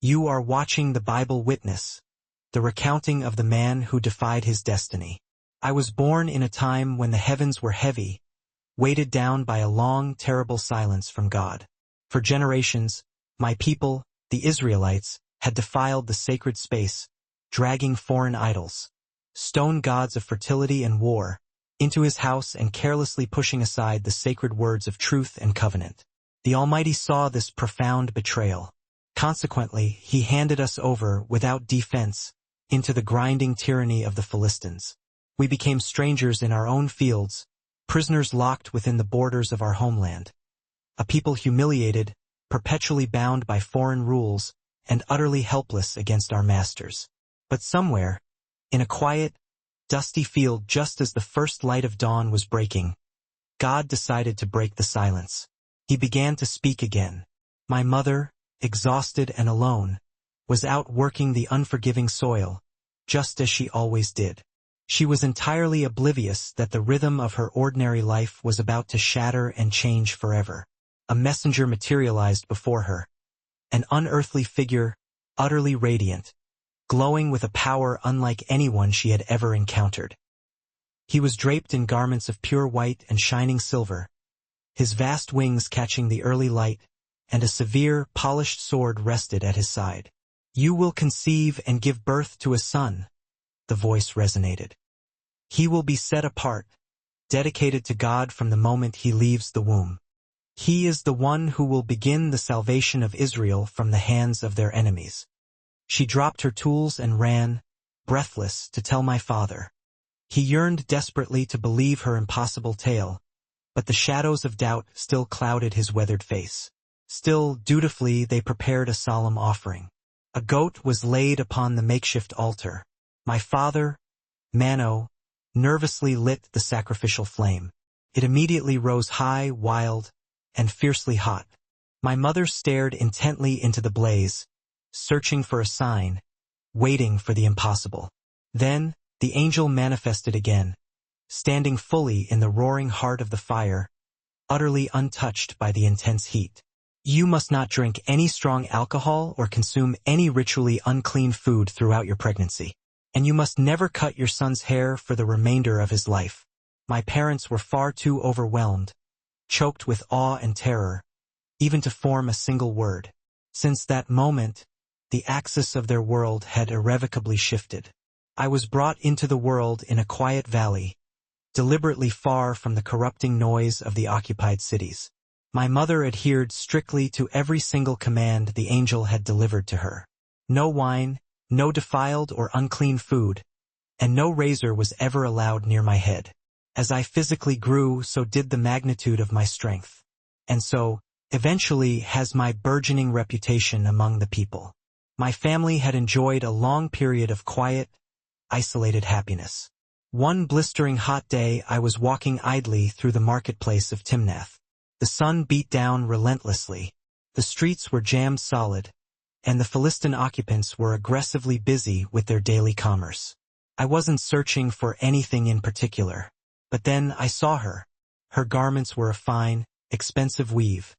You are watching the Bible Witness, the recounting of the man who defied his destiny. I was born in a time when the heavens were heavy, weighted down by a long, terrible silence from God. For generations, my people, the Israelites, had defiled the sacred space, dragging foreign idols, stone gods of fertility and war, into his house and carelessly pushing aside the sacred words of truth and covenant. The Almighty saw this profound betrayal. Consequently, he handed us over, without defense, into the grinding tyranny of the Philistines. We became strangers in our own fields, prisoners locked within the borders of our homeland. A people humiliated, perpetually bound by foreign rules, and utterly helpless against our masters. But somewhere, in a quiet, dusty field just as the first light of dawn was breaking, God decided to break the silence. He began to speak again. My mother, exhausted and alone, was out working the unforgiving soil, just as she always did. She was entirely oblivious that the rhythm of her ordinary life was about to shatter and change forever. A messenger materialized before her, an unearthly figure, utterly radiant, glowing with a power unlike anyone she had ever encountered. He was draped in garments of pure white and shining silver, his vast wings catching the early light, and a severe, polished sword rested at his side. "You will conceive and give birth to a son," the voice resonated. "He will be set apart, dedicated to God from the moment he leaves the womb. He is the one who will begin the salvation of Israel from the hands of their enemies." She dropped her tools and ran, breathless, to tell my father. He yearned desperately to believe her impossible tale, but the shadows of doubt still clouded his weathered face. Still, dutifully, they prepared a solemn offering. A goat was laid upon the makeshift altar. My father, Mano, nervously lit the sacrificial flame. It immediately rose high, wild, and fiercely hot. My mother stared intently into the blaze, searching for a sign, waiting for the impossible. Then, the angel manifested again, standing fully in the roaring heart of the fire, utterly untouched by the intense heat. "You must not drink any strong alcohol or consume any ritually unclean food throughout your pregnancy. And you must never cut your son's hair for the remainder of his life." My parents were far too overwhelmed, choked with awe and terror, even to form a single word. Since that moment, the axis of their world had irrevocably shifted. I was brought into the world in a quiet valley, deliberately far from the corrupting noise of the occupied cities. My mother adhered strictly to every single command the angel had delivered to her. No wine, no defiled or unclean food, and no razor was ever allowed near my head. As I physically grew, so did the magnitude of my strength. And so, eventually, has my burgeoning reputation among the people. My family had enjoyed a long period of quiet, isolated happiness. One blistering hot day, I was walking idly through the marketplace of Timnath. The sun beat down relentlessly. The streets were jammed solid, and the Philistine occupants were aggressively busy with their daily commerce. I wasn't searching for anything in particular, but then I saw her. Her garments were a fine, expensive weave.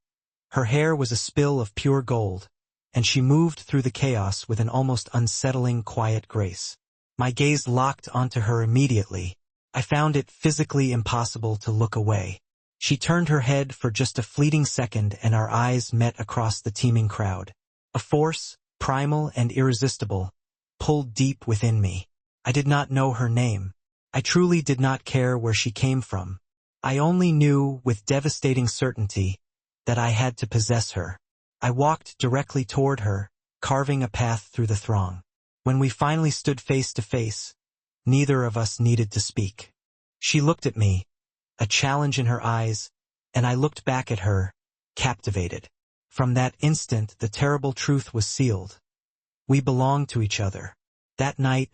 Her hair was a spill of pure gold, and she moved through the chaos with an almost unsettling, quiet grace. My gaze locked onto her immediately. I found it physically impossible to look away. She turned her head for just a fleeting second, and our eyes met across the teeming crowd. A force, primal and irresistible, pulled deep within me. I did not know her name. I truly did not care where she came from. I only knew, with devastating certainty, that I had to possess her. I walked directly toward her, carving a path through the throng. When we finally stood face to face, neither of us needed to speak. She looked at me, a challenge in her eyes, and I looked back at her, captivated. From that instant, the terrible truth was sealed. We belonged to each other. That night,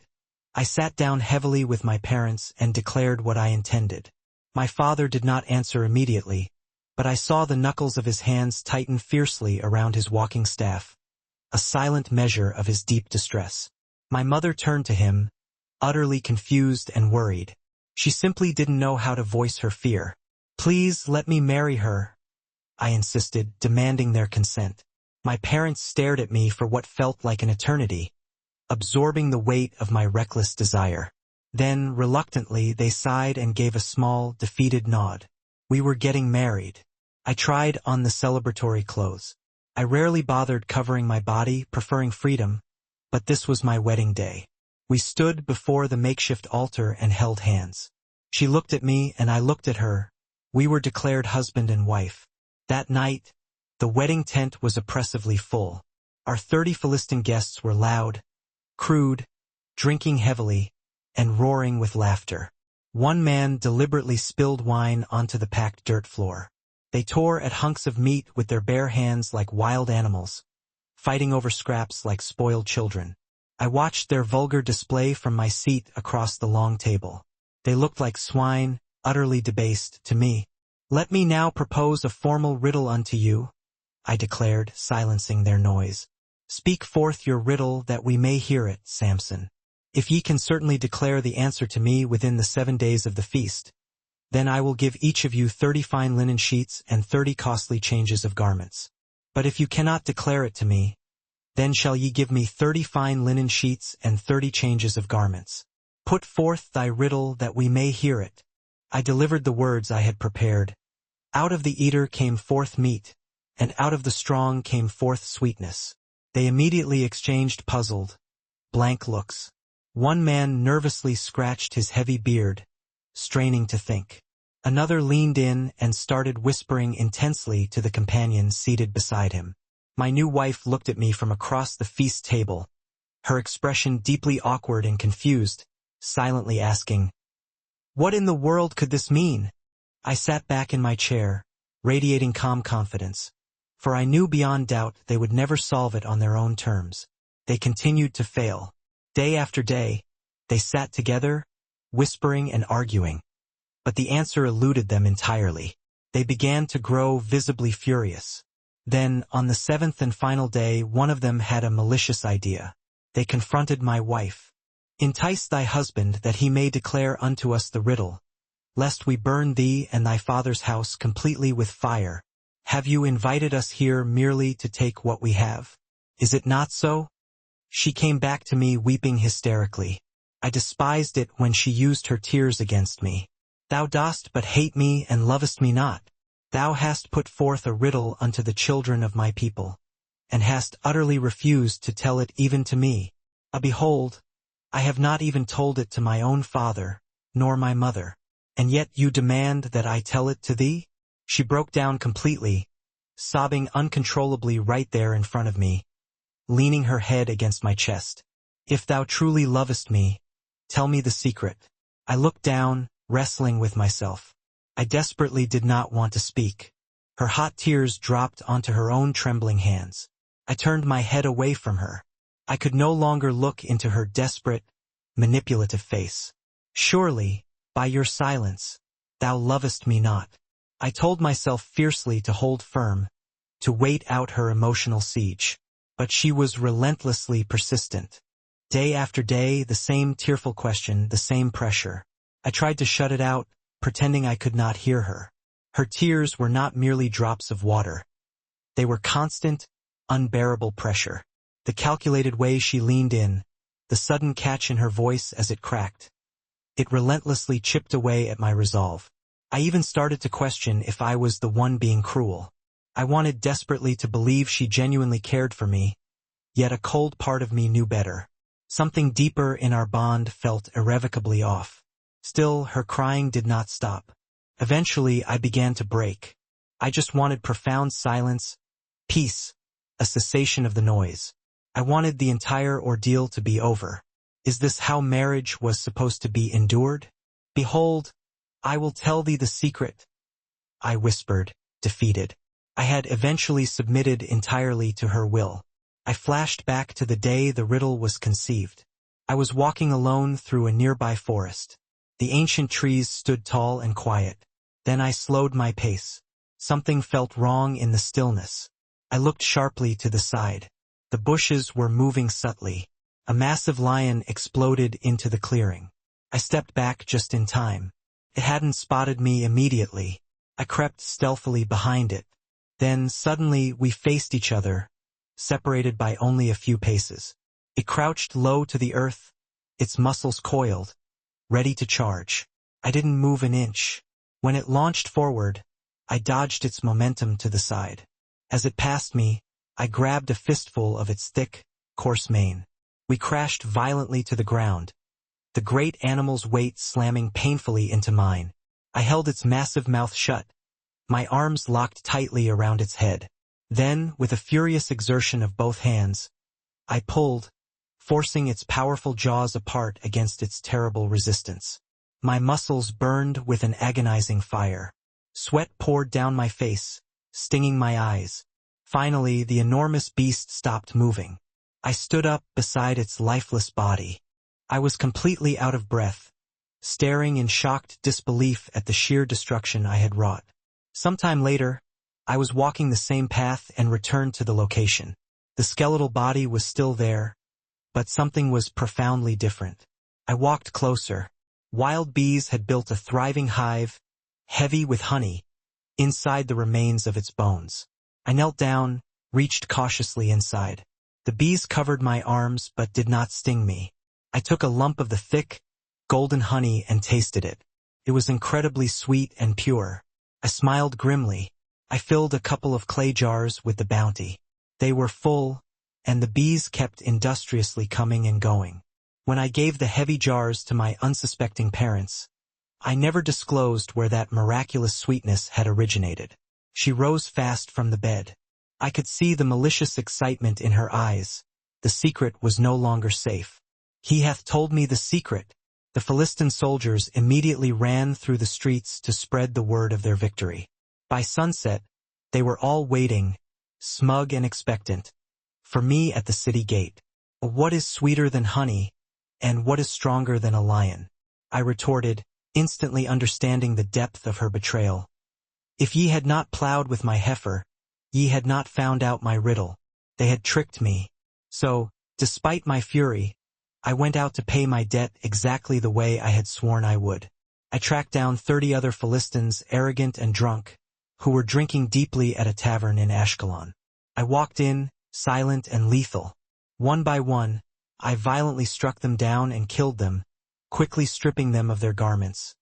I sat down heavily with my parents and declared what I intended. My father did not answer immediately, but I saw the knuckles of his hands tighten fiercely around his walking staff, a silent measure of his deep distress. My mother turned to him, utterly confused and worried. She simply didn't know how to voice her fear. "Please let me marry her," I insisted, demanding their consent. My parents stared at me for what felt like an eternity, absorbing the weight of my reckless desire. Then, reluctantly, they sighed and gave a small, defeated nod. We were getting married. I tried on the celebratory clothes. I rarely bothered covering my body, preferring freedom, but this was my wedding day. We stood before the makeshift altar and held hands. She looked at me and I looked at her. We were declared husband and wife. That night, the wedding tent was oppressively full. Our 30 Philistine guests were loud, crude, drinking heavily, and roaring with laughter. One man deliberately spilled wine onto the packed dirt floor. They tore at hunks of meat with their bare hands like wild animals, fighting over scraps like spoiled children. I watched their vulgar display from my seat across the long table. They looked like swine, utterly debased to me. "Let me now propose a formal riddle unto you," I declared, silencing their noise. "Speak forth your riddle that we may hear it, Samson. If ye can certainly declare the answer to me within the 7 days of the feast, then I will give each of you 30 fine linen sheets and 30 costly changes of garments. But if you cannot declare it to me, then shall ye give me 30 fine linen sheets and 30 changes of garments. Put forth thy riddle that we may hear it." I delivered the words I had prepared. Out of the eater came forth meat, and out of the strong came forth sweetness. They immediately exchanged puzzled, blank looks. One man nervously scratched his heavy beard, straining to think. Another leaned in and started whispering intensely to the companion seated beside him. My new wife looked at me from across the feast table, her expression deeply awkward and confused, silently asking, "What in the world could this mean?" I sat back in my chair, radiating calm confidence, for I knew beyond doubt they would never solve it on their own terms. They continued to fail. Day after day, they sat together, whispering and arguing. But the answer eluded them entirely. They began to grow visibly furious. Then, on the 7th and final day, one of them had a malicious idea. They confronted my wife. "Entice thy husband that he may declare unto us the riddle, lest we burn thee and thy father's house completely with fire. Have you invited us here merely to take what we have? Is it not so?" She came back to me weeping hysterically. I despised it when she used her tears against me. "Thou dost but hate me and lovest me not. Thou hast put forth a riddle unto the children of my people, and hast utterly refused to tell it even to me. Behold, I have not even told it to my own father, nor my mother, and yet you demand that I tell it to thee?" She broke down completely, sobbing uncontrollably right there in front of me, leaning her head against my chest. "If thou truly lovest me, tell me the secret." I looked down, wrestling with myself. I desperately did not want to speak. Her hot tears dropped onto her own trembling hands. I turned my head away from her. I could no longer look into her desperate, manipulative face. "Surely, by your silence, thou lovest me not." I told myself fiercely to hold firm, to wait out her emotional siege. But she was relentlessly persistent. Day after day, the same tearful question, the same pressure. I tried to shut it out, pretending I could not hear her. Her tears were not merely drops of water. They were constant, unbearable pressure. The calculated way she leaned in, the sudden catch in her voice as it cracked. It relentlessly chipped away at my resolve. I even started to question if I was the one being cruel. I wanted desperately to believe she genuinely cared for me, yet a cold part of me knew better. Something deeper in our bond felt irrevocably off. Still, her crying did not stop. Eventually, I began to break. I just wanted profound silence, peace, a cessation of the noise. I wanted the entire ordeal to be over. Is this how marriage was supposed to be endured? "Behold, I will tell thee the secret," I whispered, defeated. I had eventually submitted entirely to her will. I flashed back to the day the riddle was conceived. I was walking alone through a nearby forest. The ancient trees stood tall and quiet. Then I slowed my pace. Something felt wrong in the stillness. I looked sharply to the side. The bushes were moving subtly. A massive lion exploded into the clearing. I stepped back just in time. It hadn't spotted me immediately. I crept stealthily behind it. Then, suddenly, we faced each other, separated by only a few paces. It crouched low to the earth, its muscles coiled, ready to charge. I didn't move an inch. When it launched forward, I dodged its momentum to the side. As it passed me, I grabbed a fistful of its thick, coarse mane. We crashed violently to the ground, the great animal's weight slamming painfully into mine. I held its massive mouth shut, my arms locked tightly around its head. Then, with a furious exertion of both hands, I pulled, forcing its powerful jaws apart against its terrible resistance. My muscles burned with an agonizing fire. Sweat poured down my face, stinging my eyes. Finally, the enormous beast stopped moving. I stood up beside its lifeless body. I was completely out of breath, staring in shocked disbelief at the sheer destruction I had wrought. Sometime later, I was walking the same path and returned to the location. The skeletal body was still there, but something was profoundly different. I walked closer. Wild bees had built a thriving hive, heavy with honey, inside the remains of its bones. I knelt down, reached cautiously inside. The bees covered my arms but did not sting me. I took a lump of the thick, golden honey and tasted it. It was incredibly sweet and pure. I smiled grimly. I filled a couple of clay jars with the bounty. They were full, and the bees kept industriously coming and going. When I gave the heavy jars to my unsuspecting parents, I never disclosed where that miraculous sweetness had originated. She rose fast from the bed. I could see the malicious excitement in her eyes. The secret was no longer safe. He hath told me the secret. The Philistine soldiers immediately ran through the streets to spread the word of their victory. By sunset, they were all waiting, smug and expectant, for me at the city gate. What is sweeter than honey, and what is stronger than a lion? I retorted, instantly understanding the depth of her betrayal. If ye had not plowed with my heifer, ye had not found out my riddle. They had tricked me. So, despite my fury, I went out to pay my debt exactly the way I had sworn I would. I tracked down 30 other Philistines, arrogant and drunk, who were drinking deeply at a tavern in Ashkelon. I walked in, silent and lethal. One by one, I violently struck them down and killed them, quickly stripping them of their garments.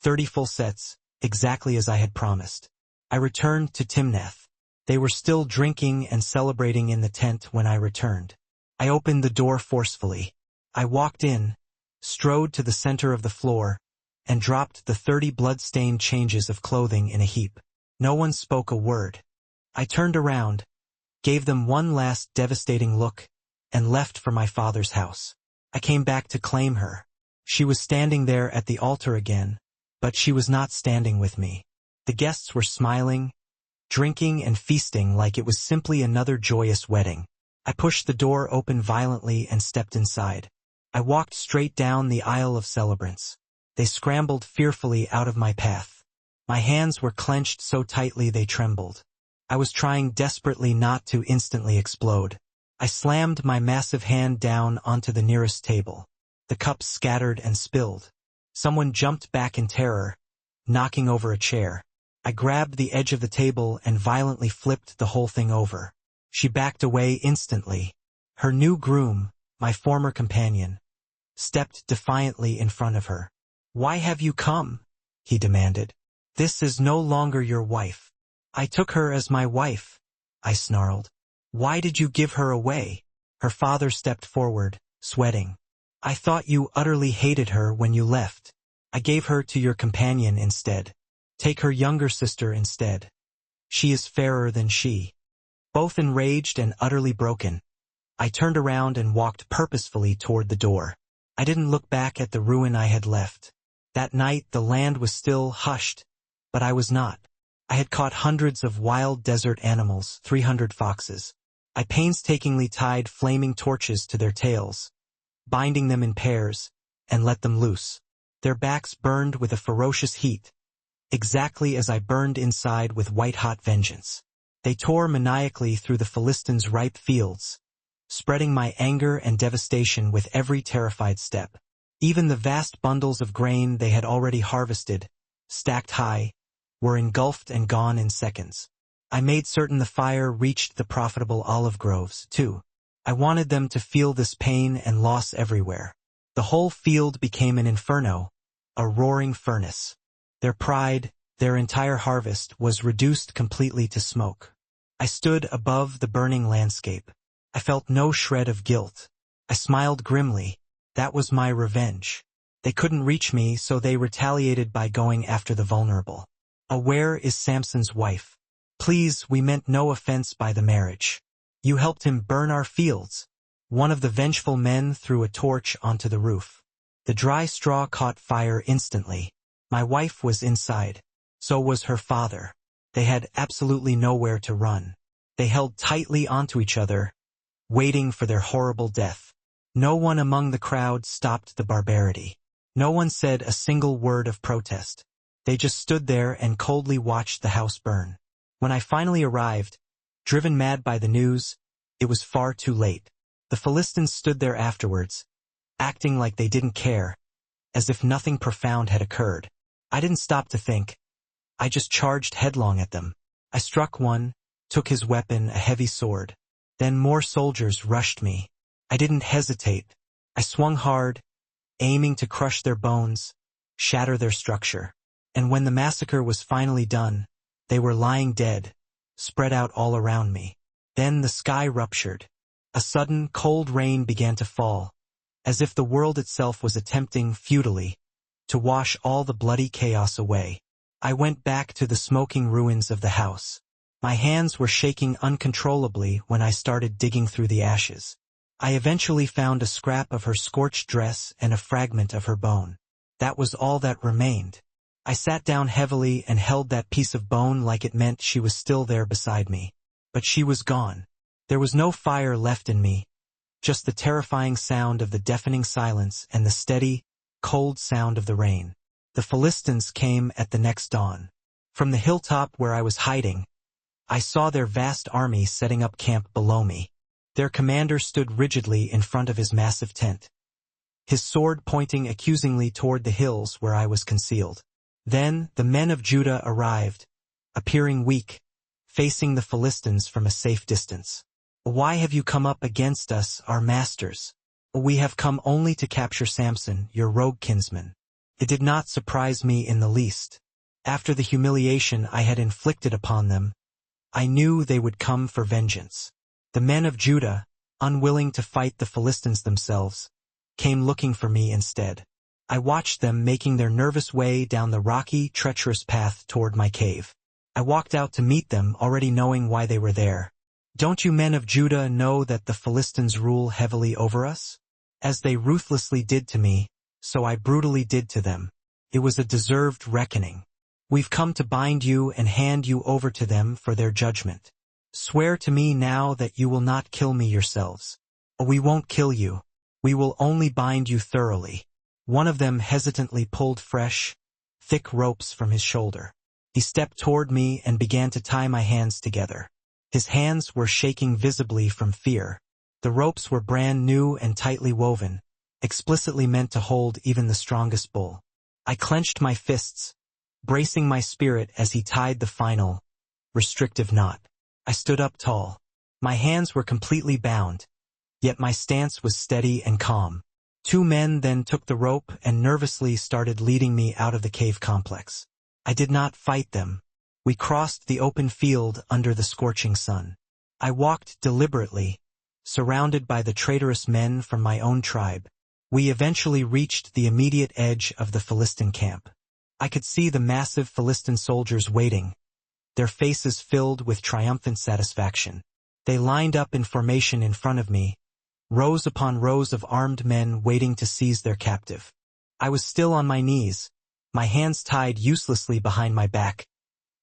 30 full sets, exactly as I had promised. I returned to Timnath. They were still drinking and celebrating in the tent when I returned. I opened the door forcefully. I walked in, strode to the center of the floor, and dropped the 30 blood-stained changes of clothing in a heap. No one spoke a word. I turned around, gave them one last devastating look, and left for my father's house. I came back to claim her. She was standing there at the altar again, but she was not standing with me. The guests were smiling, drinking and feasting like it was simply another joyous wedding. I pushed the door open violently and stepped inside. I walked straight down the aisle of celebrants. They scrambled fearfully out of my path. My hands were clenched so tightly they trembled. I was trying desperately not to instantly explode. I slammed my massive hand down onto the nearest table. The cups scattered and spilled. Someone jumped back in terror, knocking over a chair. I grabbed the edge of the table and violently flipped the whole thing over. She backed away instantly. Her new groom, my former companion, stepped defiantly in front of her. "Why have you come?" he demanded. "This is no longer your wife." "I took her as my wife," I snarled. "Why did you give her away?" Her father stepped forward, sweating. "I thought you utterly hated her when you left. I gave her to your companion instead. Take her younger sister instead. She is fairer than she." Both enraged and utterly broken, I turned around and walked purposefully toward the door. I didn't look back at the ruin I had left. That night the land was still hushed, but I was not. I had caught hundreds of wild desert animals, 300 foxes. I painstakingly tied flaming torches to their tails, binding them in pairs, and let them loose. Their backs burned with a ferocious heat, exactly as I burned inside with white-hot vengeance. They tore maniacally through the Philistines' ripe fields, spreading my anger and devastation with every terrified step. Even the vast bundles of grain they had already harvested, stacked high, were engulfed and gone in seconds. I made certain the fire reached the profitable olive groves, too. I wanted them to feel this pain and loss everywhere. The whole field became an inferno, a roaring furnace. Their pride, their entire harvest, was reduced completely to smoke. I stood above the burning landscape. I felt no shred of guilt. I smiled grimly. That was my revenge. They couldn't reach me, so they retaliated by going after the vulnerable. Where is Samson's wife? Please, we meant no offense by the marriage. You helped him burn our fields. One of the vengeful men threw a torch onto the roof. The dry straw caught fire instantly. My wife was inside. So was her father. They had absolutely nowhere to run. They held tightly onto each other, waiting for their horrible death. No one among the crowd stopped the barbarity. No one said a single word of protest. They just stood there and coldly watched the house burn. When I finally arrived, driven mad by the news, it was far too late. The Philistines stood there afterwards, acting like they didn't care, as if nothing profound had occurred. I didn't stop to think. I just charged headlong at them. I struck one, took his weapon, a heavy sword. Then more soldiers rushed me. I didn't hesitate. I swung hard, aiming to crush their bones, shatter their structure. And when the massacre was finally done, they were lying dead, spread out all around me. Then the sky ruptured. A sudden, cold rain began to fall, as if the world itself was attempting, futilely, to wash all the bloody chaos away. I went back to the smoking ruins of the house. My hands were shaking uncontrollably when I started digging through the ashes. I eventually found a scrap of her scorched dress and a fragment of her bone. That was all that remained. I sat down heavily and held that piece of bone like it meant she was still there beside me. But she was gone. There was no fire left in me, just the terrifying sound of the deafening silence and the steady, cold sound of the rain. The Philistines came at the next dawn. From the hilltop where I was hiding, I saw their vast army setting up camp below me. Their commander stood rigidly in front of his massive tent, his sword pointing accusingly toward the hills where I was concealed. Then the men of Judah arrived, appearing weak, facing the Philistines from a safe distance. Why have you come up against us, our masters? We have come only to capture Samson, your rogue kinsman. It did not surprise me in the least. After the humiliation I had inflicted upon them, I knew they would come for vengeance. The men of Judah, unwilling to fight the Philistines themselves, came looking for me instead. I watched them making their nervous way down the rocky, treacherous path toward my cave. I walked out to meet them, already knowing why they were there. Don't you men of Judah know that the Philistines rule heavily over us? As they ruthlessly did to me, so I brutally did to them. It was a deserved reckoning. We've come to bind you and hand you over to them for their judgment. Swear to me now that you will not kill me yourselves. We won't kill you. We will only bind you thoroughly. One of them hesitantly pulled fresh, thick ropes from his shoulder. He stepped toward me and began to tie my hands together. His hands were shaking visibly from fear. The ropes were brand new and tightly woven, explicitly meant to hold even the strongest bull. I clenched my fists, bracing my spirit as he tied the final, restrictive knot. I stood up tall. My hands were completely bound, yet my stance was steady and calm. Two men then took the rope and nervously started leading me out of the cave complex. I did not fight them. We crossed the open field under the scorching sun. I walked deliberately, surrounded by the traitorous men from my own tribe. We eventually reached the immediate edge of the Philistine camp. I could see the massive Philistine soldiers waiting, their faces filled with triumphant satisfaction. They lined up in formation in front of me, rows upon rows of armed men waiting to seize their captive. I was still on my knees, my hands tied uselessly behind my back,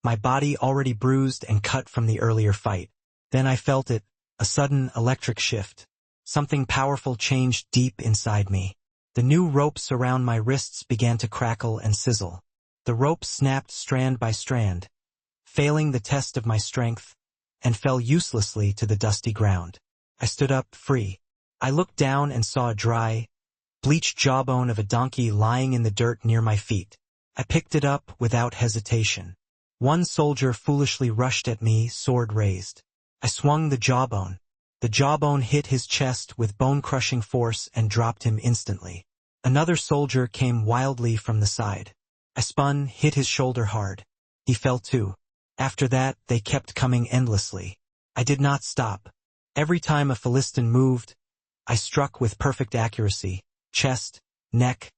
my body already bruised and cut from the earlier fight. Then I felt it, a sudden electric shift. Something powerful changed deep inside me. The new ropes around my wrists began to crackle and sizzle. The ropes snapped strand by strand, failing the test of my strength, and fell uselessly to the dusty ground. I stood up, free. I looked down and saw a dry, bleached jawbone of a donkey lying in the dirt near my feet. I picked it up without hesitation. One soldier foolishly rushed at me, sword raised. I swung the jawbone. The jawbone hit his chest with bone-crushing force and dropped him instantly. Another soldier came wildly from the side. I spun, hit his shoulder hard. He fell too. After that, they kept coming endlessly. I did not stop. Every time a Philistine moved, I struck with perfect accuracy. Chest, neck,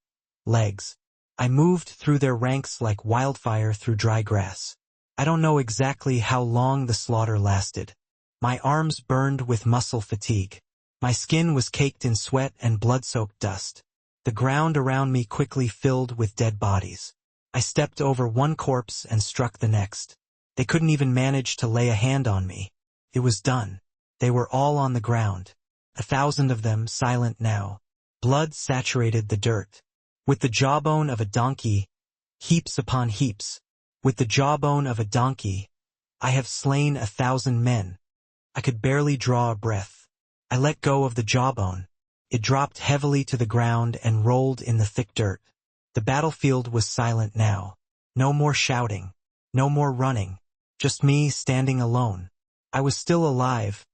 legs. I moved through their ranks like wildfire through dry grass. I don't know exactly how long the slaughter lasted. My arms burned with muscle fatigue. My skin was caked in sweat and blood-soaked dust. The ground around me quickly filled with dead bodies. I stepped over one corpse and struck the next. They couldn't even manage to lay a hand on me. It was done. They were all on the ground. 1,000 of them silent now. Blood saturated the dirt. With the jawbone of a donkey, heaps upon heaps. With the jawbone of a donkey, I have slain 1,000 men. I could barely draw a breath. I let go of the jawbone. It dropped heavily to the ground and rolled in the thick dirt. The battlefield was silent now. No more shouting. No more running. Just me standing alone. I was still alive,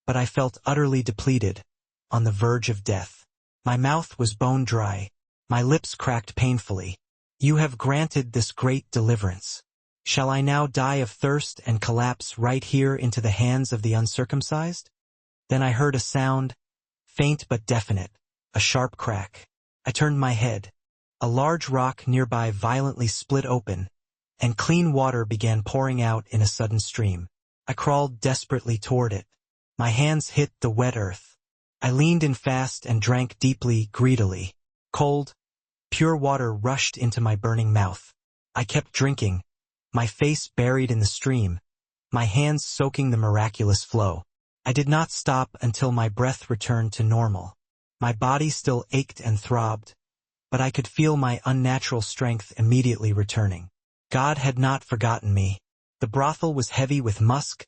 but I felt utterly depleted, on the verge of death. My mouth was bone dry. My lips cracked painfully. You have granted this great deliverance. Shall I now die of thirst and collapse right here into the hands of the uncircumcised? Then I heard a sound, faint but definite, a sharp crack. I turned my head. A large rock nearby violently split open, and clean water began pouring out in a sudden stream. I crawled desperately toward it. My hands hit the wet earth. I leaned in fast and drank deeply, greedily. Cold, pure water rushed into my burning mouth. I kept drinking, my face buried in the stream, my hands soaking the miraculous flow. I did not stop until my breath returned to normal. My body still ached and throbbed, but I could feel my unnatural strength immediately returning. God had not forgotten me. The brothel was heavy with musk,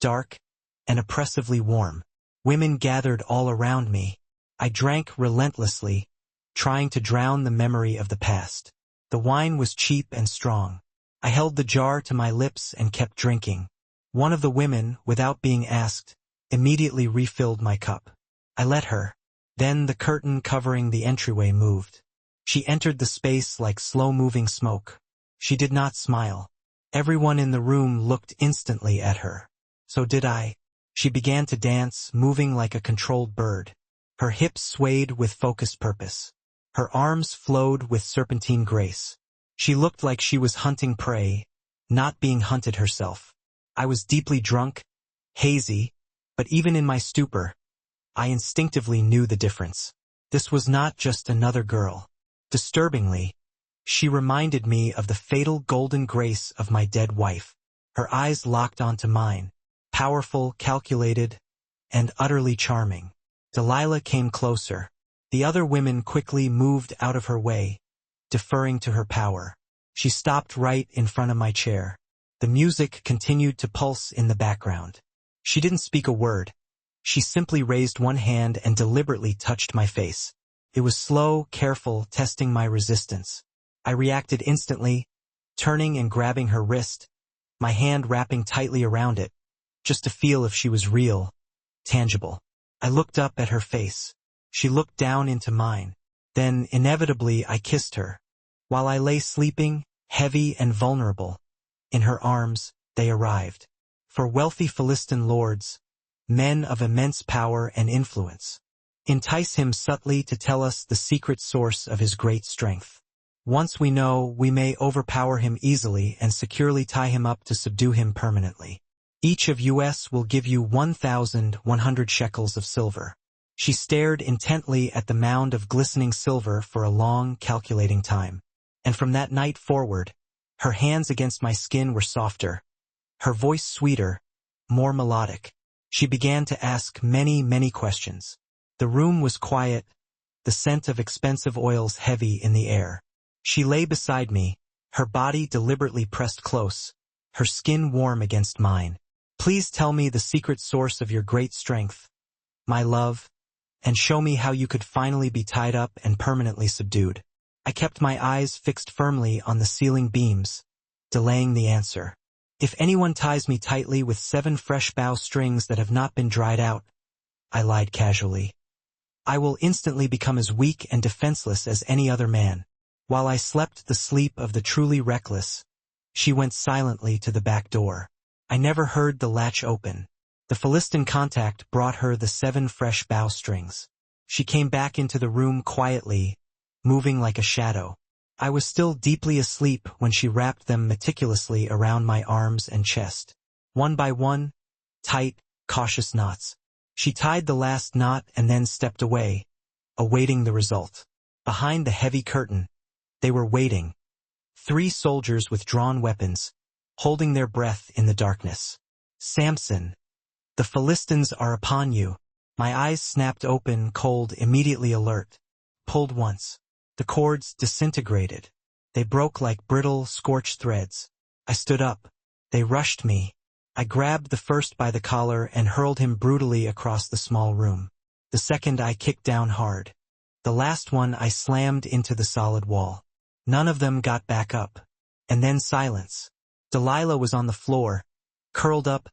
dark, and oppressively warm. Women gathered all around me. I drank relentlessly, trying to drown the memory of the past. The wine was cheap and strong. I held the jar to my lips and kept drinking. One of the women, without being asked, immediately refilled my cup. I let her. Then the curtain covering the entryway moved. She entered the space like slow-moving smoke. She did not smile. Everyone in the room looked instantly at her. So did I. She began to dance, moving like a controlled bird. Her hips swayed with focused purpose. Her arms flowed with serpentine grace. She looked like she was hunting prey, not being hunted herself. I was deeply drunk, hazy, but even in my stupor, I instinctively knew the difference. This was not just another girl. Disturbingly, she reminded me of the fatal golden grace of my dead wife. Her eyes locked onto mine, powerful, calculated, and utterly charming. Delilah came closer. The other women quickly moved out of her way, deferring to her power. She stopped right in front of my chair. The music continued to pulse in the background. She didn't speak a word. She simply raised one hand and deliberately touched my face. It was slow, careful, testing my resistance. I reacted instantly, turning and grabbing her wrist, my hand wrapping tightly around it, just to feel if she was real, tangible. I looked up at her face. She looked down into mine. Then, inevitably, I kissed her. While I lay sleeping, heavy and vulnerable, in her arms, they arrived. For wealthy Philistine lords, men of immense power and influence, entice him subtly to tell us the secret source of his great strength. Once we know, we may overpower him easily and securely tie him up to subdue him permanently. Each of us will give you 1,100 shekels of silver. She stared intently at the mound of glistening silver for a long, calculating time. And from that night forward, her hands against my skin were softer, her voice sweeter, more melodic. She began to ask many, many questions. The room was quiet, the scent of expensive oils heavy in the air. She lay beside me, her body deliberately pressed close, her skin warm against mine. Please tell me the secret source of your great strength, my love, and show me how you could finally be tied up and permanently subdued. I kept my eyes fixed firmly on the ceiling beams, delaying the answer. If anyone ties me tightly with 7 fresh bow strings that have not been dried out, I lied casually, I will instantly become as weak and defenseless as any other man. While I slept the sleep of the truly reckless, she went silently to the back door. I never heard the latch open. The Philistine contact brought her the 7 fresh bow strings. She came back into the room quietly, moving like a shadow. I was still deeply asleep when she wrapped them meticulously around my arms and chest. One by one, tight, cautious knots. She tied the last knot and then stepped away, awaiting the result. Behind the heavy curtain, they were waiting. 3 soldiers with drawn weapons, holding their breath in the darkness. "Samson, the Philistines are upon you." My eyes snapped open, cold, immediately alert. Pulled once. The cords disintegrated. They broke like brittle, scorched threads. I stood up. They rushed me. I grabbed the first by the collar and hurled him brutally across the small room. The second I kicked down hard. The last one I slammed into the solid wall. None of them got back up. And then silence. Delilah was on the floor, curled up,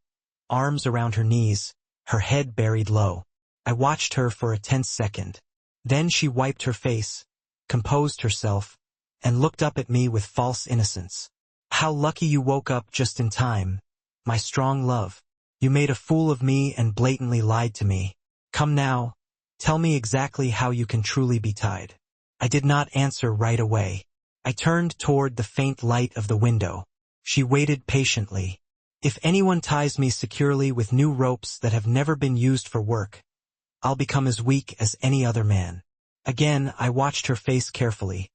arms around her knees, her head buried low. I watched her for a tense second. Then she wiped her face, composed herself, and looked up at me with false innocence. "How lucky you woke up just in time, my strong love. You made a fool of me and blatantly lied to me. Come now, tell me exactly how you can truly be tied." I did not answer right away. I turned toward the faint light of the window. She waited patiently. "If anyone ties me securely with new ropes that have never been used for work, I'll become as weak as any other man." Again, I watched her face carefully,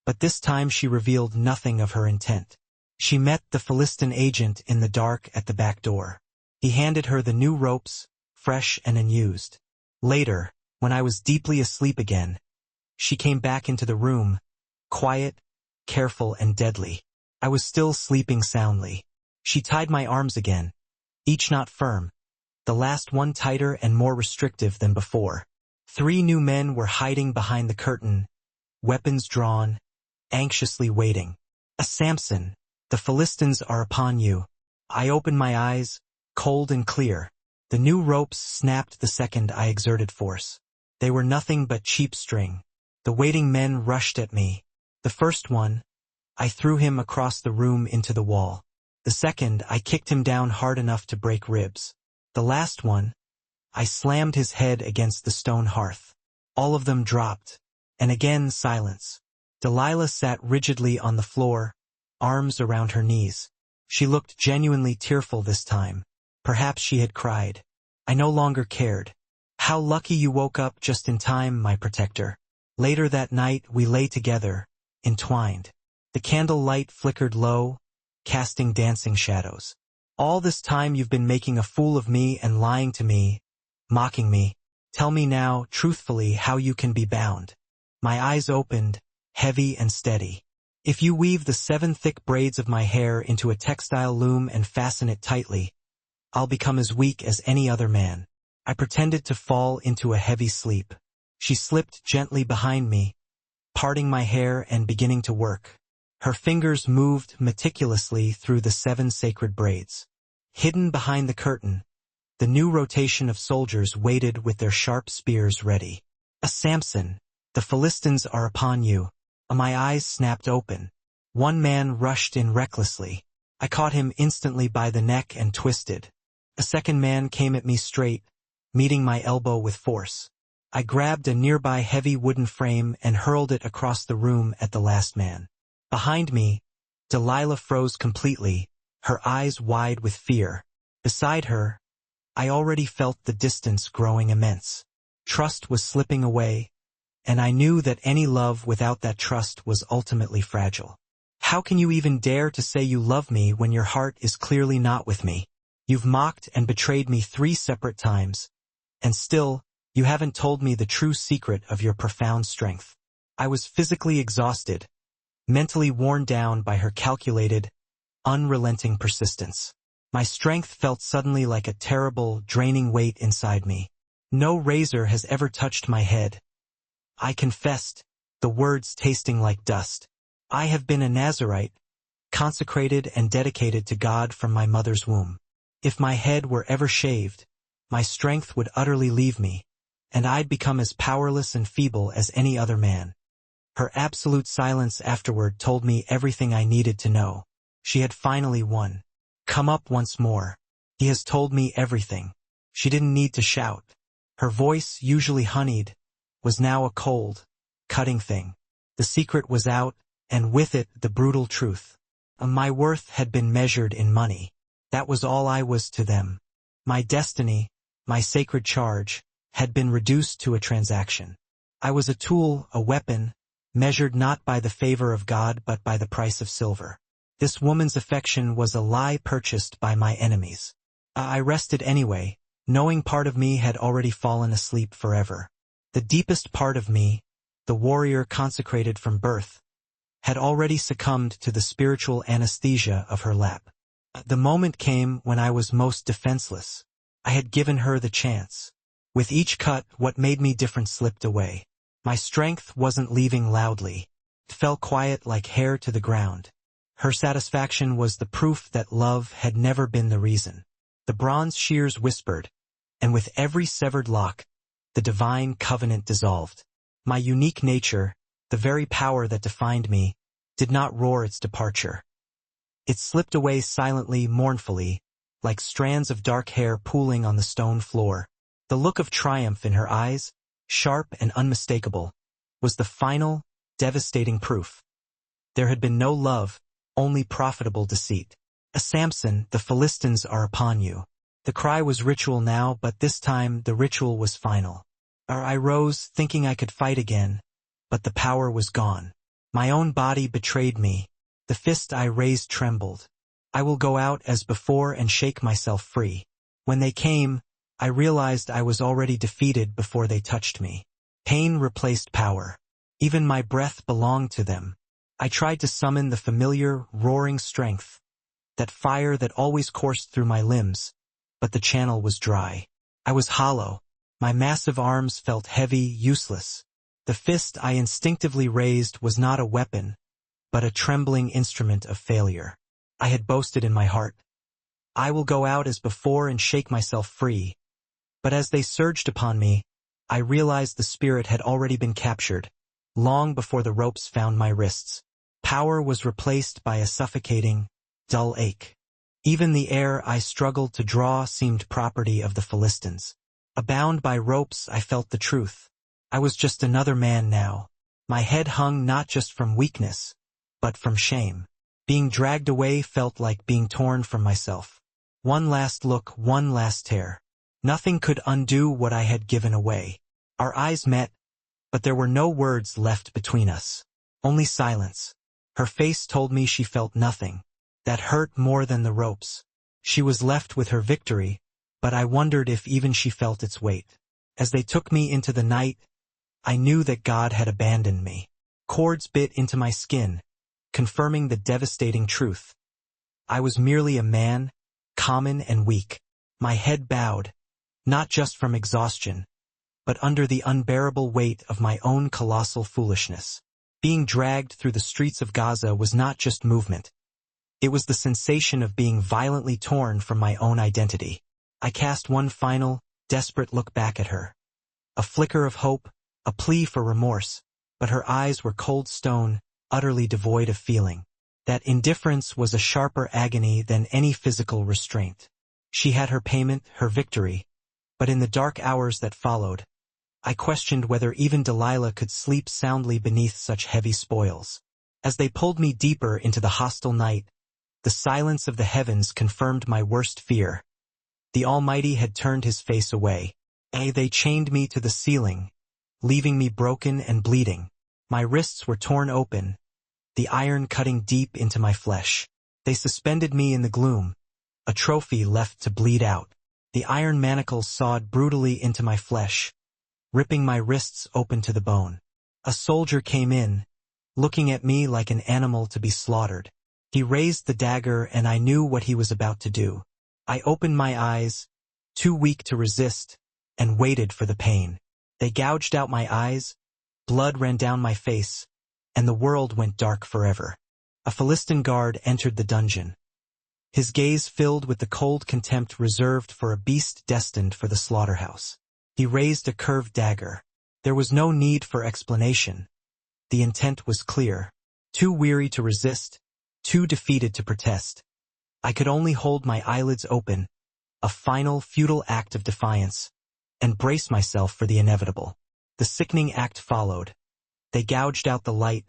but this time she revealed nothing of her intent. She met the Philistine agent in the dark at the back door. He handed her the new ropes, fresh and unused. Later, when I was deeply asleep again, she came back into the room, quiet, careful and deadly. I was still sleeping soundly. She tied my arms again, each knot firm, the last one tighter and more restrictive than before. 3 new men were hiding behind the curtain, weapons drawn, anxiously waiting. "Samson, the Philistines are upon you." I opened my eyes, cold and clear. The new ropes snapped the second I exerted force. They were nothing but cheap string. The waiting men rushed at me. The first one, I threw him across the room into the wall. The second, I kicked him down hard enough to break ribs. The last one, I slammed his head against the stone hearth. All of them dropped, and again silence. Delilah sat rigidly on the floor, arms around her knees. She looked genuinely tearful this time. Perhaps she had cried. I no longer cared. "How lucky you woke up just in time, my protector." Later that night we lay together, entwined. The candle light flickered low, casting dancing shadows. "All this time you've been making a fool of me and lying to me, mocking me. Tell me now, truthfully, how you can be bound." My eyes opened, heavy and steady. "If you weave the 7 thick braids of my hair into a textile loom and fasten it tightly, I'll become as weak as any other man." I pretended to fall into a heavy sleep. She slipped gently behind me, parting my hair and beginning to work. Her fingers moved meticulously through the 7 sacred braids. Hidden behind the curtain, the new rotation of soldiers waited with their sharp spears ready. "Samson, the Philistines are upon you." My eyes snapped open. One man rushed in recklessly. I caught him instantly by the neck and twisted. A second man came at me straight, meeting my elbow with force. I grabbed a nearby heavy wooden frame and hurled it across the room at the last man. Behind me, Delilah froze completely, her eyes wide with fear. Beside her, I already felt the distance growing immense. Trust was slipping away, and I knew that any love without that trust was ultimately fragile. "How can you even dare to say you love me when your heart is clearly not with me? You've mocked and betrayed me 3 separate times, and still, you haven't told me the true secret of your profound strength." I was physically exhausted, mentally worn down by her calculated, unrelenting persistence. My strength felt suddenly like a terrible, draining weight inside me. "No razor has ever touched my head," I confessed, the words tasting like dust. "I have been a Nazirite, consecrated and dedicated to God from my mother's womb. If my head were ever shaved, my strength would utterly leave me, and I'd become as powerless and feeble as any other man. Her absolute silence afterward told me everything I needed to know. She had finally won. Come up once more. He has told me everything. She didn't need to shout. Her voice, usually honeyed, was now a cold, cutting thing. The secret was out, and with it the brutal truth. My worth had been measured in money. That was all I was to them. My destiny, my sacred charge, had been reduced to a transaction. I was a tool, a weapon, measured not by the favor of God but by the price of silver. This woman's affection was a lie purchased by my enemies. I rested anyway, knowing part of me had already fallen asleep forever. The deepest part of me, the warrior consecrated from birth, had already succumbed to the spiritual anesthesia of her lap. The moment came when I was most defenseless. I had given her the chance. With each cut, what made me different slipped away. My strength wasn't leaving loudly. It fell quiet like hair to the ground. Her satisfaction was the proof that love had never been the reason. The bronze shears whispered, and with every severed lock, the divine covenant dissolved. My unique nature, the very power that defined me, did not roar its departure. It slipped away silently, mournfully, like strands of dark hair pooling on the stone floor. The look of triumph in her eyes, sharp and unmistakable, was the final, devastating proof. There had been no love, only profitable deceit. "Samson, the Philistines are upon you." The cry was ritual now, but this time the ritual was final. I rose, thinking I could fight again, but the power was gone. My own body betrayed me. The fist I raised trembled. I will go out as before and shake myself free. When they came, I realized I was already defeated before they touched me. Pain replaced power. Even my breath belonged to them. I tried to summon the familiar, roaring strength, that fire that always coursed through my limbs, but the channel was dry. I was hollow. My massive arms felt heavy, useless. The fist I instinctively raised was not a weapon, but a trembling instrument of failure. I had boasted in my heart, "I will go out as before and shake myself free." But as they surged upon me, I realized the spirit had already been captured, long before the ropes found my wrists. Power was replaced by a suffocating, dull ache. Even the air I struggled to draw seemed property of the Philistines. Bound by ropes, I felt the truth. I was just another man now. My head hung not just from weakness, but from shame. Being dragged away felt like being torn from myself. One last look, one last tear. Nothing could undo what I had given away. Our eyes met, but there were no words left between us. Only silence. Her face told me she felt nothing. That hurt more than the ropes. She was left with her victory, but I wondered if even she felt its weight. As they took me into the night, I knew that God had abandoned me. Cords bit into my skin, confirming the devastating truth. I was merely a man, common and weak. My head bowed, not just from exhaustion, but under the unbearable weight of my own colossal foolishness. Being dragged through the streets of Gaza was not just movement. It was the sensation of being violently torn from my own identity. I cast one final, desperate look back at her. A flicker of hope, a plea for remorse, but her eyes were cold stone, utterly devoid of feeling. That indifference was a sharper agony than any physical restraint. She had her payment, her victory, but in the dark hours that followed, I questioned whether even Delilah could sleep soundly beneath such heavy spoils. As they pulled me deeper into the hostile night, the silence of the heavens confirmed my worst fear. The Almighty had turned his face away. They chained me to the ceiling, leaving me broken and bleeding. My wrists were torn open, the iron cutting deep into my flesh. They suspended me in the gloom, a trophy left to bleed out. The iron manacles sawed brutally into my flesh, ripping my wrists open to the bone. A soldier came in, looking at me like an animal to be slaughtered. He raised the dagger and I knew what he was about to do. I opened my eyes, too weak to resist, and waited for the pain. They gouged out my eyes, blood ran down my face, and the world went dark forever. A Philistine guard entered the dungeon. His gaze filled with the cold contempt reserved for a beast destined for the slaughterhouse. He raised a curved dagger. There was no need for explanation. The intent was clear. Too weary to resist, too defeated to protest. I could only hold my eyelids open, a final, futile act of defiance, and brace myself for the inevitable. The sickening act followed. They gouged out the light,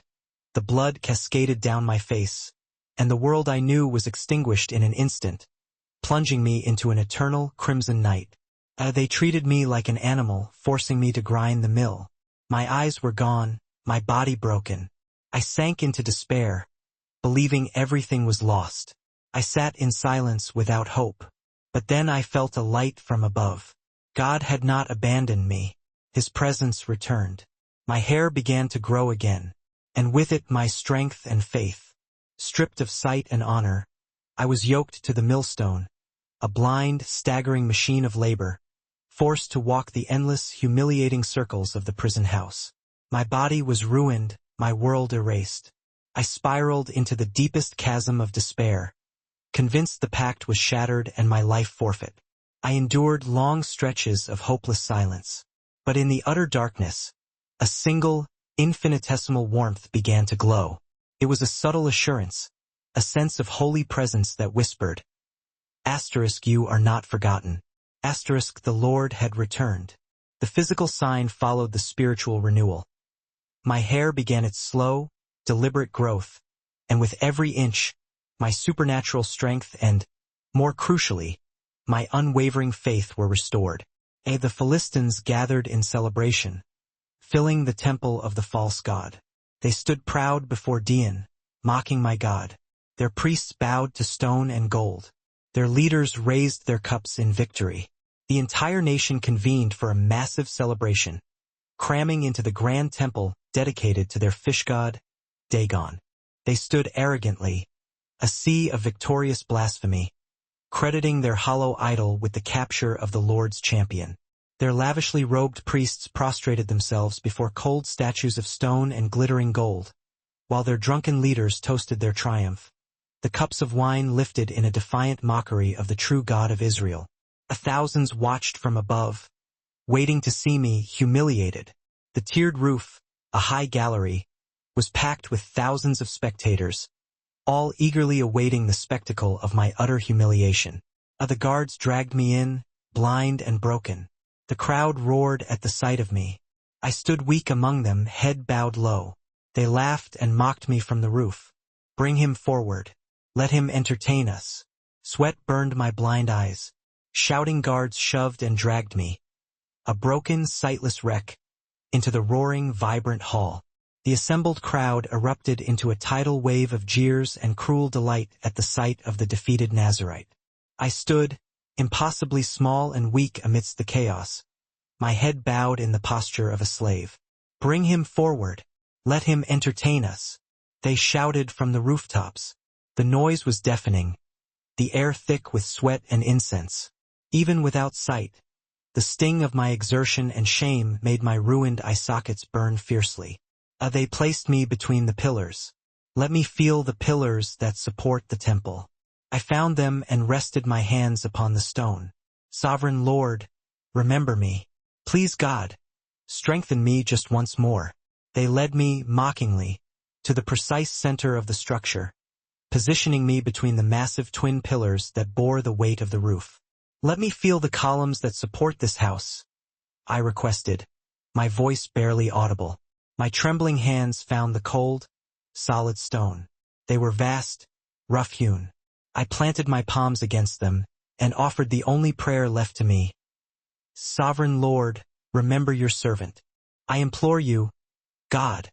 the blood cascaded down my face, and the world I knew was extinguished in an instant, plunging me into an eternal crimson night. They treated me like an animal, forcing me to grind the mill. My eyes were gone, my body broken. I sank into despair, believing everything was lost. I sat in silence without hope. But then I felt a light from above. God had not abandoned me. His presence returned. My hair began to grow again, and with it my strength and faith. Stripped of sight and honor, I was yoked to the millstone, a blind, staggering machine of labor, forced to walk the endless, humiliating circles of the prison house. My body was ruined, my world erased. I spiraled into the deepest chasm of despair, convinced the pact was shattered and my life forfeit. I endured long stretches of hopeless silence. But in the utter darkness, a single, infinitesimal warmth began to glow. It was a subtle assurance, a sense of holy presence that whispered, *, you are not forgotten. *, the Lord had returned. The physical sign followed the spiritual renewal. My hair began its slow, deliberate growth, and with every inch, my supernatural strength and, more crucially, my unwavering faith were restored. The Philistines gathered in celebration, filling the temple of the false god. They stood proud before Dian, mocking my God. Their priests bowed to stone and gold. Their leaders raised their cups in victory. The entire nation convened for a massive celebration, cramming into the grand temple dedicated to their fish god, Dagon. They stood arrogantly, a sea of victorious blasphemy, crediting their hollow idol with the capture of the Lord's champion. Their lavishly robed priests prostrated themselves before cold statues of stone and glittering gold, while their drunken leaders toasted their triumph. The cups of wine lifted in a defiant mockery of the true God of Israel. Thousands watched from above, waiting to see me humiliated. The tiered roof, a high gallery, was packed with thousands of spectators, all eagerly awaiting the spectacle of my utter humiliation. The guards dragged me in, blind and broken. The crowd roared at the sight of me. I stood weak among them, head bowed low. They laughed and mocked me from the roof. Bring him forward. Let him entertain us. Sweat burned my blind eyes. Shouting guards shoved and dragged me, a broken, sightless wreck, into the roaring, vibrant hall. The assembled crowd erupted into a tidal wave of jeers and cruel delight at the sight of the defeated Nazarite. I stood, impossibly small and weak amidst the chaos, my head bowed in the posture of a slave. Bring him forward. Let him entertain us. They shouted from the rooftops. The noise was deafening, the air thick with sweat and incense. Even without sight, the sting of my exertion and shame made my ruined eye sockets burn fiercely. They placed me between the pillars. Let me feel the pillars that support the temple. I found them and rested my hands upon the stone. Sovereign Lord, remember me. Please God, strengthen me just once more. They led me, mockingly, to the precise center of the structure, positioning me between the massive twin pillars that bore the weight of the roof. Let me feel the columns that support this house, I requested, my voice barely audible. My trembling hands found the cold, solid stone. They were vast, rough-hewn. I planted my palms against them and offered the only prayer left to me. Sovereign Lord, remember your servant. I implore you, God,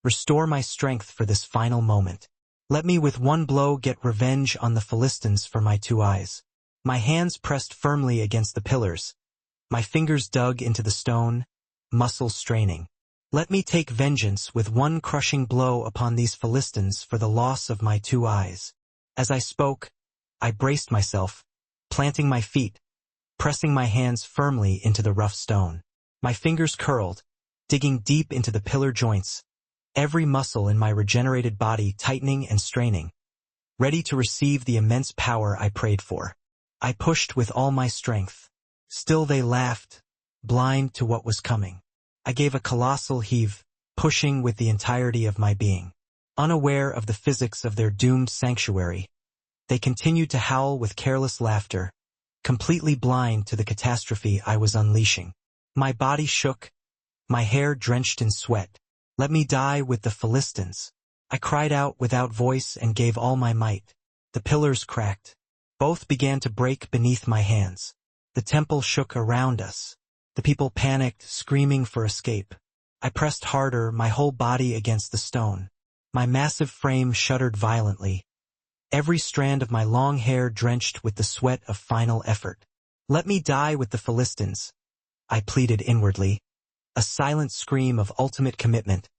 restore my strength for this final moment. Let me with one blow get revenge on the Philistines for my 2 eyes. My hands pressed firmly against the pillars. My fingers dug into the stone, muscles straining. Let me take vengeance with one crushing blow upon these Philistines for the loss of my 2 eyes. As I spoke, I braced myself, planting my feet, pressing my hands firmly into the rough stone. My fingers curled, digging deep into the pillar joints, every muscle in my regenerated body tightening and straining, ready to receive the immense power I prayed for. I pushed with all my strength. Still they laughed, blind to what was coming. I gave a colossal heave, pushing with the entirety of my being. Unaware of the physics of their doomed sanctuary, they continued to howl with careless laughter, completely blind to the catastrophe I was unleashing. My body shook, my hair drenched in sweat. Let me die with the Philistines. I cried out without voice and gave all my might. The pillars cracked. Both began to break beneath my hands. The temple shook around us. The people panicked, screaming for escape. I pressed harder, my whole body against the stone. My massive frame shuddered violently, every strand of my long hair drenched with the sweat of final effort. Let me die with the Philistines, I pleaded inwardly, a silent scream of ultimate commitment,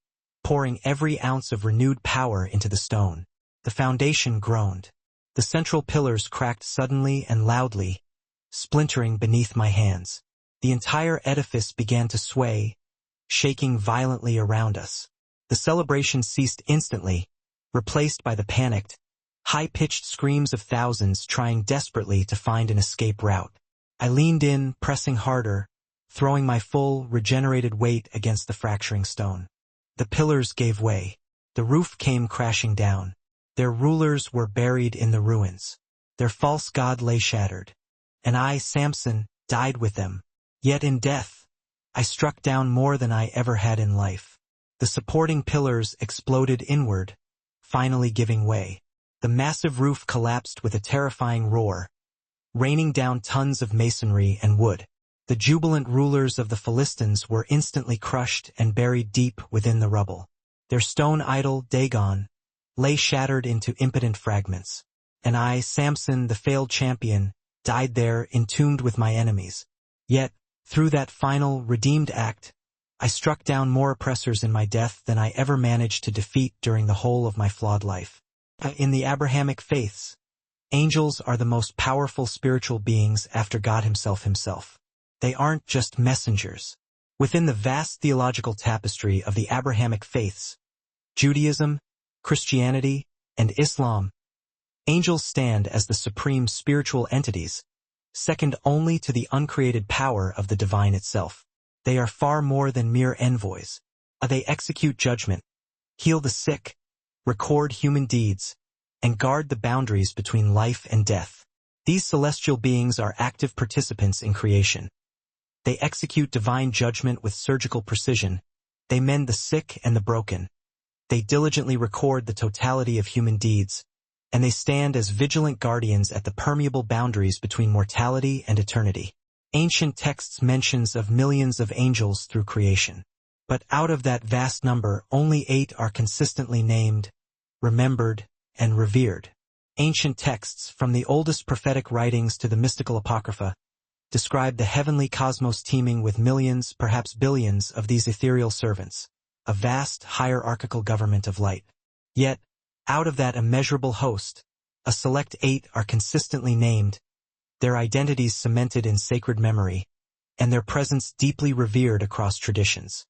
pouring every ounce of renewed power into the stone. The foundation groaned. The central pillars cracked suddenly and loudly, splintering beneath my hands. The entire edifice began to sway, shaking violently around us. The celebration ceased instantly, replaced by the panicked, high-pitched screams of thousands trying desperately to find an escape route. I leaned in, pressing harder, throwing my full, regenerated weight against the fracturing stone. The pillars gave way. The roof came crashing down. Their rulers were buried in the ruins. Their false god lay shattered. And I, Samson, died with them. Yet in death, I struck down more than I ever had in life. The supporting pillars exploded inward, finally giving way. The massive roof collapsed with a terrifying roar, raining down tons of masonry and wood. The jubilant rulers of the Philistines were instantly crushed and buried deep within the rubble. Their stone idol, Dagon, lay shattered into impotent fragments. And I, Samson, the failed champion, died there entombed with my enemies. Yet, through that final, redeemed act, I struck down more oppressors in my death than I ever managed to defeat during the whole of my flawed life. In the Abrahamic faiths, angels are the most powerful spiritual beings after God himself. They aren't just messengers. Within the vast theological tapestry of the Abrahamic faiths, Judaism, Christianity, and Islam, angels stand as the supreme spiritual entities, second only to the uncreated power of the divine itself. They are far more than mere envoys. They execute judgment, heal the sick, record human deeds, and guard the boundaries between life and death. These celestial beings are active participants in creation. They execute divine judgment with surgical precision. They mend the sick and the broken. They diligently record the totality of human deeds, and they stand as vigilant guardians at the permeable boundaries between mortality and eternity. Ancient texts mentions of millions of angels through creation. But out of that vast number, only 8 are consistently named, remembered, and revered. Ancient texts, from the oldest prophetic writings to the mystical apocrypha, describe the heavenly cosmos teeming with millions, perhaps billions, of these ethereal servants, a vast hierarchical government of light. Yet, out of that immeasurable host, a select 8 are consistently named, their identities cemented in sacred memory, and their presence deeply revered across traditions.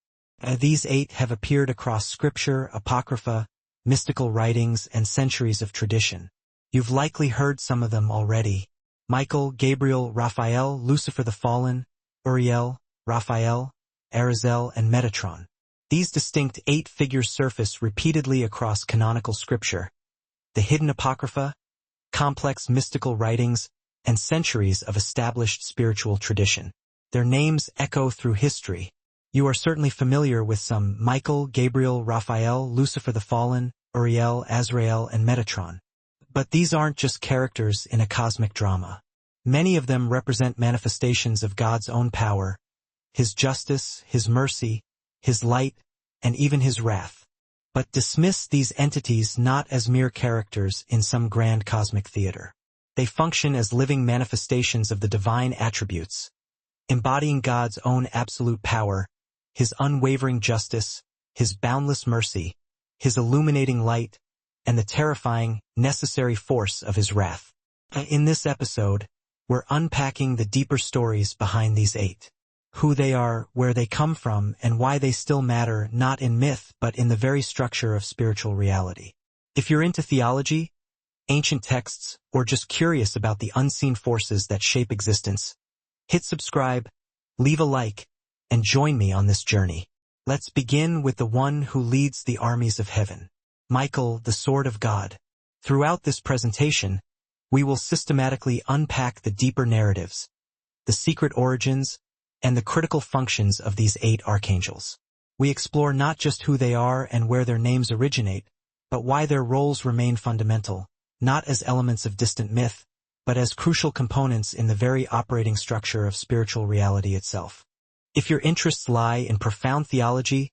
These 8 have appeared across scripture, apocrypha, mystical writings, and centuries of tradition. You've likely heard some of them already. Michael, Gabriel, Raphael, Lucifer the Fallen, Uriel, Raphael, Arizel, and Metatron. These distinct 8 figures surface repeatedly across canonical scripture, the hidden apocrypha, complex mystical writings, and centuries of established spiritual tradition. Their names echo through history. You are certainly familiar with some: Michael, Gabriel, Raphael, Lucifer the Fallen, Uriel, Azrael, and Metatron. But these aren't just characters in a cosmic drama. Many of them represent manifestations of God's own power, His justice, His mercy, His light, and even His wrath. But dismiss these entities not as mere characters in some grand cosmic theater. They function as living manifestations of the divine attributes, embodying God's own absolute power, His unwavering justice, His boundless mercy, His illuminating light, and the terrifying, necessary force of His wrath. In this episode, we're unpacking the deeper stories behind these 8. who they are, where they come from, and why they still matter, not in myth but in the very structure of spiritual reality. If you're into theology, ancient texts, or just curious about the unseen forces that shape existence, hit subscribe, leave a like, and join me on this journey. Let's begin with the one who leads the armies of heaven, Michael, the sword of God. Throughout this presentation, we will systematically unpack the deeper narratives, the secret origins, and the critical functions of these 8 archangels. We explore not just who they are and where their names originate, but why their roles remain fundamental, not as elements of distant myth, but as crucial components in the very operating structure of spiritual reality itself. If your interests lie in profound theology,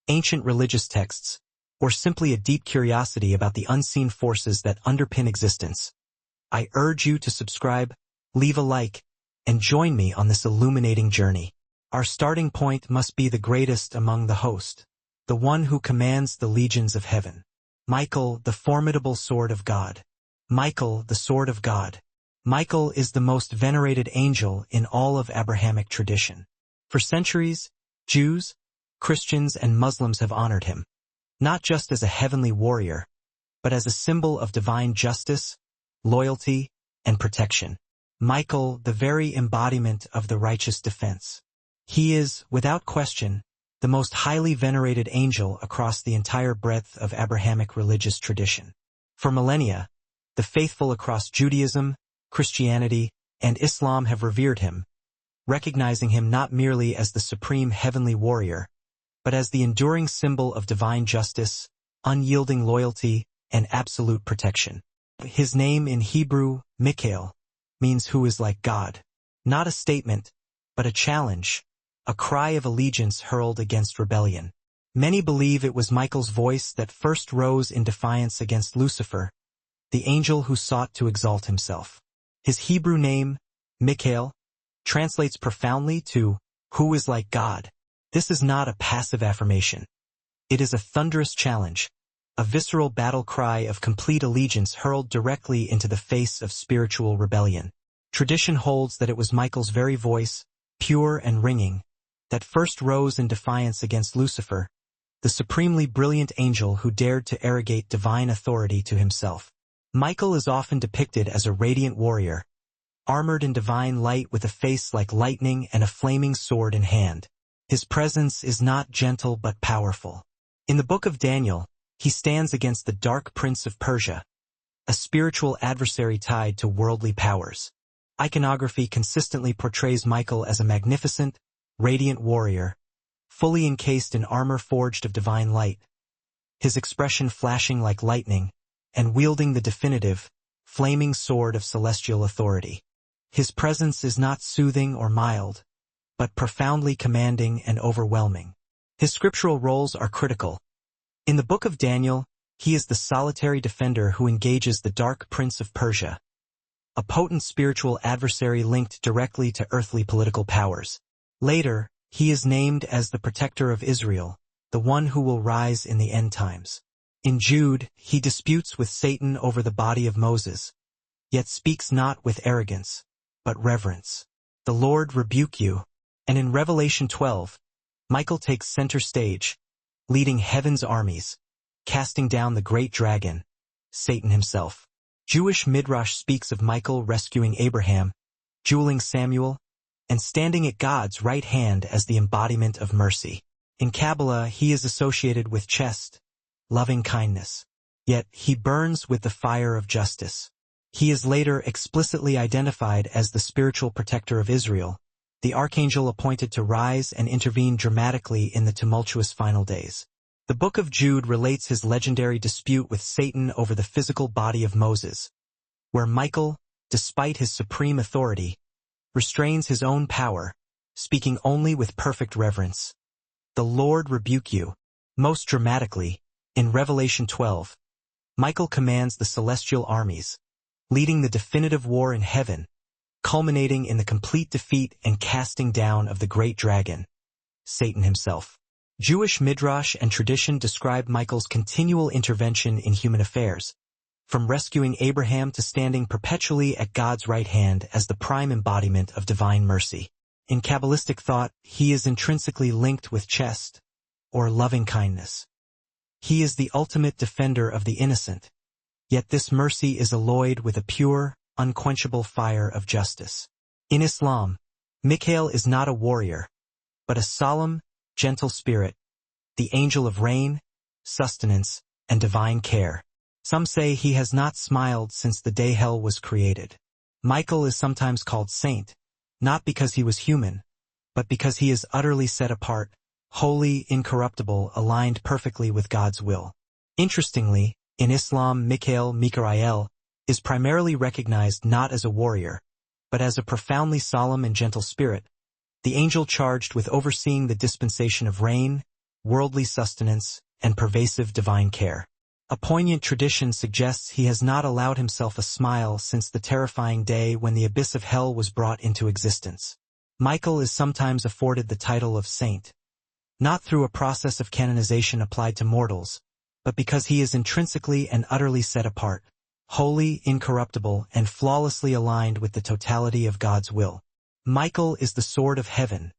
ancient religious texts, or simply a deep curiosity about the unseen forces that underpin existence, I urge you to subscribe, leave a like, and join me on this illuminating journey. Our starting point must be the greatest among the host, the one who commands the legions of heaven. Michael, the formidable sword of God. Michael, the sword of God. Michael is the most venerated angel in all of Abrahamic tradition. For centuries, Jews, Christians, and Muslims have honored him, not just as a heavenly warrior, but as a symbol of divine justice, loyalty, and protection. Michael, the very embodiment of the righteous defense. He is, without question, the most highly venerated angel across the entire breadth of Abrahamic religious tradition. For millennia, the faithful across Judaism, Christianity, and Islam have revered him, recognizing him not merely as the supreme heavenly warrior, but as the enduring symbol of divine justice, unyielding loyalty, and absolute protection. His name in Hebrew, Michael, means who is like God. Not a statement, but a challenge, a cry of allegiance hurled against rebellion. Many believe it was Michael's voice that first rose in defiance against Lucifer, the angel who sought to exalt himself. His Hebrew name, Michael, translates profoundly to who is like God. This is not a passive affirmation. It is a thunderous challenge, a visceral battle cry of complete allegiance hurled directly into the face of spiritual rebellion. Tradition holds that it was Michael's very voice, pure and ringing, that first rose in defiance against Lucifer, the supremely brilliant angel who dared to arrogate divine authority to himself. Michael is often depicted as a radiant warrior, armored in divine light with a face like lightning and a flaming sword in hand. His presence is not gentle but powerful. In the book of Daniel, he stands against the dark prince of Persia, a spiritual adversary tied to worldly powers. Iconography consistently portrays Michael as a magnificent, radiant warrior, fully encased in armor forged of divine light, his expression flashing like lightning, and wielding the definitive, flaming sword of celestial authority. His presence is not soothing or mild, but profoundly commanding and overwhelming. His scriptural roles are critical. In the book of Daniel, he is the solitary defender who engages the dark prince of Persia, a potent spiritual adversary linked directly to earthly political powers. Later, he is named as the protector of Israel, the one who will rise in the end times. In Jude, he disputes with Satan over the body of Moses, yet speaks not with arrogance, but reverence. The Lord rebuke you. And in Revelation 12, Michael takes center stage, leading heaven's armies, casting down the great dragon, Satan himself. Jewish Midrash speaks of Michael rescuing Abraham, jeweling Samuel, and standing at God's right hand as the embodiment of mercy. In Kabbalah, he is associated with chesed, loving kindness. Yet he burns with the fire of justice. He is later explicitly identified as the spiritual protector of Israel, the archangel appointed to rise and intervene dramatically in the tumultuous final days. The book of Jude relates his legendary dispute with Satan over the physical body of Moses, where Michael, despite his supreme authority, restrains his own power, speaking only with perfect reverence. The Lord rebuke you. Most dramatically, in Revelation 12, Michael commands the celestial armies, leading the definitive war in heaven, culminating in the complete defeat and casting down of the great dragon, Satan himself. Jewish Midrash and tradition describe Michael's continual intervention in human affairs, from rescuing Abraham to standing perpetually at God's right hand as the prime embodiment of divine mercy. In Kabbalistic thought, he is intrinsically linked with chesed, or loving kindness. He is the ultimate defender of the innocent, yet this mercy is alloyed with a pure, unquenchable fire of justice. In Islam, Mikhail is not a warrior, but a solemn, gentle spirit, the angel of rain, sustenance, and divine care. Some say he has not smiled since the day hell was created. Michael is sometimes called saint, not because he was human, but because he is utterly set apart, holy, incorruptible, aligned perfectly with God's will. Interestingly, in Islam, Mikhail is primarily recognized not as a warrior, but as a profoundly solemn and gentle spirit, the angel charged with overseeing the dispensation of rain, worldly sustenance, and pervasive divine care. A poignant tradition suggests he has not allowed himself a smile since the terrifying day when the abyss of hell was brought into existence. Michael is sometimes afforded the title of saint, not through a process of canonization applied to mortals, but because he is intrinsically and utterly set apart, holy, incorruptible, and flawlessly aligned with the totality of God's will. Michael is the sword of heaven,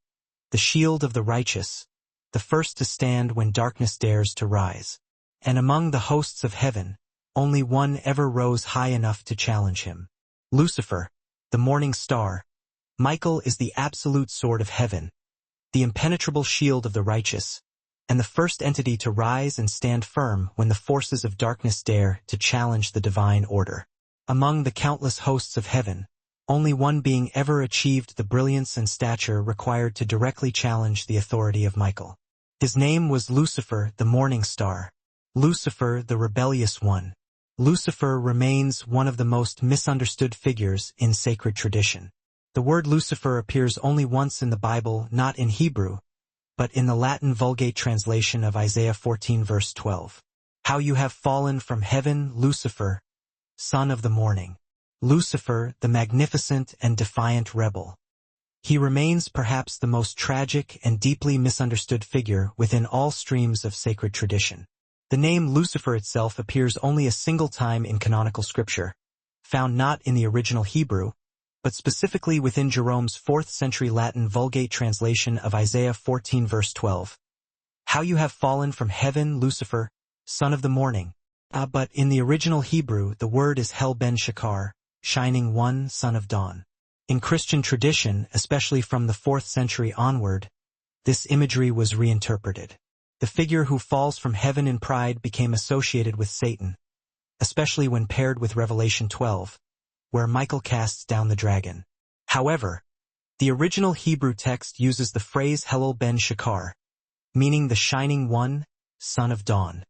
the shield of the righteous, the first to stand when darkness dares to rise. And among the hosts of heaven, only one ever rose high enough to challenge him. Lucifer, the morning star. Michael is the absolute sword of heaven, the impenetrable shield of the righteous, and the first entity to rise and stand firm when the forces of darkness dare to challenge the divine order. Among the countless hosts of heaven, only one being ever achieved the brilliance and stature required to directly challenge the authority of Michael. His name was Lucifer, the morning star. Lucifer, the rebellious one. Lucifer remains one of the most misunderstood figures in sacred tradition. The word Lucifer appears only once in the Bible, not in Hebrew, but in the Latin Vulgate translation of Isaiah 14 verse 12. How you have fallen from heaven, Lucifer, son of the morning. Lucifer, the magnificent and defiant rebel. He remains perhaps the most tragic and deeply misunderstood figure within all streams of sacred tradition. The name Lucifer itself appears only a single time in canonical scripture, found not in the original Hebrew, but specifically within Jerome's 4th century Latin Vulgate translation of Isaiah 14 verse 12. How you have fallen from heaven, Lucifer, son of the morning. But in the original Hebrew, the word is Hel ben Shachar, shining one, son of dawn. In Christian tradition, especially from the 4th century onward, this imagery was reinterpreted. The figure who falls from heaven in pride became associated with Satan, especially when paired with Revelation 12, where Michael casts down the dragon. However, the original Hebrew text uses the phrase Helel ben Shachar, meaning the shining one, son of dawn.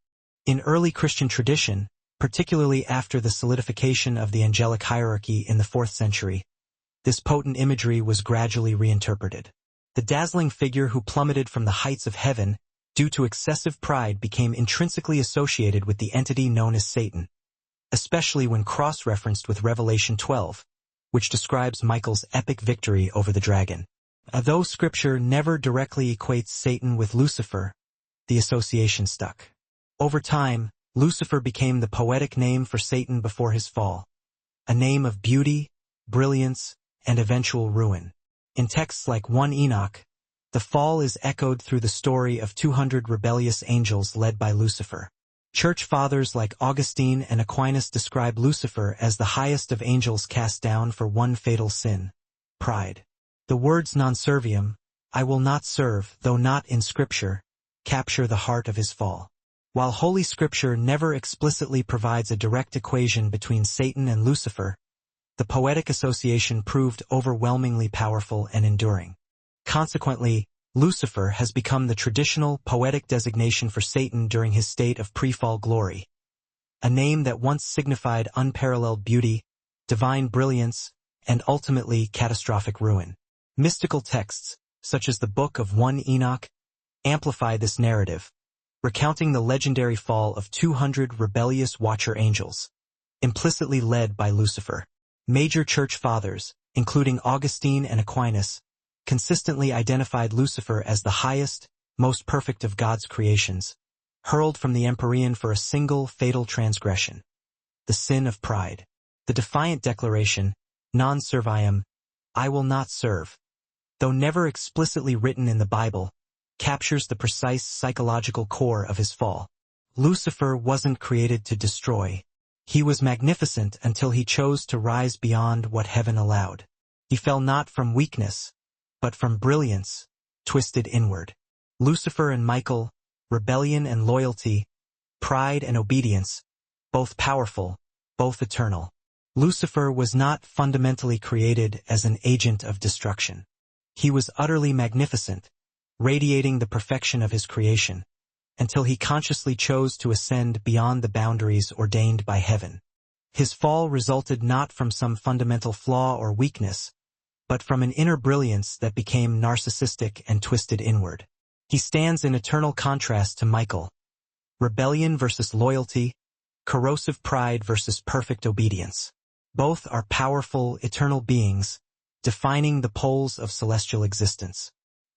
In early Christian tradition, particularly after the solidification of the angelic hierarchy in the 4th century, this potent imagery was gradually reinterpreted. The dazzling figure who plummeted from the heights of heaven due to excessive pride became intrinsically associated with the entity known as Satan, especially when cross-referenced with Revelation 12, which describes Michael's epic victory over the dragon. Though Scripture never directly equates Satan with Lucifer, the association stuck. Over time, Lucifer became the poetic name for Satan before his fall, a name of beauty, brilliance, and eventual ruin. In texts like 1 Enoch, the fall is echoed through the story of 200 rebellious angels led by Lucifer. Church fathers like Augustine and Aquinas describe Lucifer as the highest of angels cast down for one fatal sin, pride. The words non serviam, I will not serve, though not in Scripture, capture the heart of his fall. While Holy Scripture never explicitly provides a direct equation between Satan and Lucifer, the poetic association proved overwhelmingly powerful and enduring. Consequently, Lucifer has become the traditional poetic designation for Satan during his state of pre-fall glory, a name that once signified unparalleled beauty, divine brilliance, and ultimately catastrophic ruin. Mystical texts, such as the Book of 1 Enoch, amplify this narrative, recounting the legendary fall of 200 rebellious watcher angels, implicitly led by Lucifer. Major church fathers, including Augustine and Aquinas, consistently identified Lucifer as the highest, most perfect of God's creations, hurled from the Empyrean for a single fatal transgression, the sin of pride. The defiant declaration, non serviam, I will not serve, though never explicitly written in the Bible, captures the precise psychological core of his fall. Lucifer wasn't created to destroy. He was magnificent until he chose to rise beyond what heaven allowed. He fell not from weakness, but from brilliance, twisted inward. Lucifer and Michael, rebellion and loyalty, pride and obedience, both powerful, both eternal. Lucifer was not fundamentally created as an agent of destruction. He was utterly magnificent, radiating the perfection of his creation, until he consciously chose to ascend beyond the boundaries ordained by heaven. His fall resulted not from some fundamental flaw or weakness, but from an inner brilliance that became narcissistic and twisted inward. He stands in eternal contrast to Michael. Rebellion versus loyalty, corrosive pride versus perfect obedience. Both are powerful, eternal beings, defining the poles of celestial existence.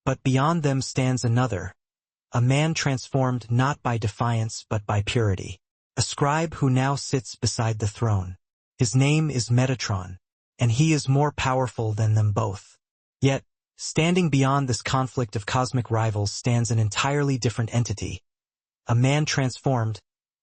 But beyond them stands another, a man transformed not by defiance but by purity. A scribe who now sits beside the throne. His name is Metatron, and he is more powerful than them both. Yet, standing beyond this conflict of cosmic rivals stands an entirely different entity. A man transformed,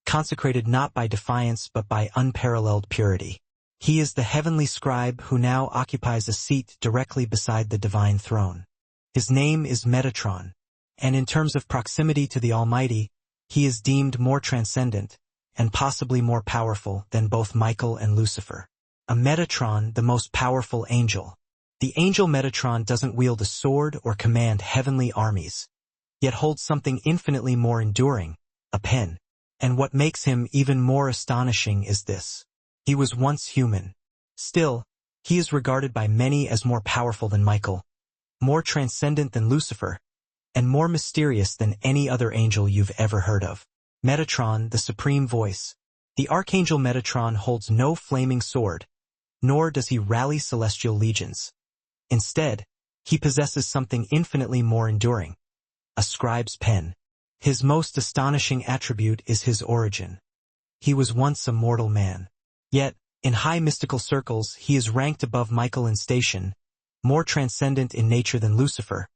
consecrated not by defiance but by unparalleled purity. He is the heavenly scribe who now occupies a seat directly beside the divine throne. His name is Metatron, and in terms of proximity to the Almighty, he is deemed more transcendent, and possibly more powerful than both Michael and Lucifer. A Metatron, the most powerful angel. The angel Metatron doesn't wield a sword or command heavenly armies, yet holds something infinitely more enduring, a pen. And what makes him even more astonishing is this. He was once human. Still, he is regarded by many as more powerful than Michael, more transcendent than Lucifer, and more mysterious than any other angel you've ever heard of. Metatron, the supreme voice. The archangel Metatron holds no flaming sword, nor does he rally celestial legions. Instead, he possesses something infinitely more enduring, a scribe's pen. His most astonishing attribute is his origin. He was once a mortal man. Yet, in high mystical circles, he is ranked above Michael in station, more transcendent in nature than Lucifer,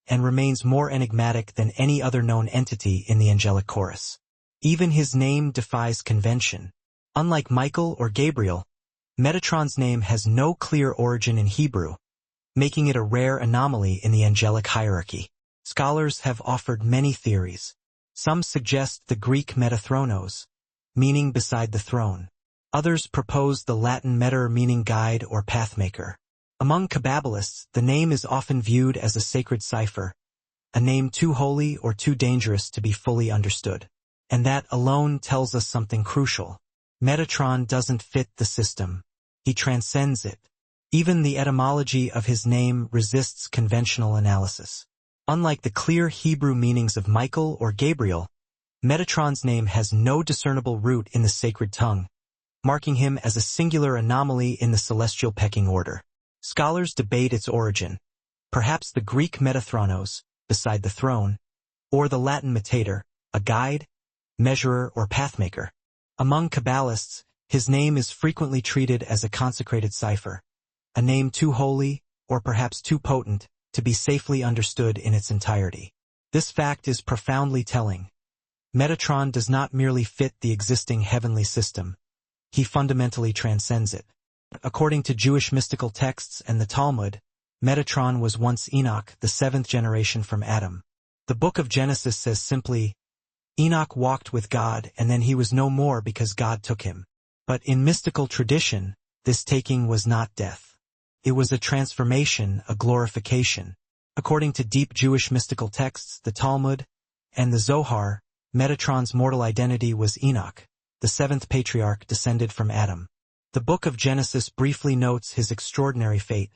and remains more enigmatic than any other known entity in the angelic chorus. Even his name defies convention. Unlike Michael or Gabriel, Metatron's name has no clear origin in Hebrew, making it a rare anomaly in the angelic hierarchy. Scholars have offered many theories. Some suggest the Greek metathronos, meaning beside the throne. Others propose the Latin meter, meaning guide or pathmaker. Among Kabbalists, the name is often viewed as a sacred cipher, a name too holy or too dangerous to be fully understood. And that alone tells us something crucial. Metatron doesn't fit the system. He transcends it. Even the etymology of his name resists conventional analysis. Unlike the clear Hebrew meanings of Michael or Gabriel, Metatron's name has no discernible root in the sacred tongue, marking him as a singular anomaly in the celestial pecking order. Scholars debate its origin, perhaps the Greek metathronos, beside the throne, or the Latin metator, a guide, measurer, or pathmaker. Among Kabbalists, his name is frequently treated as a consecrated cipher, a name too holy, or perhaps too potent, to be safely understood in its entirety. This fact is profoundly telling. Metatron does not merely fit the existing heavenly system. He fundamentally transcends it. According to Jewish mystical texts and the Talmud, Metatron was once Enoch, the seventh generation from Adam. The book of Genesis says simply, Enoch walked with God and then he was no more because God took him. But in mystical tradition, this taking was not death. It was a transformation, a glorification. According to deep Jewish mystical texts, the Talmud, and the Zohar, Metatron's mortal identity was Enoch, the seventh patriarch descended from Adam. The book of Genesis briefly notes his extraordinary fate.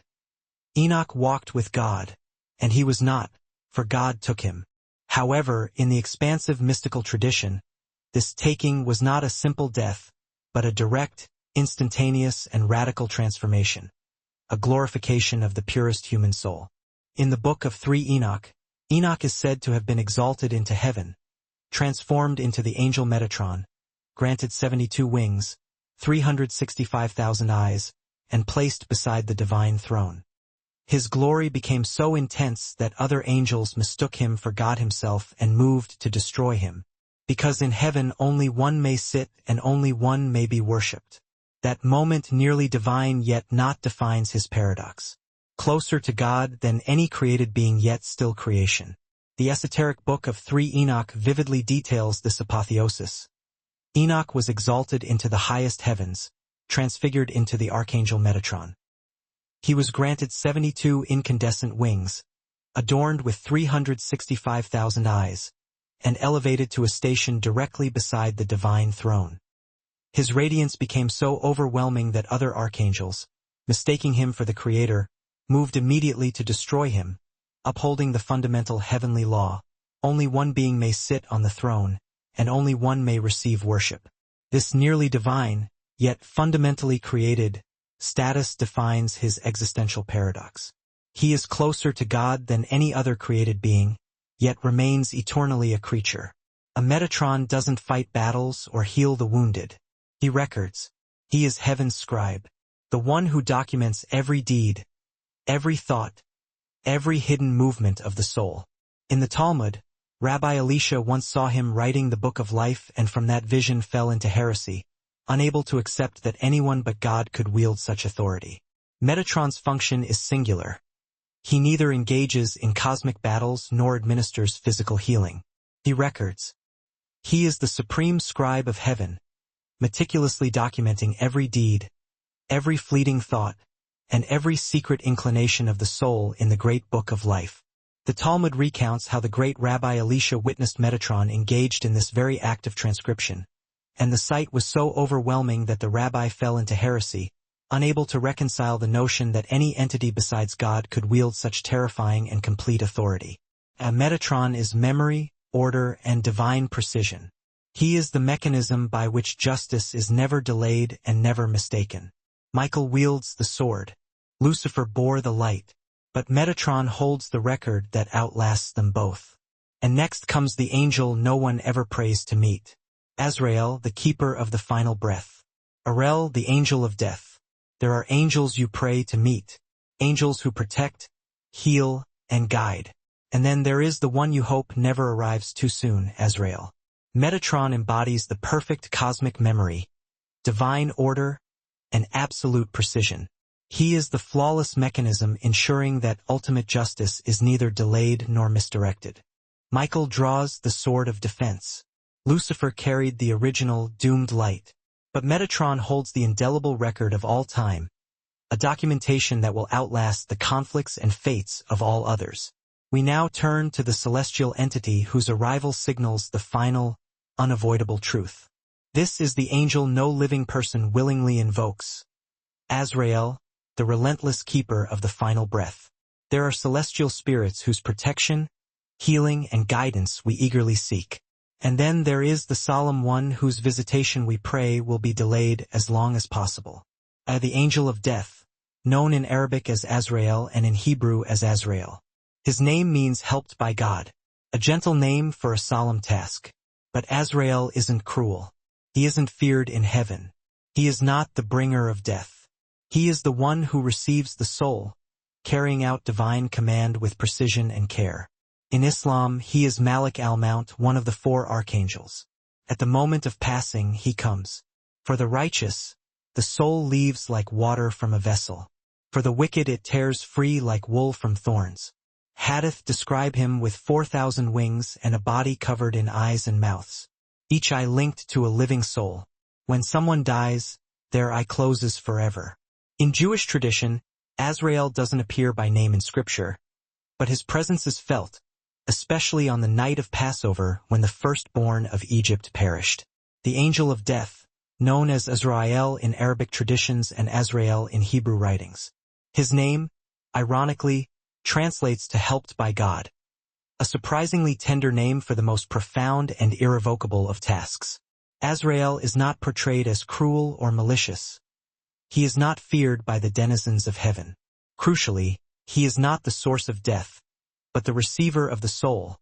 Enoch walked with God, and he was not, for God took him. However, in the expansive mystical tradition, this taking was not a simple death, but a direct, instantaneous, and radical transformation, a glorification of the purest human soul. In the book of 3 Enoch, Enoch is said to have been exalted into heaven, transformed into the angel Metatron, granted 72 wings, 365,000 eyes, and placed beside the divine throne. His glory became so intense that other angels mistook him for God himself and moved to destroy him. Because in heaven only one may sit and only one may be worshipped. That moment nearly divine yet not defines his paradox. Closer to God than any created being yet still creation. The esoteric book of 3 Enoch vividly details this apotheosis. Enoch was exalted into the highest heavens, transfigured into the archangel Metatron. He was granted 72 incandescent wings, adorned with 365,000 eyes, and elevated to a station directly beside the divine throne. His radiance became so overwhelming that other archangels, mistaking him for the Creator, moved immediately to destroy him, upholding the fundamental heavenly law. Only one being may sit on the throne, and only one may receive worship. This nearly divine, yet fundamentally created, status defines his existential paradox. He is closer to God than any other created being, yet remains eternally a creature. A Metatron doesn't fight battles or heal the wounded. He records. He is heaven's scribe, the one who documents every deed, every thought, every hidden movement of the soul. In the Talmud, Rabbi Elisha once saw him writing the book of life and from that vision fell into heresy, unable to accept that anyone but God could wield such authority. Metatron's function is singular. He neither engages in cosmic battles nor administers physical healing. He records. He is the supreme scribe of heaven, meticulously documenting every deed, every fleeting thought, and every secret inclination of the soul in the great book of life. The Talmud recounts how the great Rabbi Elisha witnessed Metatron engaged in this very act of transcription, and the sight was so overwhelming that the rabbi fell into heresy, unable to reconcile the notion that any entity besides God could wield such terrifying and complete authority. A Metatron is memory, order, and divine precision. He is the mechanism by which justice is never delayed and never mistaken. Michael wields the sword. Lucifer bore the light. But Metatron holds the record that outlasts them both. And next comes the angel no one ever prays to meet. Azrael, the keeper of the final breath. Ariel, the angel of death. There are angels you pray to meet. Angels who protect, heal, and guide. And then there is the one you hope never arrives too soon, Azrael. Metatron embodies the perfect cosmic memory, divine order, and absolute precision. He is the flawless mechanism ensuring that ultimate justice is neither delayed nor misdirected. Michael draws the sword of defense. Lucifer carried the original doomed light. But Metatron holds the indelible record of all time, a documentation that will outlast the conflicts and fates of all others. We now turn to the celestial entity whose arrival signals the final, unavoidable truth. This is the angel no living person willingly invokes. Azrael, the relentless keeper of the final breath. There are celestial spirits whose protection, healing, and guidance we eagerly seek. And then there is the solemn one whose visitation we pray will be delayed as long as possible. The angel of death, known in Arabic as Azrael and in Hebrew as Azrael. His name means helped by God, a gentle name for a solemn task. But Azrael isn't cruel. He isn't feared in heaven. He is not the bringer of death. He is the one who receives the soul, carrying out divine command with precision and care. In Islam, he is Malik al-Mount, one of the 4 archangels. At the moment of passing, he comes. For the righteous, the soul leaves like water from a vessel. For the wicked it tears free like wool from thorns. Hadith describe him with 4,000 wings and a body covered in eyes and mouths, each eye linked to a living soul. When someone dies, their eye closes forever. In Jewish tradition, Azrael doesn't appear by name in Scripture, but his presence is felt, especially on the night of Passover when the firstborn of Egypt perished. The angel of death, known as Azrael in Arabic traditions and Azrael in Hebrew writings. His name, ironically, translates to helped by God, a surprisingly tender name for the most profound and irrevocable of tasks. Azrael is not portrayed as cruel or malicious. He is not feared by the denizens of heaven. Crucially, he is not the source of death, but the receiver of the soul,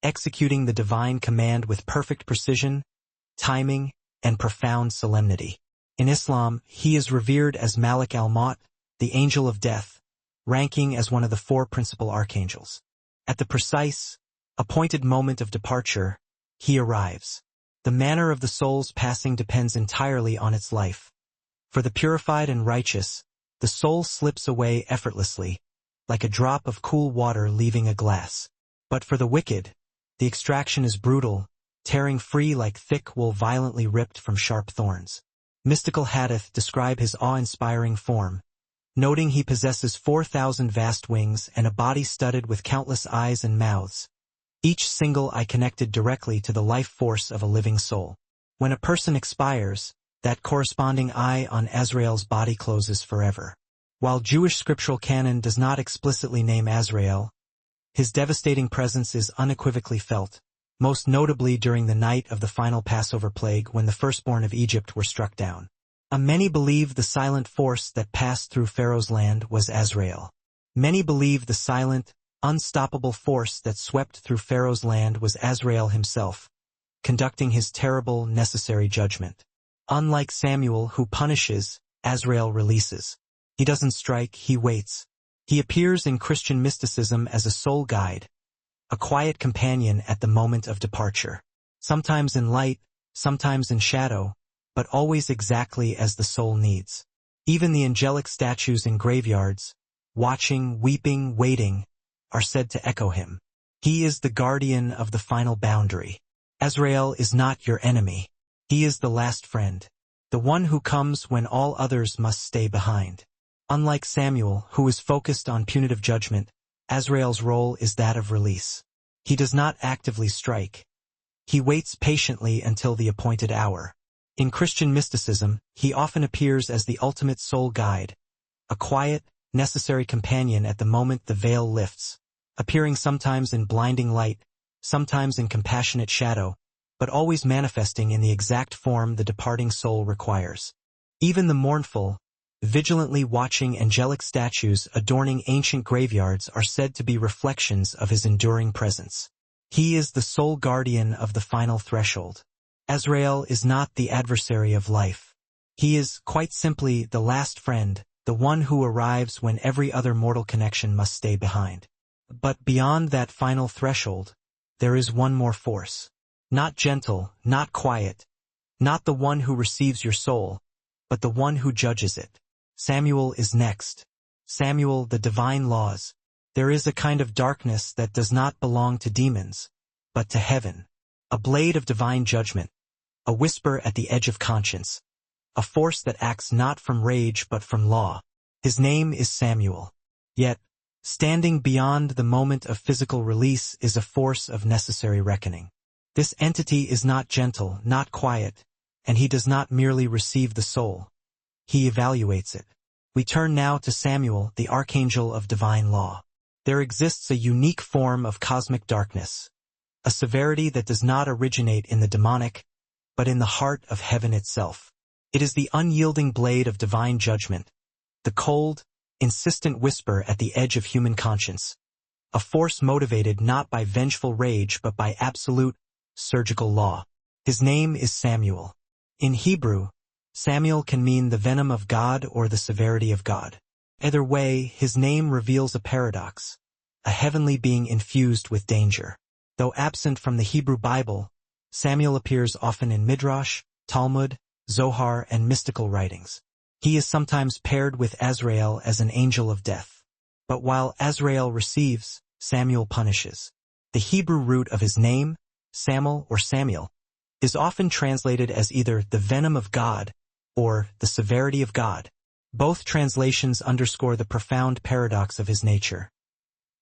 executing the divine command with perfect precision, timing, and profound solemnity. In Islam, he is revered as Malik al-Maut, the angel of death, ranking as one of the four principal archangels. At the precise, appointed moment of departure, he arrives. The manner of the soul's passing depends entirely on its life. For the purified and righteous, the soul slips away effortlessly, like a drop of cool water leaving a glass. But for the wicked, the extraction is brutal, tearing free like thick wool violently ripped from sharp thorns. Mystical Hadith describe his awe-inspiring form, noting he possesses 4,000 vast wings and a body studded with countless eyes and mouths, each single eye connected directly to the life force of a living soul. When a person expires, that corresponding eye on Azrael's body closes forever. While Jewish scriptural canon does not explicitly name Azrael, his devastating presence is unequivocally felt, most notably during the night of the final Passover plague when the firstborn of Egypt were struck down. Many believe the silent force that passed through Pharaoh's land was Azrael. Many believe the silent, unstoppable force that swept through Pharaoh's land was Azrael himself, conducting his terrible, necessary judgment. Unlike Samuel, who punishes, Azrael releases. He doesn't strike, he waits. He appears in Christian mysticism as a soul guide, a quiet companion at the moment of departure. Sometimes in light, sometimes in shadow, but always exactly as the soul needs. Even the angelic statues in graveyards, watching, weeping, waiting, are said to echo him. He is the guardian of the final boundary. Azrael is not your enemy. He is the last friend, the one who comes when all others must stay behind. Unlike Samuel, who is focused on punitive judgment, Azrael's role is that of release. He does not actively strike. He waits patiently until the appointed hour. In Christian mysticism, he often appears as the ultimate soul guide, a quiet, necessary companion at the moment the veil lifts, appearing sometimes in blinding light, sometimes in compassionate shadow, but always manifesting in the exact form the departing soul requires. Even the mournful, vigilantly watching angelic statues adorning ancient graveyards are said to be reflections of his enduring presence. He is the sole guardian of the final threshold. Azrael is not the adversary of life. He is, quite simply, the last friend, the one who arrives when every other mortal connection must stay behind. But beyond that final threshold, there is one more force. Not gentle, not quiet, not the one who receives your soul, but the one who judges it. Samuel is next. Samuel, the divine laws. There is a kind of darkness that does not belong to demons, but to heaven. A blade of divine judgment, a whisper at the edge of conscience, a force that acts not from rage but from law. His name is Samuel. Yet, standing beyond the moment of physical release is a force of necessary reckoning. This entity is not gentle, not quiet, and he does not merely receive the soul. He evaluates it. We turn now to Samuel, the archangel of divine law. There exists a unique form of cosmic darkness, a severity that does not originate in the demonic, but in the heart of heaven itself. It is the unyielding blade of divine judgment, the cold, insistent whisper at the edge of human conscience, a force motivated not by vengeful rage but by absolute, surgical law. His name is Samuel. In Hebrew, Samuel can mean the venom of God or the severity of God. Either way, his name reveals a paradox, a heavenly being infused with danger. Though absent from the Hebrew Bible, Samuel appears often in Midrash, Talmud, Zohar, and mystical writings. He is sometimes paired with Azrael as an angel of death. But while Azrael receives, Samuel punishes. The Hebrew root of his name, Samel or Samuel, is often translated as either the venom of God or the severity of God. Both translations underscore the profound paradox of his nature.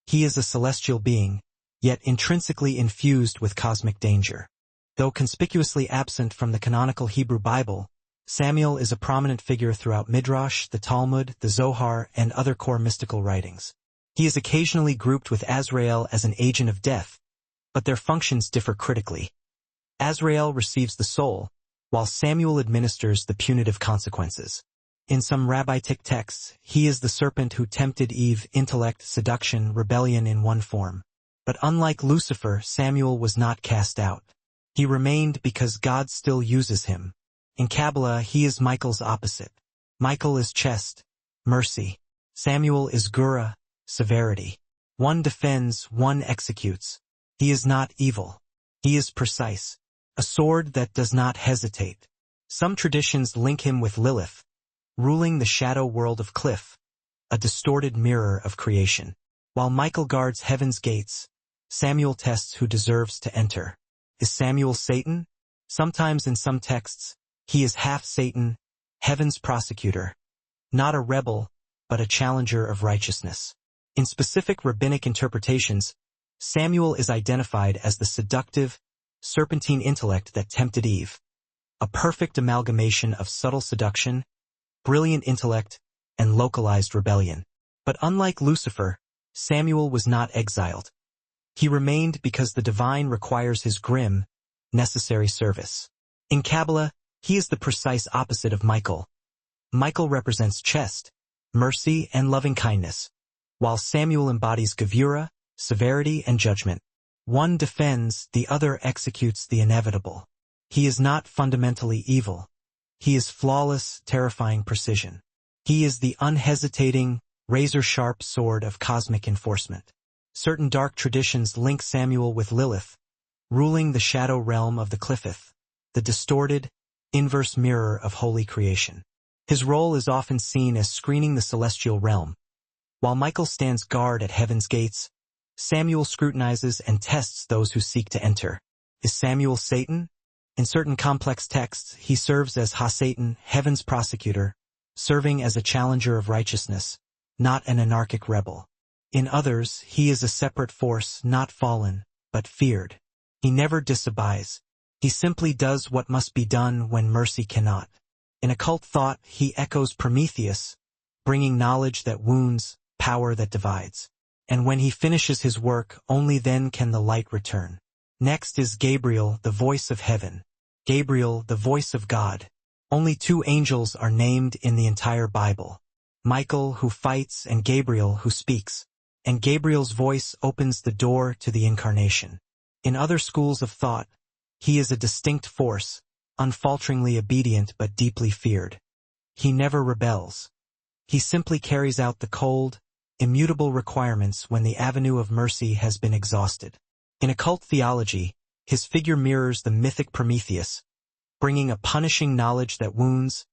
He is a celestial being, yet intrinsically infused with cosmic danger. Though conspicuously absent from the canonical Hebrew Bible, Samuel is a prominent figure throughout Midrash, the Talmud, the Zohar, and other core mystical writings. He is occasionally grouped with Azrael as an agent of death, but their functions differ critically. Azrael receives the soul, while Samuel administers the punitive consequences. In some rabbitic texts, he is the serpent who tempted Eve, intellect, seduction, rebellion in one form. But unlike Lucifer, Samuel was not cast out. He remained because God still uses him. In Kabbalah, he is Michael's opposite. Michael is chest, mercy. Samuel is Gura, severity. One defends, one executes. He is not evil. He is precise. A sword that does not hesitate. Some traditions link him with Lilith, ruling the shadow world of Cliff, a distorted mirror of creation. While Michael guards heaven's gates, Samuel tests who deserves to enter. Is Samuel Satan? Sometimes in some texts, he is half Satan, heaven's prosecutor. Not a rebel, but a challenger of righteousness. In specific rabbinic interpretations, Samuel is identified as the seductive, serpentine intellect that tempted Eve. A perfect amalgamation of subtle seduction, brilliant intellect, and localized rebellion. But unlike Lucifer, Samuel was not exiled. He remained because the divine requires his grim, necessary service. In Kabbalah, he is the precise opposite of Michael. Michael represents chest, mercy, and loving-kindness, while Samuel embodies gevura, severity, and judgment. One defends, the other executes the inevitable. He is not fundamentally evil. He is flawless, terrifying precision. He is the unhesitating, razor-sharp sword of cosmic enforcement. Certain dark traditions link Samuel with Lilith, ruling the shadow realm of the Cliffith, the distorted, inverse mirror of holy creation. His role is often seen as screening the celestial realm. While Michael stands guard at heaven's gates, Samuel scrutinizes and tests those who seek to enter. Is Samuel Satan? In certain complex texts, he serves as Ha-Satan, heaven's prosecutor, serving as a challenger of righteousness, not an anarchic rebel. In others, he is a separate force, not fallen, but feared. He never disobeys. He simply does what must be done when mercy cannot. In occult thought, he echoes Prometheus, bringing knowledge that wounds, power that divides. And when he finishes his work, only then can the light return. Next is Gabriel, the voice of heaven. Gabriel, the voice of God. Only two angels are named in the entire Bible. Michael, who fights, and Gabriel, who speaks. And Gabriel's voice opens the door to the incarnation. In other schools of thought, he is a distinct force, unfalteringly obedient but deeply feared. He never rebels. He simply carries out the cold, immutable requirements when the avenue of mercy has been exhausted. In occult theology, his figure mirrors the mythic Prometheus, bringing a punishing knowledge that wounds,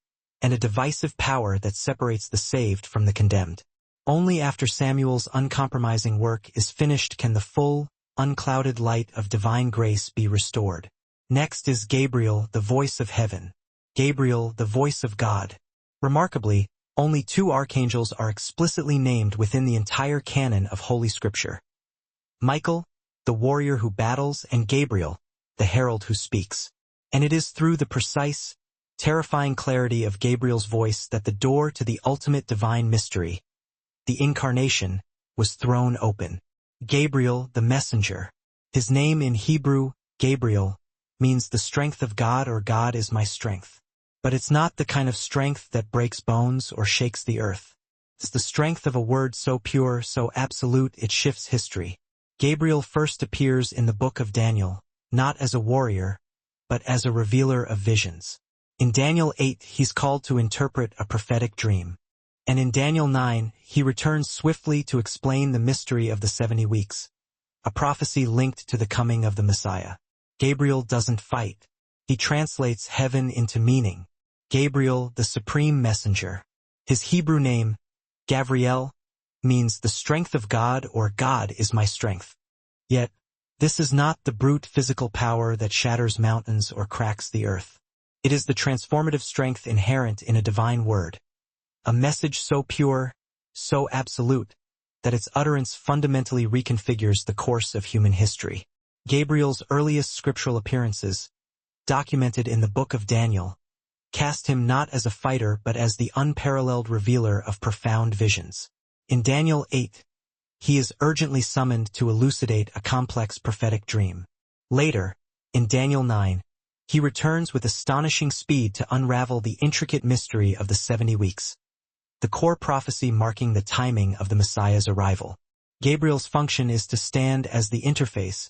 and a divisive power that separates the saved from the condemned. Only after Samuel's uncompromising work is finished can the full, unclouded light of divine grace be restored. Next is Gabriel, the voice of heaven. Gabriel, the voice of God. Remarkably, only two archangels are explicitly named within the entire canon of Holy Scripture. Michael, the warrior who battles, and Gabriel, the herald who speaks. And it is through the precise, terrifying clarity of Gabriel's voice that the door to the ultimate divine mystery, the incarnation, was thrown open. Gabriel, the messenger. His name in Hebrew, Gabriel, means the strength of God, or God is my strength. But it's not the kind of strength that breaks bones or shakes the earth. It's the strength of a word so pure, so absolute, it shifts history. Gabriel first appears in the book of Daniel, not as a warrior, but as a revealer of visions. In Daniel 8, he's called to interpret a prophetic dream. And in Daniel 9, he returns swiftly to explain the mystery of the 70 weeks, a prophecy linked to the coming of the Messiah. Gabriel doesn't fight. He translates heaven into meaning. Gabriel, the supreme messenger. His Hebrew name, Gavriel, means the strength of God, or God is my strength. Yet, this is not the brute physical power that shatters mountains or cracks the earth. It is the transformative strength inherent in a divine word. A message so pure, so absolute, that its utterance fundamentally reconfigures the course of human history. Gabriel's earliest scriptural appearances, documented in the book of Daniel, cast him not as a fighter but as the unparalleled revealer of profound visions. In Daniel 8, he is urgently summoned to elucidate a complex prophetic dream. Later, in Daniel 9, he returns with astonishing speed to unravel the intricate mystery of the 70 weeks, the core prophecy marking the timing of the Messiah's arrival. Gabriel's function is to stand as the interface,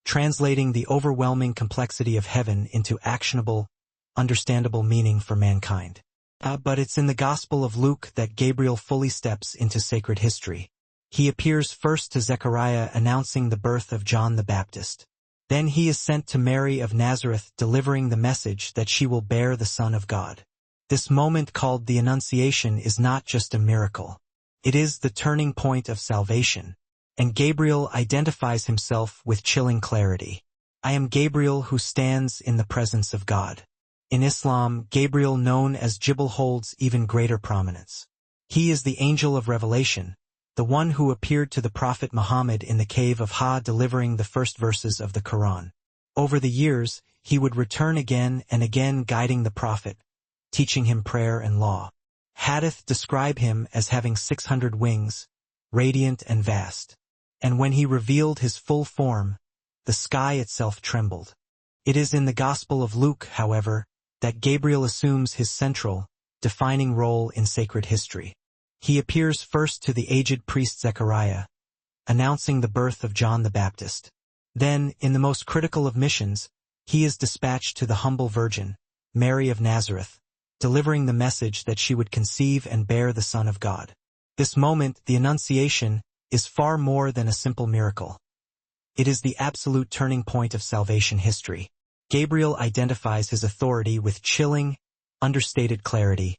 translating the overwhelming complexity of heaven into actionable, understandable meaning for mankind. But it's in the Gospel of Luke that Gabriel fully steps into sacred history. He appears first to Zechariah announcing the birth of John the Baptist. Then he is sent to Mary of Nazareth delivering the message that she will bear the Son of God. This moment called the Annunciation is not just a miracle. It is the turning point of salvation. And Gabriel identifies himself with chilling clarity. I am Gabriel who stands in the presence of God. In Islam, Gabriel, known as Jibril, holds even greater prominence. He is the angel of revelation, the one who appeared to the Prophet Muhammad in the cave of Hira delivering the first verses of the Quran. Over the years, he would return again and again guiding the Prophet, teaching him prayer and law. Hadith describe him as having 600 wings, radiant and vast. And when he revealed his full form, the sky itself trembled. It is in the Gospel of Luke, however, that Gabriel assumes his central, defining role in sacred history. He appears first to the aged priest Zechariah, announcing the birth of John the Baptist. Then, in the most critical of missions, he is dispatched to the humble virgin, Mary of Nazareth, delivering the message that she would conceive and bear the Son of God. This moment, the Annunciation, is far more than a simple miracle. It is the absolute turning point of salvation history. Gabriel identifies his authority with chilling, understated clarity.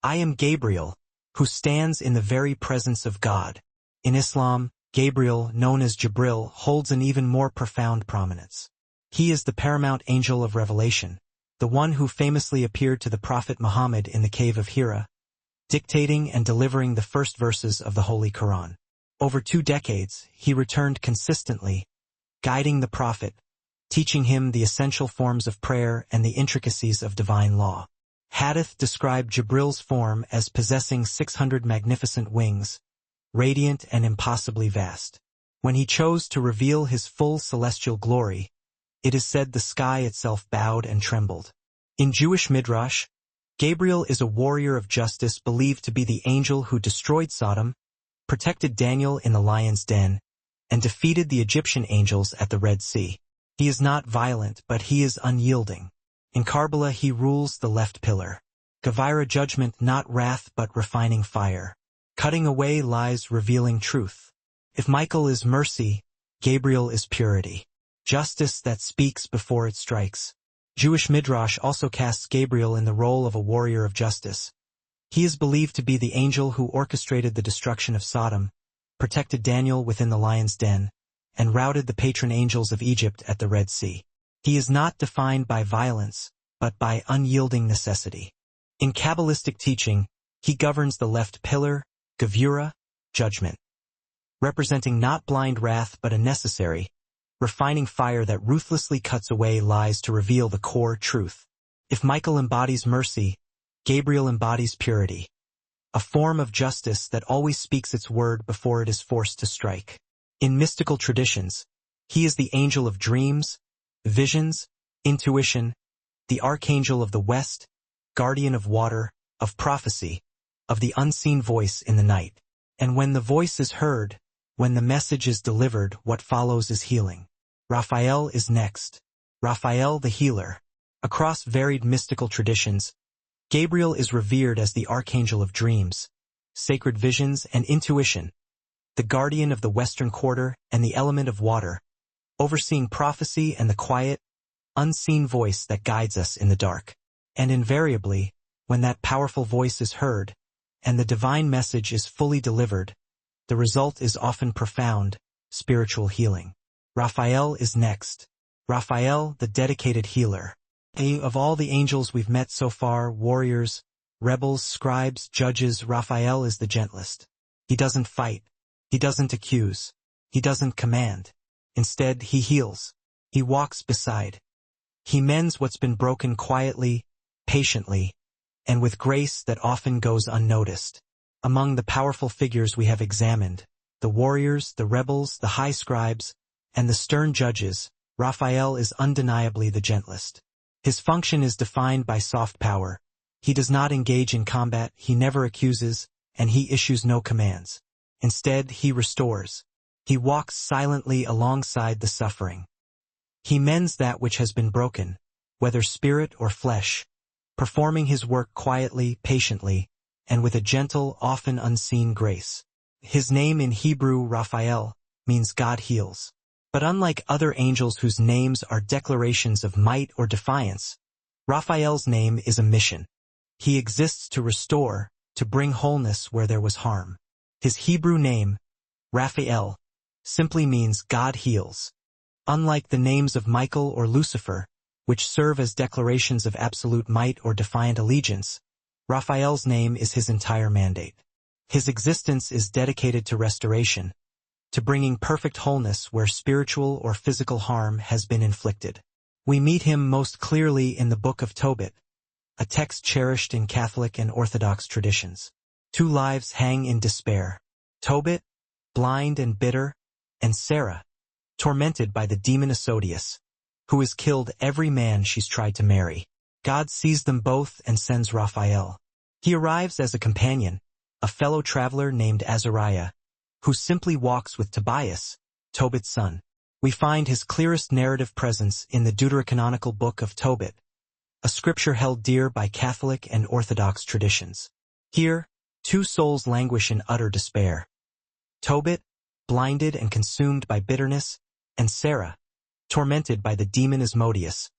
I am Gabriel, who stands in the very presence of God. In Islam, Gabriel, known as Jibril, holds an even more profound prominence. He is the paramount angel of revelation, the one who famously appeared to the Prophet Muhammad in the cave of Hira, dictating and delivering the first verses of the Holy Quran. Over 2 decades, he returned consistently, guiding the Prophet, teaching him the essential forms of prayer and the intricacies of divine law. Hadith described Jibril's form as possessing 600 magnificent wings, radiant and impossibly vast. When he chose to reveal his full celestial glory, it is said the sky itself bowed and trembled. In Jewish Midrash, Gabriel is a warrior of justice believed to be the angel who destroyed Sodom, protected Daniel in the lion's den, and defeated the Egyptian angels at the Red Sea. He is not violent, but he is unyielding. In Karbala he rules the left pillar. Gavira judgment, not wrath but refining fire. Cutting away lies, revealing truth. If Michael is mercy, Gabriel is purity. Justice that speaks before it strikes. Jewish Midrash also casts Gabriel in the role of a warrior of justice. He is believed to be the angel who orchestrated the destruction of Sodom, protected Daniel within the lion's den, and routed the patron angels of Egypt at the Red Sea. He is not defined by violence, but by unyielding necessity. In Kabbalistic teaching, he governs the left pillar, Gevura, judgment, representing not blind wrath but a necessary, refining fire that ruthlessly cuts away lies to reveal the core truth. If Michael embodies mercy, Gabriel embodies purity, a form of justice that always speaks its word before it is forced to strike. In mystical traditions, he is the angel of dreams, visions, intuition, the archangel of the west, guardian of water, of prophecy, of the unseen voice in the night. And when the voice is heard, when the message is delivered, what follows is healing. Raphael is next. Raphael the healer. Across varied mystical traditions, Gabriel is revered as the archangel of dreams, sacred visions and intuition, the guardian of the western quarter and the element of water, overseeing prophecy and the quiet, unseen voice that guides us in the dark. And invariably, when that powerful voice is heard, and the divine message is fully delivered, the result is often profound, spiritual healing. Raphael is next. Raphael, the dedicated healer. Of all the angels we've met so far, warriors, rebels, scribes, judges, Raphael is the gentlest. He doesn't fight. He doesn't accuse. He doesn't command. Instead, he heals. He walks beside. He mends what's been broken quietly, patiently, and with grace that often goes unnoticed. Among the powerful figures we have examined, the warriors, the rebels, the high scribes, and the stern judges, Raphael is undeniably the gentlest. His function is defined by soft power. He does not engage in combat, he never accuses, and he issues no commands. Instead, he restores. He walks silently alongside the suffering. He mends that which has been broken, whether spirit or flesh, performing his work quietly, patiently, and with a gentle, often unseen grace. His name in Hebrew, Raphael, means God heals. But unlike other angels whose names are declarations of might or defiance, Raphael's name is a mission. He exists to restore, to bring wholeness where there was harm. His Hebrew name, Raphael, simply means God heals. Unlike the names of Michael or Lucifer, which serve as declarations of absolute might or defiant allegiance, Raphael's name is his entire mandate. His existence is dedicated to restoration, to bringing perfect wholeness where spiritual or physical harm has been inflicted. We meet him most clearly in the Book of Tobit, a text cherished in Catholic and Orthodox traditions. Two lives hang in despair. Tobit, blind and bitter, and Sarah, tormented by the demon Asodius, who has killed every man she's tried to marry. God sees them both and sends Raphael. He arrives as a companion, a fellow traveler named Azariah, who simply walks with Tobias, Tobit's son. We find his clearest narrative presence in the deuterocanonical Book of Tobit, a scripture held dear by Catholic and Orthodox traditions. Here, two souls languish in utter despair. Tobit, blinded and consumed by bitterness, and Sarah, tormented by the demon Asmodeus,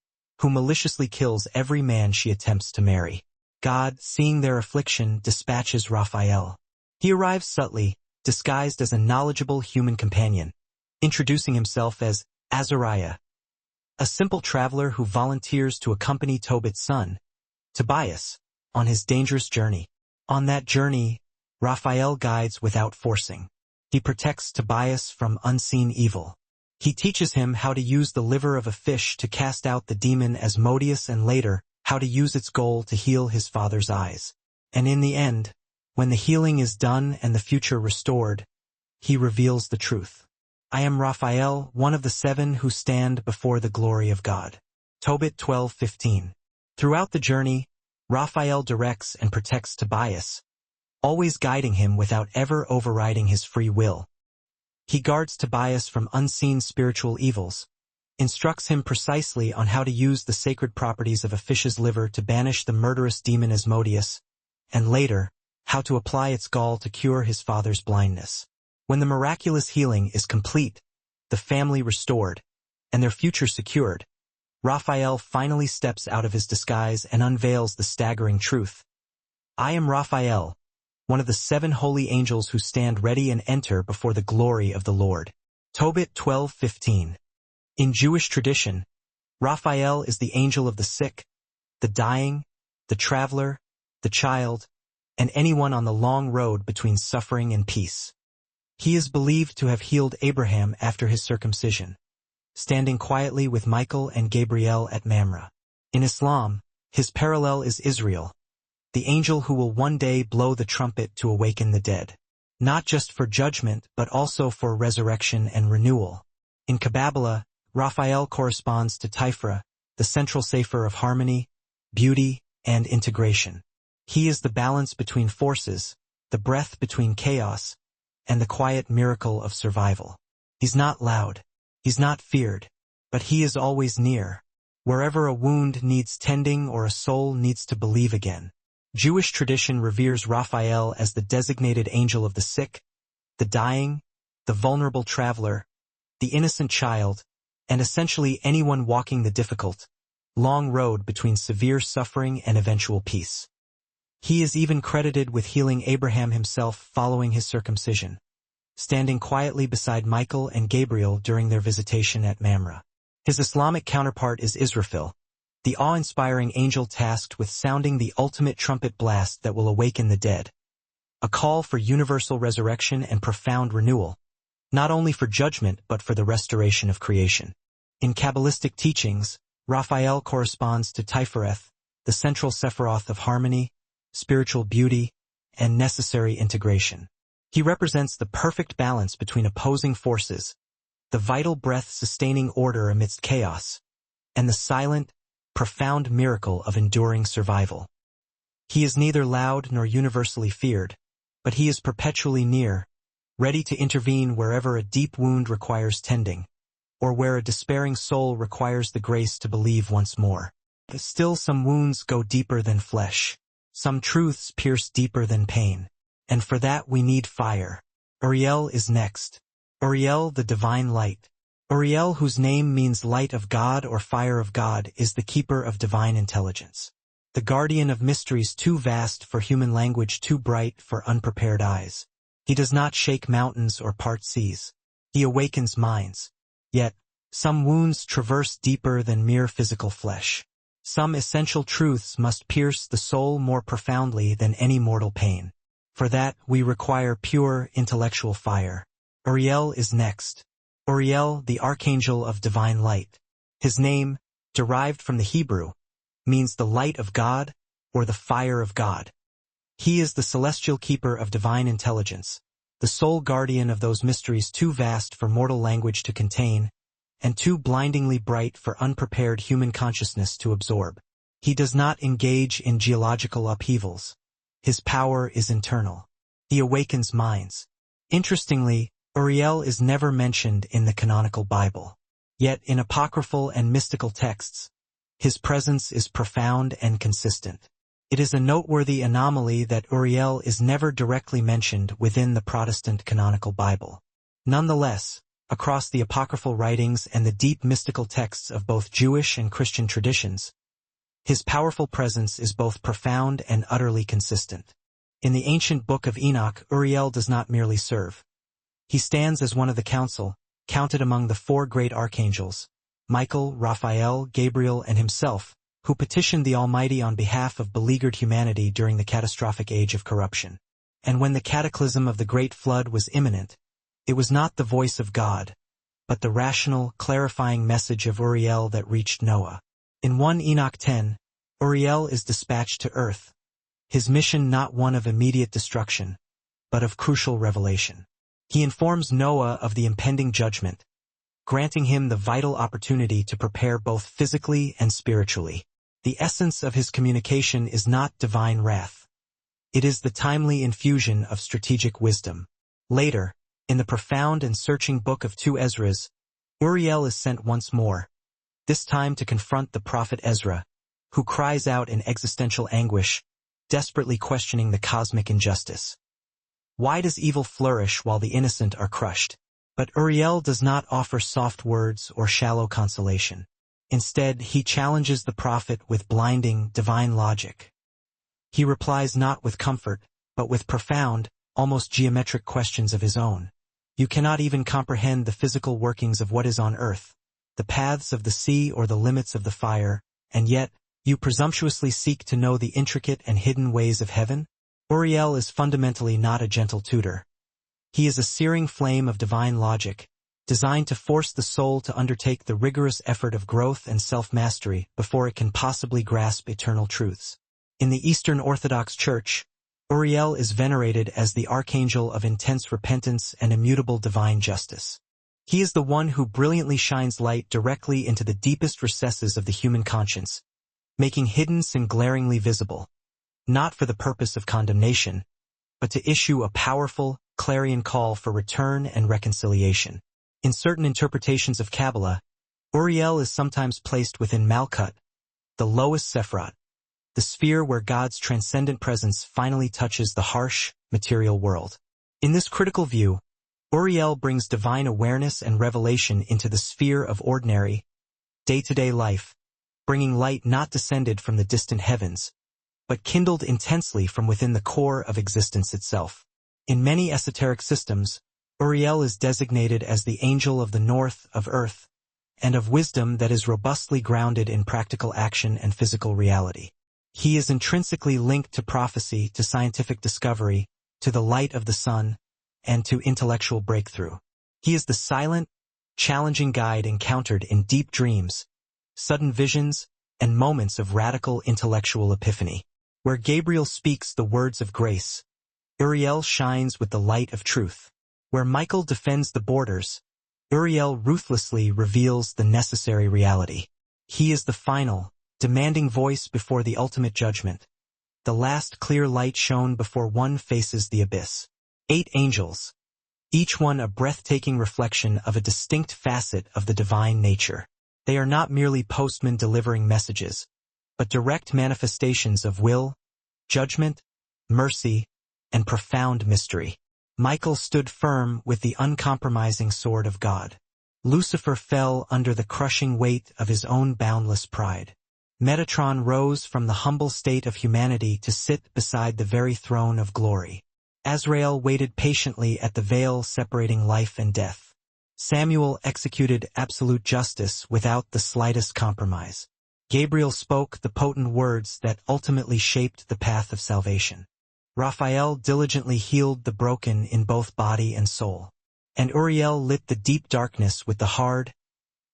who maliciously kills every man she attempts to marry. God, seeing their affliction, dispatches Raphael. He arrives subtly, disguised as a knowledgeable human companion, introducing himself as Azariah, a simple traveler who volunteers to accompany Tobit's son, Tobias, on his dangerous journey. On that journey, Raphael guides without forcing. He protects Tobias from unseen evil. He teaches him how to use the liver of a fish to cast out the demon Asmodeus and later, how to use its goal to heal his father's eyes. And in the end, when the healing is done and the future restored, he reveals the truth. I am Raphael, one of the 7 who stand before the glory of God. Tobit 12:15. Throughout the journey, Raphael directs and protects Tobias, always guiding him without ever overriding his free will. He guards Tobias from unseen spiritual evils, instructs him precisely on how to use the sacred properties of a fish's liver to banish the murderous demon Asmodeus, and later, how to apply its gall to cure his father's blindness. When the miraculous healing is complete, the family restored, and their future secured, Raphael finally steps out of his disguise and unveils the staggering truth. I am Raphael, one of the 7 holy angels who stand ready and enter before the glory of the Lord. Tobit 12:15. In Jewish tradition, Raphael is the angel of the sick, the dying, the traveler, the child, and anyone on the long road between suffering and peace. He is believed to have healed Abraham after his circumcision, standing quietly with Michael and Gabriel at Mamre. In Islam, his parallel is Israel, the angel who will one day blow the trumpet to awaken the dead, not just for judgment but also for resurrection and renewal. In Kabbalah, Raphael corresponds to Tifra, the central sefer of harmony, beauty, and integration. He is the balance between forces, the breath between chaos, and the quiet miracle of survival. He's not loud, he's not feared, but he is always near, wherever a wound needs tending or a soul needs to believe again. Jewish tradition reveres Raphael as the designated angel of the sick, the dying, the vulnerable traveler, the innocent child, and essentially anyone walking the difficult, long road between severe suffering and eventual peace. He is even credited with healing Abraham himself following his circumcision, standing quietly beside Michael and Gabriel during their visitation at Mamre. His Islamic counterpart is Israfil, the awe-inspiring angel tasked with sounding the ultimate trumpet blast that will awaken the dead, a call for universal resurrection and profound renewal, not only for judgment but for the restoration of creation. In Kabbalistic teachings, Raphael corresponds to Tifereth, the central Sephiroth of harmony, spiritual beauty, and necessary integration. He represents the perfect balance between opposing forces, the vital breath-sustaining order amidst chaos, and the silent, profound miracle of enduring survival. He is neither loud nor universally feared, but he is perpetually near, ready to intervene wherever a deep wound requires tending, or where a despairing soul requires the grace to believe once more. Still, some wounds go deeper than flesh. Some truths pierce deeper than pain, and for that we need fire. Uriel is next. Uriel, the divine light. Uriel, whose name means light of God or fire of God, is the keeper of divine intelligence. The guardian of mysteries too vast for human language, too bright for unprepared eyes. He does not shake mountains or part seas. He awakens minds. Yet, some wounds traverse deeper than mere physical flesh. Some essential truths must pierce the soul more profoundly than any mortal pain. For that, we require pure intellectual fire. Uriel is next. Uriel, the archangel of divine light. His name, derived from the Hebrew, means the light of God or the fire of God. He is the celestial keeper of divine intelligence, the sole guardian of those mysteries too vast for mortal language to contain, and too blindingly bright for unprepared human consciousness to absorb. He does not engage in geological upheavals. His power is internal. He awakens minds. Interestingly, Uriel is never mentioned in the canonical Bible. Yet in apocryphal and mystical texts, his presence is profound and consistent. It is a noteworthy anomaly that Uriel is never directly mentioned within the Protestant canonical Bible. Nonetheless, across the apocryphal writings and the deep mystical texts of both Jewish and Christian traditions, his powerful presence is both profound and utterly consistent. In the ancient Book of Enoch, Uriel does not merely serve. He stands as one of the council, counted among the four great archangels, Michael, Raphael, Gabriel, and himself, who petitioned the Almighty on behalf of beleaguered humanity during the catastrophic age of corruption. And when the cataclysm of the great flood was imminent, it was not the voice of God, but the rational, clarifying message of Uriel that reached Noah. In 1 Enoch 10, Uriel is dispatched to earth, his mission not one of immediate destruction, but of crucial revelation. He informs Noah of the impending judgment, granting him the vital opportunity to prepare both physically and spiritually. The essence of his communication is not divine wrath. It is the timely infusion of strategic wisdom. Later, in the profound and searching book of 2 Ezras, Uriel is sent once more, this time to confront the prophet Ezra, who cries out in existential anguish, desperately questioning the cosmic injustice. Why does evil flourish while the innocent are crushed? But Uriel does not offer soft words or shallow consolation. Instead, he challenges the prophet with blinding, divine logic. He replies not with comfort, but with profound, almost geometric questions of his own. You cannot even comprehend the physical workings of what is on earth, the paths of the sea or the limits of the fire, and yet, you presumptuously seek to know the intricate and hidden ways of heaven? Uriel is fundamentally not a gentle tutor. He is a searing flame of divine logic, designed to force the soul to undertake the rigorous effort of growth and self-mastery before it can possibly grasp eternal truths. In the Eastern Orthodox Church, Uriel is venerated as the archangel of intense repentance and immutable divine justice. He is the one who brilliantly shines light directly into the deepest recesses of the human conscience, making hidden sin glaringly visible, not for the purpose of condemnation, but to issue a powerful, clarion call for return and reconciliation. In certain interpretations of Kabbalah, Uriel is sometimes placed within Malkut, the lowest Sephirot, the sphere where God's transcendent presence finally touches the harsh, material world. In this critical view, Uriel brings divine awareness and revelation into the sphere of ordinary, day-to-day life, bringing light not descended from the distant heavens, but kindled intensely from within the core of existence itself. In many esoteric systems, Uriel is designated as the angel of the north of earth, and of wisdom that is robustly grounded in practical action and physical reality. He is intrinsically linked to prophecy, to scientific discovery, to the light of the sun, and to intellectual breakthrough. He is the silent, challenging guide encountered in deep dreams, sudden visions, and moments of radical intellectual epiphany. Where Gabriel speaks the words of grace, Uriel shines with the light of truth. Where Michael defends the borders, Uriel ruthlessly reveals the necessary reality. He is the final, demanding voice before the ultimate judgment, the last clear light shown before one faces the abyss. 8 angels, each one a breathtaking reflection of a distinct facet of the divine nature. They are not merely postmen delivering messages, but direct manifestations of will, judgment, mercy, and profound mystery. Michael stood firm with the uncompromising sword of God. Lucifer fell under the crushing weight of his own boundless pride. Metatron rose from the humble state of humanity to sit beside the very throne of glory. Azrael waited patiently at the veil separating life and death. Samuel executed absolute justice without the slightest compromise. Gabriel spoke the potent words that ultimately shaped the path of salvation. Raphael diligently healed the broken in both body and soul. And Uriel lit the deep darkness with the hard,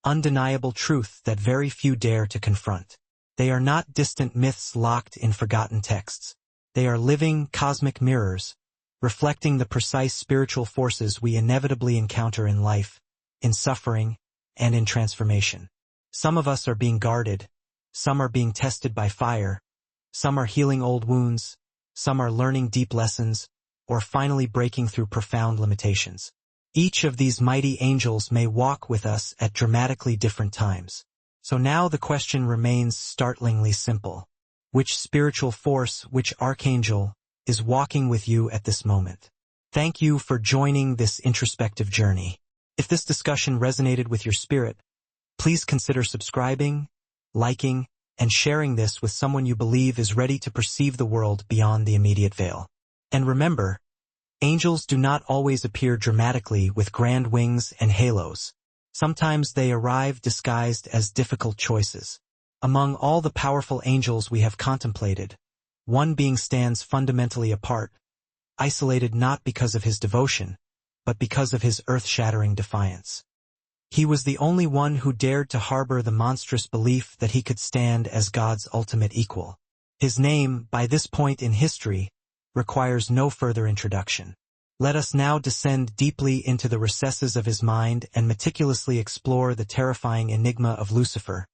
undeniable truth that very few dare to confront. They are not distant myths locked in forgotten texts. They are living, cosmic mirrors, reflecting the precise spiritual forces we inevitably encounter in life, in suffering, and in transformation. Some of us are being guarded, some are being tested by fire, some are healing old wounds, some are learning deep lessons, or finally breaking through profound limitations. Each of these mighty angels may walk with us at dramatically different times. So now the question remains startlingly simple. Which spiritual force, which archangel, is walking with you at this moment? Thank you for joining this introspective journey. If this discussion resonated with your spirit, please consider subscribing, liking, and sharing this with someone you believe is ready to perceive the world beyond the immediate veil. And remember, angels do not always appear dramatically with grand wings and halos. Sometimes they arrive disguised as difficult choices. Among all the powerful angels we have contemplated, one being stands fundamentally apart, isolated not because of his devotion, but because of his earth-shattering defiance. He was the only one who dared to harbor the monstrous belief that he could stand as God's ultimate equal. His name, by this point in history, requires no further introduction. Let us now descend deeply into the recesses of his mind and meticulously explore the terrifying enigma of Lucifer,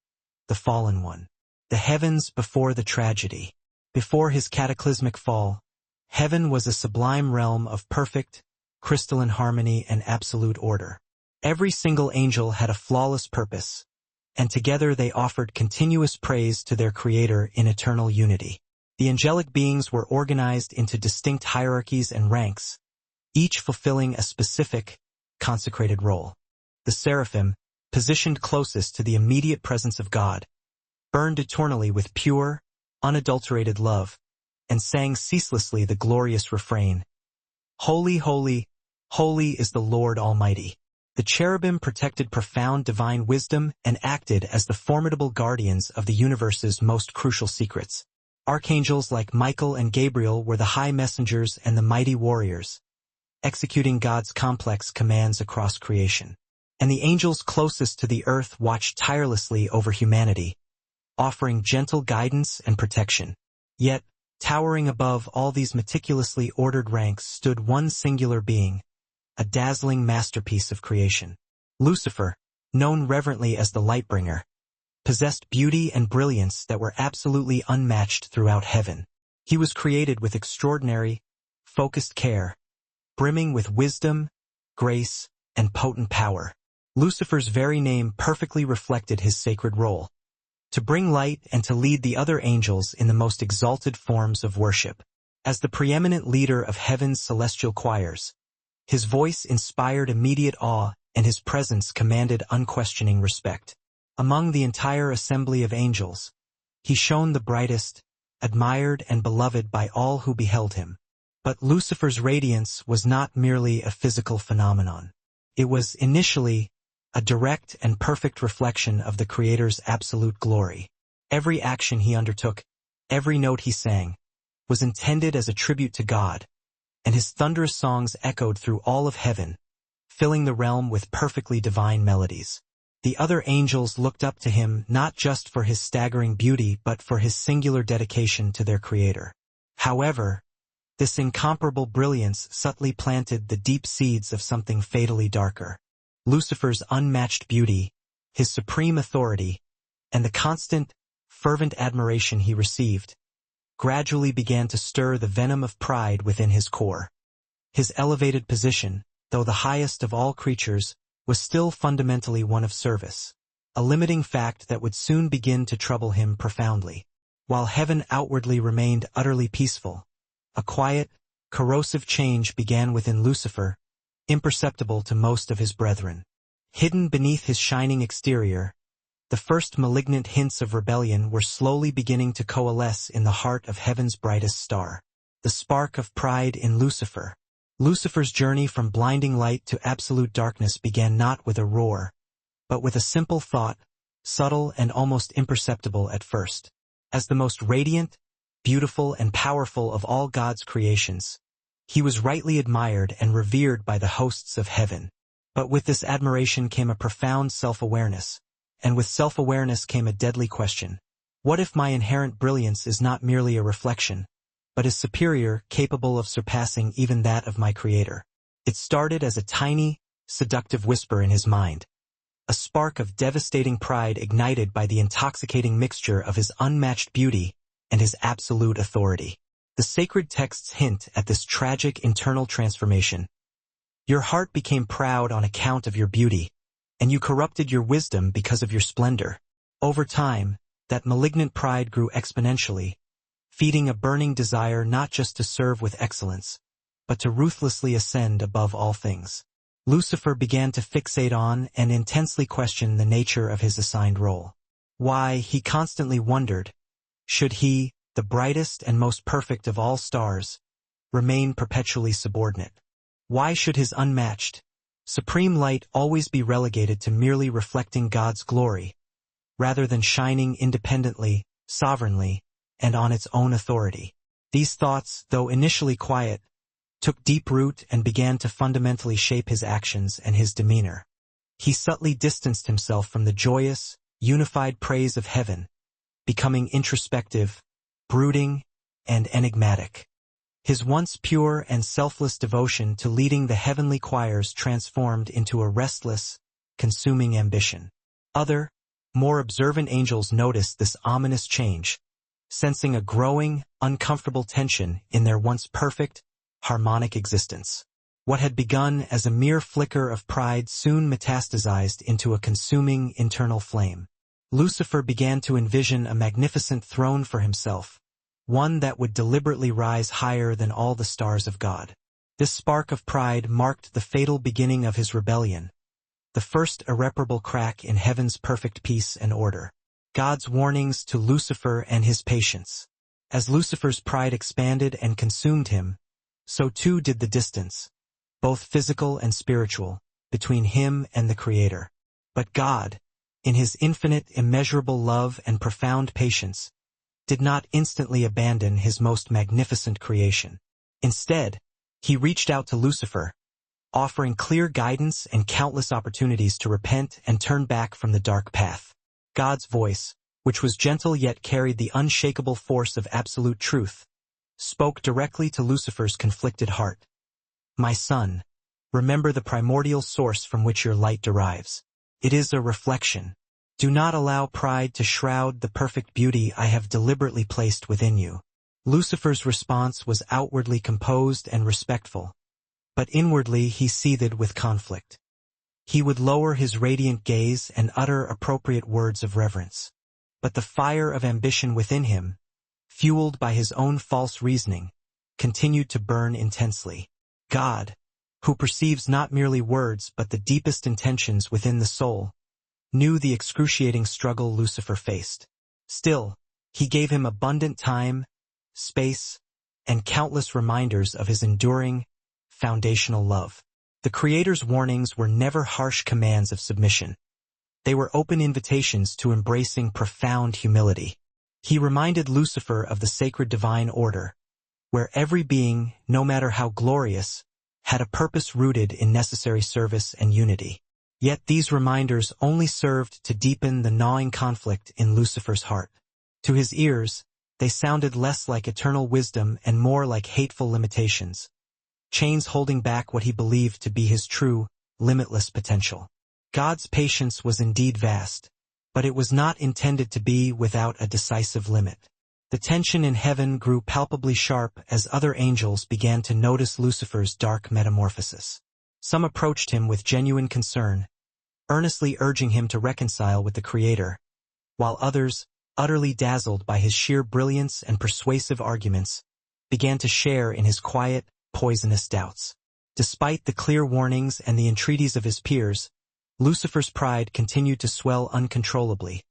the fallen one. The heavens before the tragedy. Before his cataclysmic fall, heaven was a sublime realm of perfect, crystalline harmony and absolute order. Every single angel had a flawless purpose, and together they offered continuous praise to their Creator in eternal unity. The angelic beings were organized into distinct hierarchies and ranks, each fulfilling a specific, consecrated role. The seraphim, positioned closest to the immediate presence of God, burned eternally with pure, unadulterated love, and sang ceaselessly the glorious refrain, "Holy, holy, holy is the Lord Almighty." The cherubim protected profound divine wisdom and acted as the formidable guardians of the universe's most crucial secrets. Archangels like Michael and Gabriel were the high messengers and the mighty warriors, executing God's complex commands across creation. And the angels closest to the earth watched tirelessly over humanity, offering gentle guidance and protection. Yet, towering above all these meticulously ordered ranks stood one singular being, a dazzling masterpiece of creation. Lucifer, known reverently as the Lightbringer, possessed beauty and brilliance that were absolutely unmatched throughout heaven. He was created with extraordinary, focused care, brimming with wisdom, grace, and potent power. Lucifer's very name perfectly reflected his sacred role, to bring light and to lead the other angels in the most exalted forms of worship. As the preeminent leader of heaven's celestial choirs, his voice inspired immediate awe and his presence commanded unquestioning respect. Among the entire assembly of angels, he shone the brightest, admired and beloved by all who beheld him. But Lucifer's radiance was not merely a physical phenomenon. It was, initially, a direct and perfect reflection of the Creator's absolute glory. Every action he undertook, every note he sang, was intended as a tribute to God, and his thunderous songs echoed through all of heaven, filling the realm with perfectly divine melodies. The other angels looked up to him not just for his staggering beauty but for his singular dedication to their Creator. However, this incomparable brilliance subtly planted the deep seeds of something fatally darker. Lucifer's unmatched beauty, his supreme authority, and the constant, fervent admiration he received, gradually began to stir the venom of pride within his core. His elevated position, though the highest of all creatures, was still fundamentally one of service, a limiting fact that would soon begin to trouble him profoundly. While heaven outwardly remained utterly peaceful, a quiet, corrosive change began within Lucifer, imperceptible to most of his brethren. Hidden beneath his shining exterior, the first malignant hints of rebellion were slowly beginning to coalesce in the heart of heaven's brightest star. The spark of pride in Lucifer. Lucifer's journey from blinding light to absolute darkness began not with a roar, but with a simple thought, subtle and almost imperceptible at first. As the most radiant, beautiful and powerful of all God's creations, he was rightly admired and revered by the hosts of heaven. But with this admiration came a profound self-awareness, and with self-awareness came a deadly question. What if my inherent brilliance is not merely a reflection, but is superior, capable of surpassing even that of my Creator? It started as a tiny, seductive whisper in his mind, a spark of devastating pride ignited by the intoxicating mixture of his unmatched beauty and his absolute authority. The sacred texts hint at this tragic internal transformation. Your heart became proud on account of your beauty, and you corrupted your wisdom because of your splendor. Over time, that malignant pride grew exponentially, feeding a burning desire not just to serve with excellence, but to ruthlessly ascend above all things. Lucifer began to fixate on and intensely question the nature of his assigned role. Why, he constantly wondered, should he, the brightest and most perfect of all stars, remain perpetually subordinate? Why should his unmatched, supreme light always be relegated to merely reflecting God's glory, rather than shining independently, sovereignly, and on its own authority? These thoughts, though initially quiet, took deep root and began to fundamentally shape his actions and his demeanor. He subtly distanced himself from the joyous, unified praise of heaven, becoming introspective, brooding, and enigmatic. His once pure and selfless devotion to leading the heavenly choirs transformed into a restless, consuming ambition. Other, more observant angels noticed this ominous change, sensing a growing, uncomfortable tension in their once perfect, harmonic existence. What had begun as a mere flicker of pride soon metastasized into a consuming internal flame. Lucifer began to envision a magnificent throne for himself, one that would deliberately rise higher than all the stars of God. This spark of pride marked the fatal beginning of his rebellion, the first irreparable crack in heaven's perfect peace and order. God's warnings to Lucifer and his patience. As Lucifer's pride expanded and consumed him, so too did the distance, both physical and spiritual, between him and the Creator. But God, in his infinite, immeasurable love and profound patience, did not instantly abandon his most magnificent creation. Instead, he reached out to Lucifer, offering clear guidance and countless opportunities to repent and turn back from the dark path. God's voice, which was gentle yet carried the unshakable force of absolute truth, spoke directly to Lucifer's conflicted heart. My son, remember the primordial source from which your light derives. It is a reflection. Do not allow pride to shroud the perfect beauty I have deliberately placed within you. Lucifer's response was outwardly composed and respectful, but inwardly he seethed with conflict. He would lower his radiant gaze and utter appropriate words of reverence. But the fire of ambition within him, fueled by his own false reasoning, continued to burn intensely. God, who perceives not merely words but the deepest intentions within the soul, knew the excruciating struggle Lucifer faced. Still, he gave him abundant time, space, and countless reminders of his enduring, foundational love. The Creator's warnings were never harsh commands of submission. They were open invitations to embracing profound humility. He reminded Lucifer of the sacred divine order, where every being, no matter how glorious, had a purpose rooted in necessary service and unity. Yet these reminders only served to deepen the gnawing conflict in Lucifer's heart. To his ears, they sounded less like eternal wisdom and more like hateful limitations, chains holding back what he believed to be his true, limitless potential. God's patience was indeed vast, but it was not intended to be without a decisive limit. The tension in heaven grew palpably sharp as other angels began to notice Lucifer's dark metamorphosis. Some approached him with genuine concern, earnestly urging him to reconcile with the Creator, while others, utterly dazzled by his sheer brilliance and persuasive arguments, began to share in his quiet, poisonous doubts. Despite the clear warnings and the entreaties of his peers, Lucifer's pride continued to swell uncontrollably,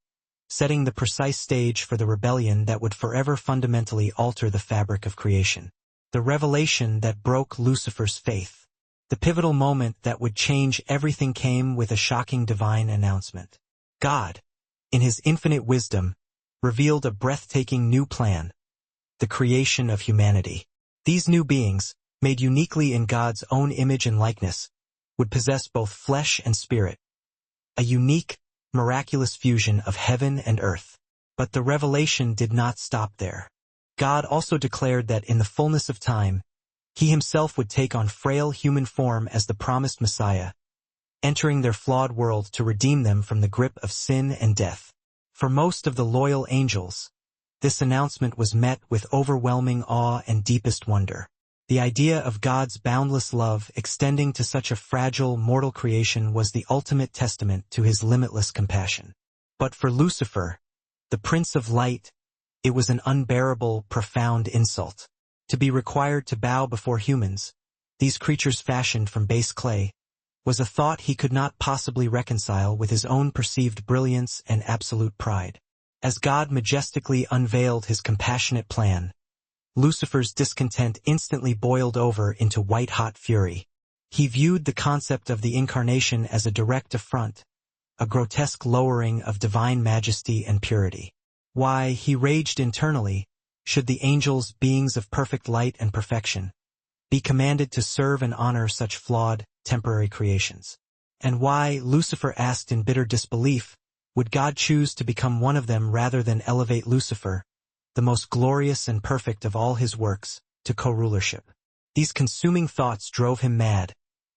setting the precise stage for the rebellion that would forever fundamentally alter the fabric of creation. The revelation that broke Lucifer's faith. The pivotal moment that would change everything came with a shocking divine announcement. God, in his infinite wisdom, revealed a breathtaking new plan, the creation of humanity. These new beings, made uniquely in God's own image and likeness, would possess both flesh and spirit, a unique, miraculous fusion of heaven and earth. But the revelation did not stop there. God also declared that in the fullness of time, he himself would take on frail human form as the promised Messiah, entering their flawed world to redeem them from the grip of sin and death. For most of the loyal angels, this announcement was met with overwhelming awe and deepest wonder. The idea of God's boundless love extending to such a fragile, mortal creation was the ultimate testament to his limitless compassion. But for Lucifer, the Prince of Light, it was an unbearable, profound insult. To be required to bow before humans, these creatures fashioned from base clay, was a thought he could not possibly reconcile with his own perceived brilliance and absolute pride. As God majestically unveiled his compassionate plan, Lucifer's discontent instantly boiled over into white-hot fury. He viewed the concept of the incarnation as a direct affront, a grotesque lowering of divine majesty and purity. Why, he raged internally, should the angels, beings of perfect light and perfection, be commanded to serve and honor such flawed, temporary creations? And why, Lucifer asked in bitter disbelief, would God choose to become one of them rather than elevate Lucifer, the most glorious and perfect of all his works, to co-rulership? These consuming thoughts drove him mad,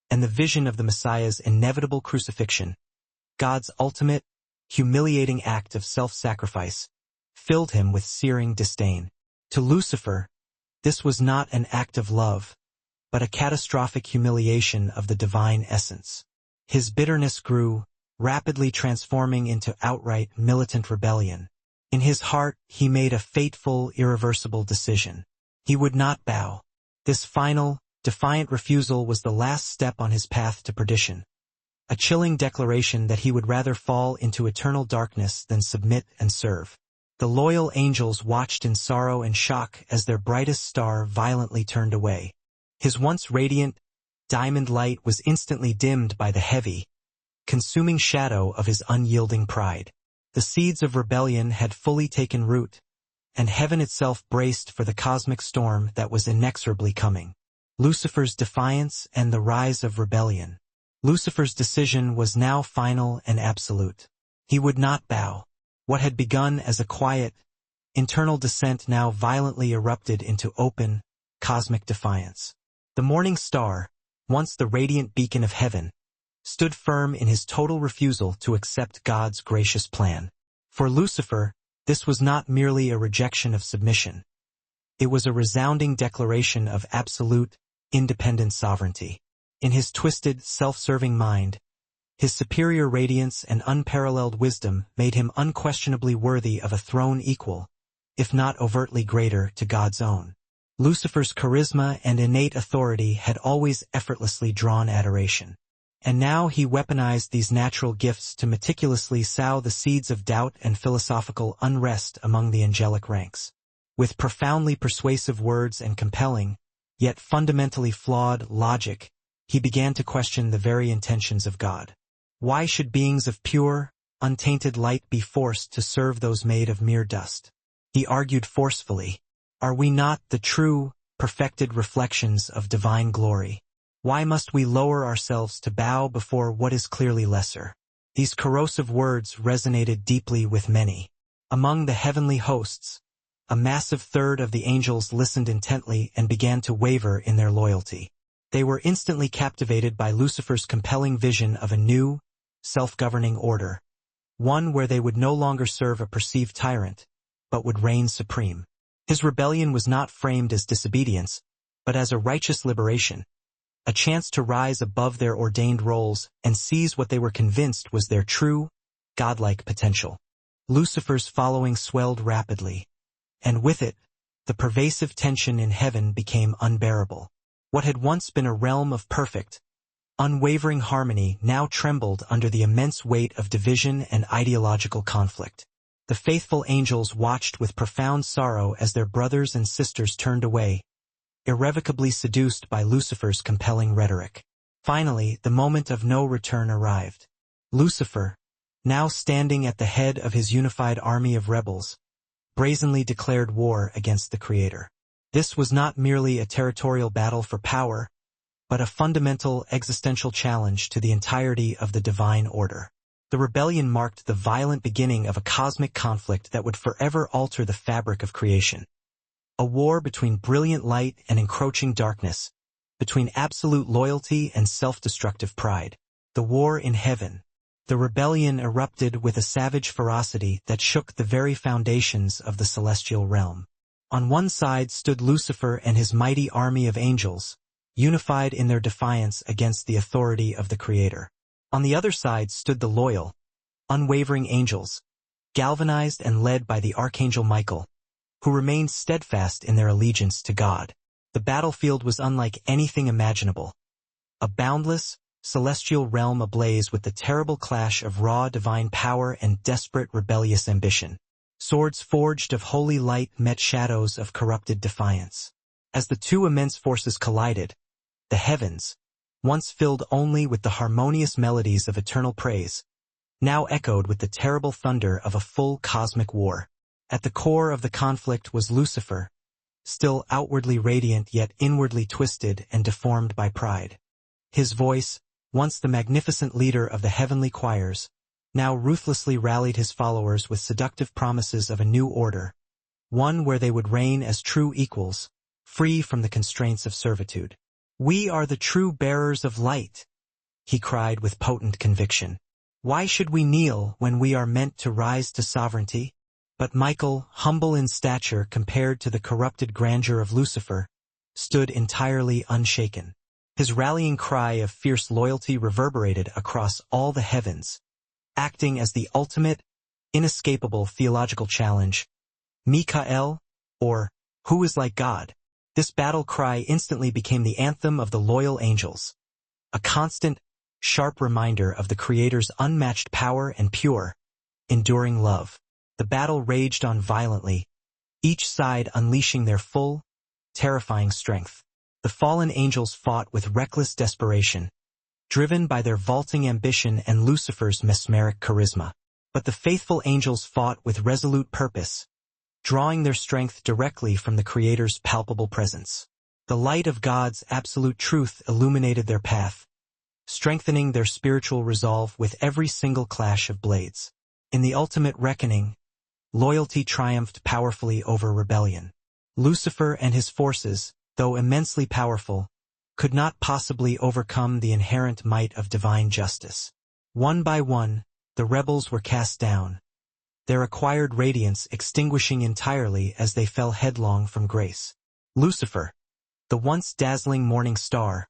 and the vision of the Messiah's inevitable crucifixion, God's ultimate, humiliating act of self-sacrifice, filled him with searing disdain. To Lucifer, this was not an act of love, but a catastrophic humiliation of the divine essence. His bitterness grew, rapidly transforming into outright militant rebellion. In his heart, he made a fateful, irreversible decision. He would not bow. This final, defiant refusal was the last step on his path to perdition, a chilling declaration that he would rather fall into eternal darkness than submit and serve. The loyal angels watched in sorrow and shock as their brightest star violently turned away. His once radiant, diamond light was instantly dimmed by the heavy, consuming shadow of his unyielding pride. The seeds of rebellion had fully taken root, and heaven itself braced for the cosmic storm that was inexorably coming. Lucifer's defiance and the rise of rebellion. Lucifer's decision was now final and absolute. He would not bow. What had begun as a quiet, internal dissent now violently erupted into open, cosmic defiance. The morning star, once the radiant beacon of heaven, stood firm in his total refusal to accept God's gracious plan. For Lucifer, this was not merely a rejection of submission. It was a resounding declaration of absolute, independent sovereignty. In his twisted, self-serving mind, his superior radiance and unparalleled wisdom made him unquestionably worthy of a throne equal, if not overtly greater, to God's own. Lucifer's charisma and innate authority had always effortlessly drawn adoration. And now he weaponized these natural gifts to meticulously sow the seeds of doubt and philosophical unrest among the angelic ranks. With profoundly persuasive words and compelling, yet fundamentally flawed logic, he began to question the very intentions of God. Why should beings of pure, untainted light be forced to serve those made of mere dust? He argued forcefully. Are we not the true, perfected reflections of divine glory? Why must we lower ourselves to bow before what is clearly lesser? These corrosive words resonated deeply with many. Among the heavenly hosts, a massive third of the angels listened intently and began to waver in their loyalty. They were instantly captivated by Lucifer's compelling vision of a new, self-governing order, one where they would no longer serve a perceived tyrant, but would reign supreme. His rebellion was not framed as disobedience, but as a righteous liberation, a chance to rise above their ordained roles and seize what they were convinced was their true, godlike potential. Lucifer's following swelled rapidly, and with it, the pervasive tension in heaven became unbearable. What had once been a realm of perfect, unwavering harmony now trembled under the immense weight of division and ideological conflict. The faithful angels watched with profound sorrow as their brothers and sisters turned away, irrevocably seduced by Lucifer's compelling rhetoric. Finally, the moment of no return arrived. Lucifer, now standing at the head of his unified army of rebels, brazenly declared war against the Creator. This was not merely a territorial battle for power, but a fundamental existential challenge to the entirety of the divine order. The rebellion marked the violent beginning of a cosmic conflict that would forever alter the fabric of creation. A war between brilliant light and encroaching darkness, between absolute loyalty and self-destructive pride. The war in heaven. The rebellion erupted with a savage ferocity that shook the very foundations of the celestial realm. On one side stood Lucifer and his mighty army of angels, unified in their defiance against the authority of the Creator. On the other side stood the loyal, unwavering angels, galvanized and led by the Archangel Michael, who remained steadfast in their allegiance to God. The battlefield was unlike anything imaginable. A boundless, celestial realm ablaze with the terrible clash of raw divine power and desperate rebellious ambition. Swords forged of holy light met shadows of corrupted defiance. As the two immense forces collided, the heavens, once filled only with the harmonious melodies of eternal praise, now echoed with the terrible thunder of a full cosmic war. At the core of the conflict was Lucifer, still outwardly radiant yet inwardly twisted and deformed by pride. His voice, once the magnificent leader of the heavenly choirs, now ruthlessly rallied his followers with seductive promises of a new order, one where they would reign as true equals, free from the constraints of servitude. "We are the true bearers of light," he cried with potent conviction. "Why should we kneel when we are meant to rise to sovereignty?" But Michael, humble in stature compared to the corrupted grandeur of Lucifer, stood entirely unshaken. His rallying cry of fierce loyalty reverberated across all the heavens, acting as the ultimate, inescapable theological challenge. Mikael, or who is like God? This battle cry instantly became the anthem of the loyal angels, a constant, sharp reminder of the Creator's unmatched power and pure, enduring love. The battle raged on violently, each side unleashing their full, terrifying strength. The fallen angels fought with reckless desperation, driven by their vaulting ambition and Lucifer's mesmeric charisma. But the faithful angels fought with resolute purpose, drawing their strength directly from the Creator's palpable presence. The light of God's absolute truth illuminated their path, strengthening their spiritual resolve with every single clash of blades. In the ultimate reckoning, loyalty triumphed powerfully over rebellion. Lucifer and his forces, though immensely powerful, could not possibly overcome the inherent might of divine justice. One by one, the rebels were cast down, their acquired radiance extinguishing entirely as they fell headlong from grace. Lucifer, the once dazzling morning star,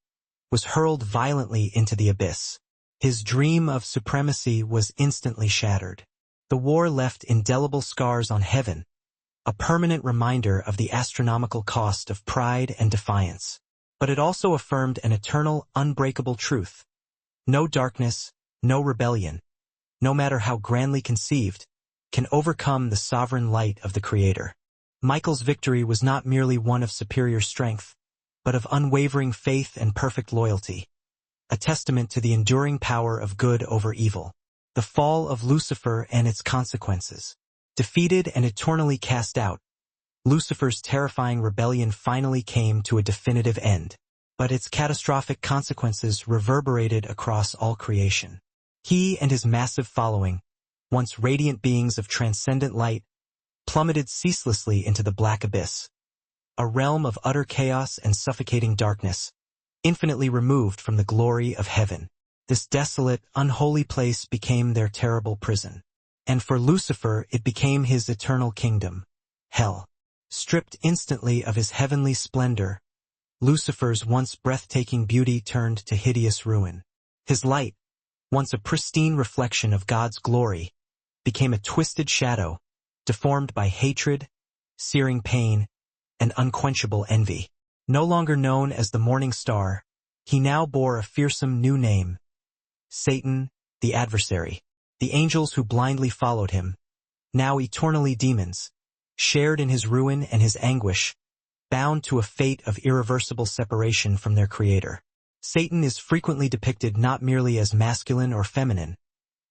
was hurled violently into the abyss. His dream of supremacy was instantly shattered. The war left indelible scars on heaven, a permanent reminder of the astronomical cost of pride and defiance. But it also affirmed an eternal, unbreakable truth. No darkness, no rebellion, no matter how grandly conceived, can overcome the sovereign light of the Creator. Michael's victory was not merely one of superior strength, but of unwavering faith and perfect loyalty, a testament to the enduring power of good over evil. The fall of Lucifer and its consequences. Defeated and eternally cast out, Lucifer's terrifying rebellion finally came to a definitive end, but its catastrophic consequences reverberated across all creation. He and his massive following, once radiant beings of transcendent light, plummeted ceaselessly into the black abyss, a realm of utter chaos and suffocating darkness, infinitely removed from the glory of heaven. This desolate, unholy place became their terrible prison. And for Lucifer it became his eternal kingdom, hell. Stripped instantly of his heavenly splendor, Lucifer's once breathtaking beauty turned to hideous ruin. His light, once a pristine reflection of God's glory, became a twisted shadow, deformed by hatred, searing pain, and unquenchable envy. No longer known as the Morning Star, he now bore a fearsome new name, Satan, the adversary. The angels who blindly followed him, now eternally demons, shared in his ruin and his anguish, bound to a fate of irreversible separation from their creator. Satan is frequently depicted not merely as masculine or feminine,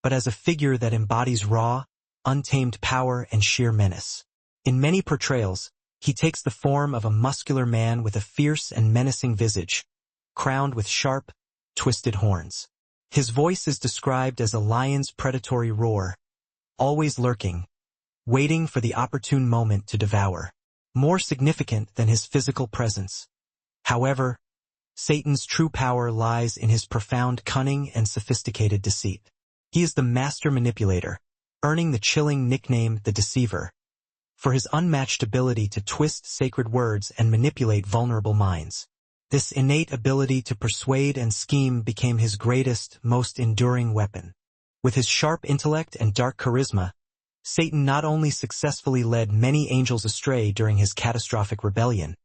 but as a figure that embodies raw, untamed power and sheer menace. In many portrayals, he takes the form of a muscular man with a fierce and menacing visage, crowned with sharp, twisted horns. His voice is described as a lion's predatory roar, always lurking, waiting for the opportune moment to devour. More significant than his physical presence, however, Satan's true power lies in his profound cunning and sophisticated deceit. He is the master manipulator, earning the chilling nickname the Deceiver, for his unmatched ability to twist sacred words and manipulate vulnerable minds. This innate ability to persuade and scheme became his greatest, most enduring weapon. With his sharp intellect and dark charisma, Satan not only successfully led many angels astray during his catastrophic rebellion,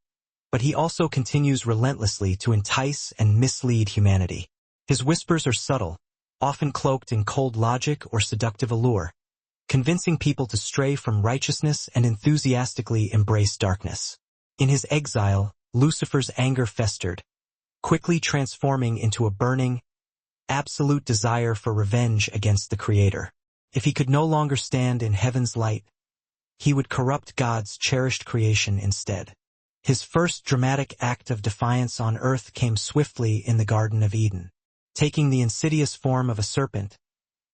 but he also continues relentlessly to entice and mislead humanity. His whispers are subtle, often cloaked in cold logic or seductive allure, convincing people to stray from righteousness and enthusiastically embrace darkness. In his exile, Lucifer's anger festered, quickly transforming into a burning, absolute desire for revenge against the Creator. If he could no longer stand in heaven's light, he would corrupt God's cherished creation instead. His first dramatic act of defiance on earth came swiftly in the Garden of Eden. Taking the insidious form of a serpent,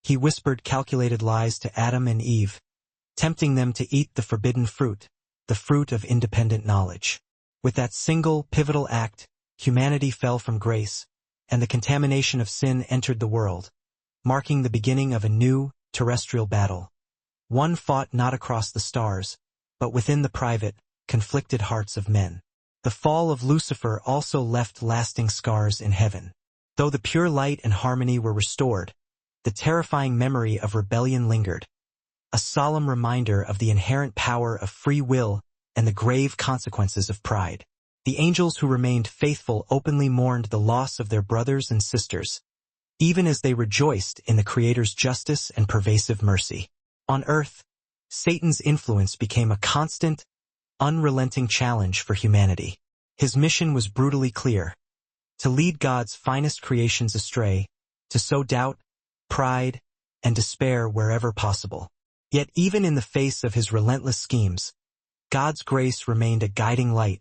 he whispered calculated lies to Adam and Eve, tempting them to eat the forbidden fruit, the fruit of independent knowledge. With that single, pivotal act, humanity fell from grace, and the contamination of sin entered the world, marking the beginning of a new, terrestrial battle. One fought not across the stars, but within the private, conflicted hearts of men. The fall of Lucifer also left lasting scars in heaven. Though the pure light and harmony were restored, the terrifying memory of rebellion lingered, a solemn reminder of the inherent power of free will and the grave consequences of pride. The angels who remained faithful openly mourned the loss of their brothers and sisters, even as they rejoiced in the Creator's justice and pervasive mercy. On earth, Satan's influence became a constant, unrelenting challenge for humanity. His mission was brutally clear: to lead God's finest creations astray, to sow doubt, pride, and despair wherever possible. Yet even in the face of his relentless schemes, God's grace remained a guiding light,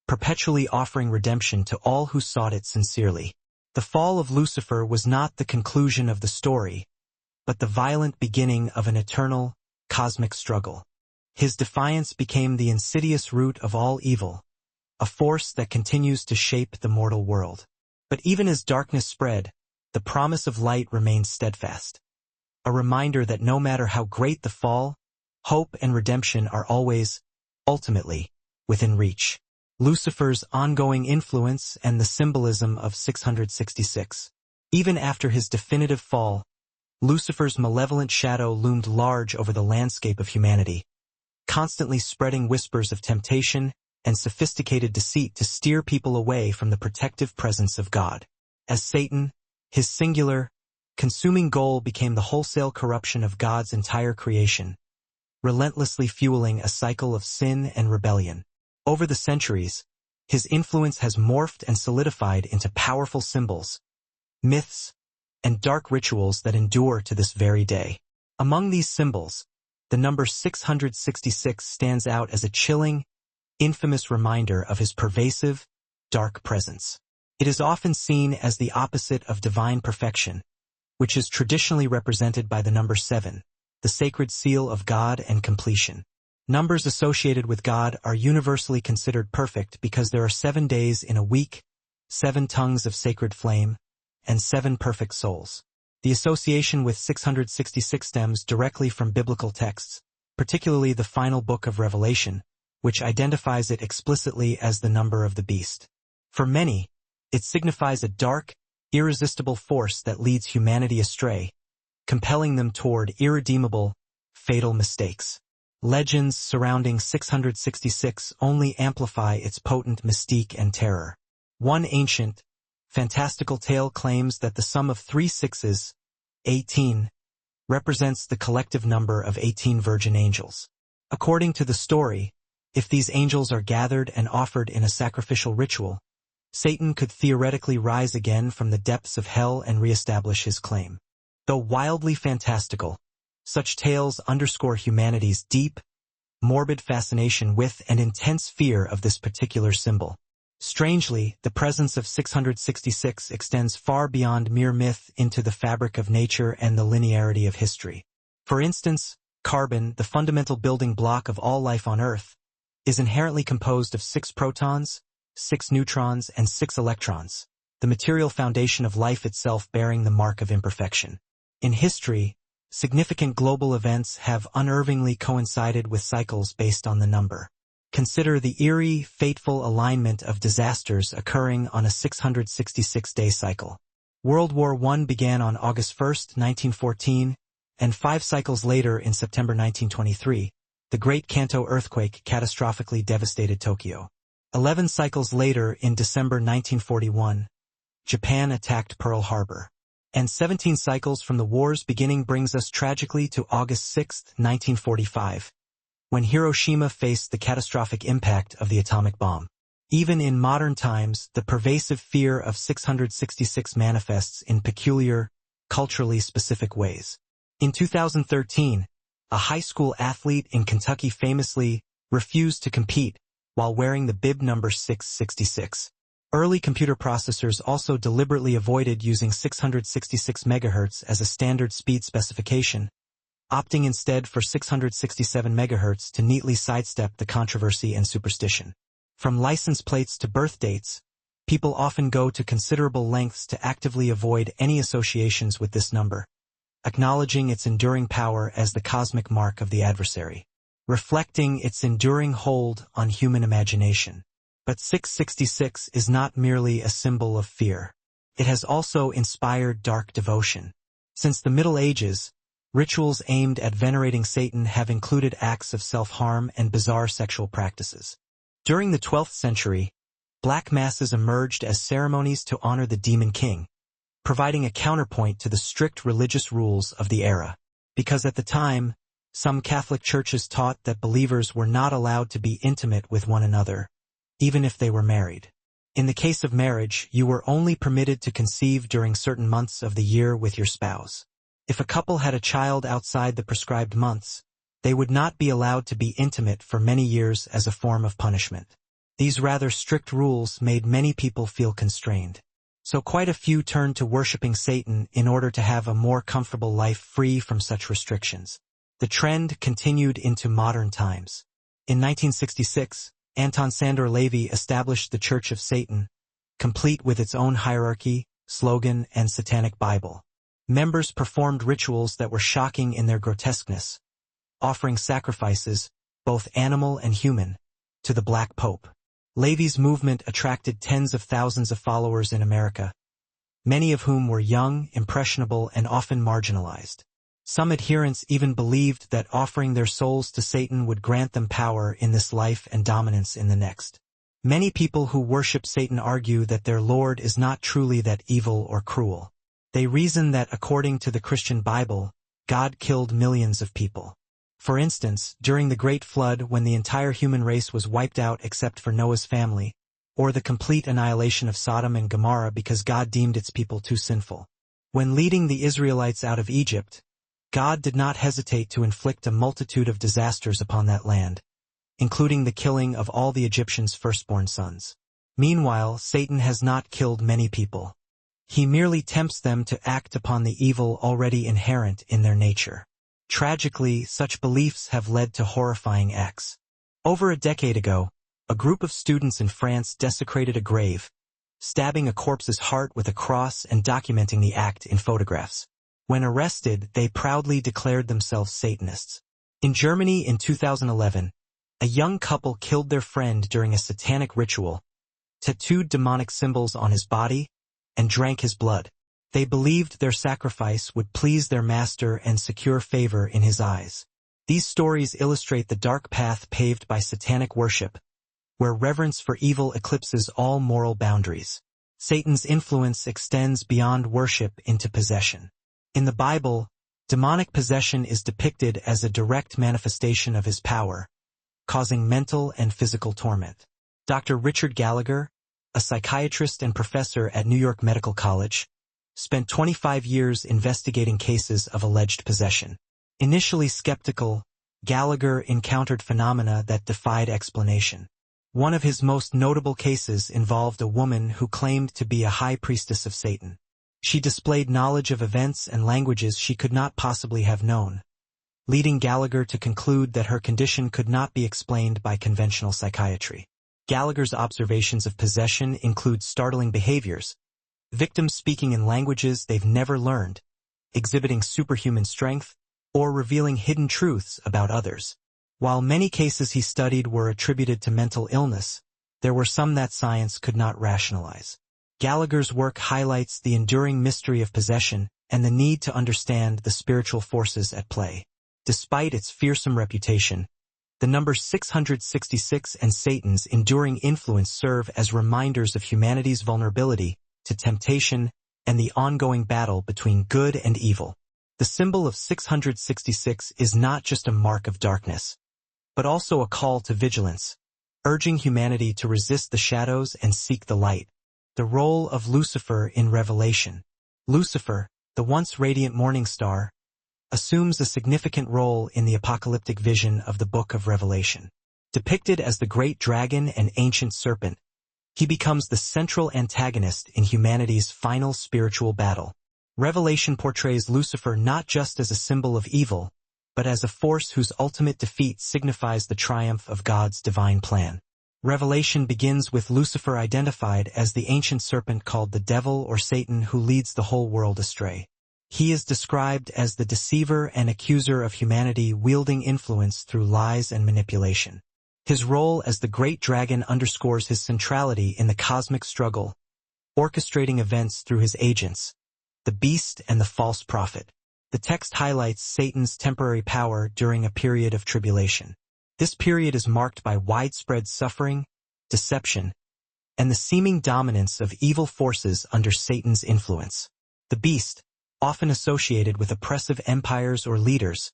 perpetually offering redemption to all who sought it sincerely. The fall of Lucifer was not the conclusion of the story, but the violent beginning of an eternal, cosmic struggle. His defiance became the insidious root of all evil, a force that continues to shape the mortal world. But even as darkness spread, the promise of light remained steadfast, a reminder that no matter how great the fall, hope and redemption are always, ultimately, within reach. Lucifer's ongoing influence and the symbolism of 666. Even after his definitive fall, Lucifer's malevolent shadow loomed large over the landscape of humanity, constantly spreading whispers of temptation and sophisticated deceit to steer people away from the protective presence of God. As Satan, his singular, consuming goal became the wholesale corruption of God's entire creation, relentlessly fueling a cycle of sin and rebellion. Over the centuries, his influence has morphed and solidified into powerful symbols, myths, and dark rituals that endure to this very day. Among these symbols, the number 666 stands out as a chilling, infamous reminder of his pervasive, dark presence. It is often seen as the opposite of divine perfection, which is traditionally represented by the number 7, the sacred seal of God and completion. Numbers associated with God are universally considered perfect because there are 7 days in a week, 7 tongues of sacred flame, and 7 perfect souls. The association with 666 stems directly from biblical texts, particularly the final book of Revelation, which identifies it explicitly as the number of the beast. For many, it signifies a dark, irresistible force that leads humanity astray, compelling them toward irredeemable, fatal mistakes. Legends surrounding 666 only amplify its potent mystique and terror. One ancient, fantastical tale claims that the sum of 3 sixes, 18, represents the collective number of 18 virgin angels. According to the story, if these angels are gathered and offered in a sacrificial ritual, Satan could theoretically rise again from the depths of hell and reestablish his claim. Though wildly fantastical, such tales underscore humanity's deep, morbid fascination with and intense fear of this particular symbol. Strangely, the presence of 666 extends far beyond mere myth into the fabric of nature and the linearity of history. For instance, carbon, the fundamental building block of all life on Earth, is inherently composed of 6 protons, 6 neutrons, and 6 electrons, the material foundation of life itself bearing the mark of imperfection. In history, significant global events have unerringly coincided with cycles based on the number. Consider the eerie, fateful alignment of disasters occurring on a 666-day cycle. World War I began on August 1, 1914, and 5 cycles later in September 1923, the Great Kanto earthquake catastrophically devastated Tokyo. 11 cycles later in December 1941, Japan attacked Pearl Harbor. And 17 cycles from the war's beginning brings us tragically to August 6, 1945, when Hiroshima faced the catastrophic impact of the atomic bomb. Even in modern times, the pervasive fear of 666 manifests in peculiar, culturally specific ways. In 2013, a high school athlete in Kentucky famously refused to compete while wearing the bib number 666. Early computer processors also deliberately avoided using 666 MHz as a standard speed specification, opting instead for 667 MHz to neatly sidestep the controversy and superstition. From license plates to birth dates, people often go to considerable lengths to actively avoid any associations with this number, acknowledging its enduring power as the cosmic mark of the adversary, reflecting its enduring hold on human imagination. But 666 is not merely a symbol of fear. It has also inspired dark devotion. Since the Middle Ages, rituals aimed at venerating Satan have included acts of self-harm and bizarre sexual practices. During the 12th century, black masses emerged as ceremonies to honor the demon king, providing a counterpoint to the strict religious rules of the era. Because at the time, some Catholic churches taught that believers were not allowed to be intimate with one another, even if they were married. In the case of marriage, you were only permitted to conceive during certain months of the year with your spouse. If a couple had a child outside the prescribed months, they would not be allowed to be intimate for many years as a form of punishment. These rather strict rules made many people feel constrained. So quite a few turned to worshiping Satan in order to have a more comfortable life free from such restrictions. The trend continued into modern times. In 1966, Anton Sandor Lavey established the Church of Satan, complete with its own hierarchy, slogan, and satanic Bible. Members performed rituals that were shocking in their grotesqueness, offering sacrifices, both animal and human, to the Black Pope. Lavey's movement attracted tens of thousands of followers in America, many of whom were young, impressionable, and often marginalized. Some adherents even believed that offering their souls to Satan would grant them power in this life and dominance in the next. Many people who worship Satan argue that their Lord is not truly that evil or cruel. They reason that according to the Christian Bible, God killed millions of people. For instance, during the Great Flood, when the entire human race was wiped out except for Noah's family, or the complete annihilation of Sodom and Gomorrah because God deemed its people too sinful. When leading the Israelites out of Egypt, God did not hesitate to inflict a multitude of disasters upon that land, including the killing of all the Egyptians' firstborn sons. Meanwhile, Satan has not killed many people. He merely tempts them to act upon the evil already inherent in their nature. Tragically, such beliefs have led to horrifying acts. Over a decade ago, a group of students in France desecrated a grave, stabbing a corpse's heart with a cross and documenting the act in photographs. When arrested, they proudly declared themselves Satanists. In Germany in 2011, a young couple killed their friend during a satanic ritual, tattooed demonic symbols on his body, and drank his blood. They believed their sacrifice would please their master and secure favor in his eyes. These stories illustrate the dark path paved by satanic worship, where reverence for evil eclipses all moral boundaries. Satan's influence extends beyond worship into possession. In the Bible, demonic possession is depicted as a direct manifestation of his power, causing mental and physical torment. Dr. Richard Gallagher, a psychiatrist and professor at New York Medical College, spent 25 years investigating cases of alleged possession. Initially skeptical, Gallagher encountered phenomena that defied explanation. One of his most notable cases involved a woman who claimed to be a high priestess of Satan. She displayed knowledge of events and languages she could not possibly have known, leading Gallagher to conclude that her condition could not be explained by conventional psychiatry. Gallagher's observations of possession include startling behaviors, victims speaking in languages they've never learned, exhibiting superhuman strength, or revealing hidden truths about others. While many cases he studied were attributed to mental illness, there were some that science could not rationalize. Gallagher's work highlights the enduring mystery of possession and the need to understand the spiritual forces at play. Despite its fearsome reputation, the numbers 666 and Satan's enduring influence serve as reminders of humanity's vulnerability to temptation and the ongoing battle between good and evil. The symbol of 666 is not just a mark of darkness, but also a call to vigilance, urging humanity to resist the shadows and seek the light. The role of Lucifer in Revelation. Lucifer, the once radiant morning star, assumes a significant role in the apocalyptic vision of the Book of Revelation. Depicted as the great dragon and ancient serpent, he becomes the central antagonist in humanity's final spiritual battle. Revelation portrays Lucifer not just as a symbol of evil, but as a force whose ultimate defeat signifies the triumph of God's divine plan. Revelation begins with Lucifer identified as the ancient serpent called the devil or Satan who leads the whole world astray. He is described as the deceiver and accuser of humanity, wielding influence through lies and manipulation. His role as the great dragon underscores his centrality in the cosmic struggle, orchestrating events through his agents, the beast and the false prophet. The text highlights Satan's temporary power during a period of tribulation. This period is marked by widespread suffering, deception, and the seeming dominance of evil forces under Satan's influence. The beast, often associated with oppressive empires or leaders,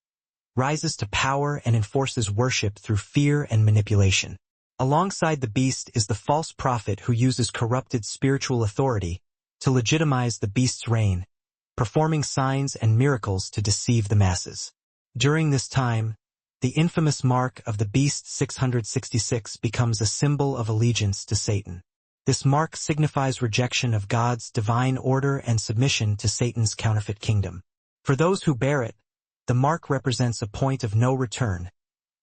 rises to power and enforces worship through fear and manipulation. Alongside the beast is the false prophet who uses corrupted spiritual authority to legitimize the beast's reign, performing signs and miracles to deceive the masses. During this time, the infamous mark of the beast 666 becomes a symbol of allegiance to Satan. This mark signifies rejection of God's divine order and submission to Satan's counterfeit kingdom. For those who bear it, the mark represents a point of no return,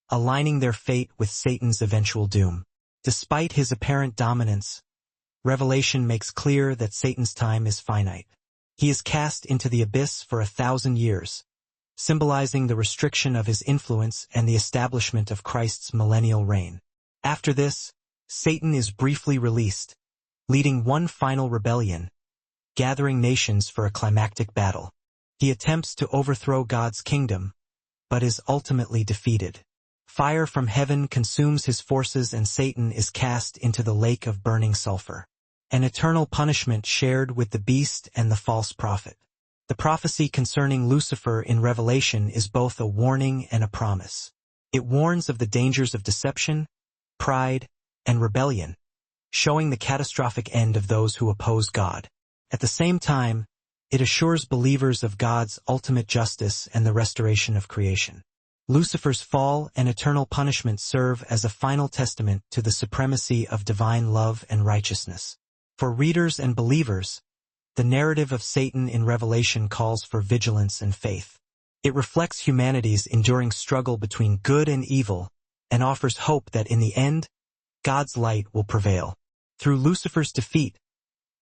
aligning their fate with Satan's eventual doom. Despite his apparent dominance, Revelation makes clear that Satan's time is finite. He is cast into the abyss for 1,000 years, symbolizing the restriction of his influence and the establishment of Christ's millennial reign. After this, Satan is briefly released, leading one final rebellion, gathering nations for a climactic battle. He attempts to overthrow God's kingdom, but is ultimately defeated. Fire from heaven consumes his forces and Satan is cast into the lake of burning sulfur, an eternal punishment shared with the beast and the false prophet. The prophecy concerning Lucifer in Revelation is both a warning and a promise. It warns of the dangers of deception, pride, and rebellion, showing the catastrophic end of those who oppose God. At the same time, it assures believers of God's ultimate justice and the restoration of creation. Lucifer's fall and eternal punishment serve as a final testament to the supremacy of divine love and righteousness. For readers and believers, the narrative of Satan in Revelation calls for vigilance and faith. It reflects humanity's enduring struggle between good and evil and offers hope that in the end, God's light will prevail. Through Lucifer's defeat,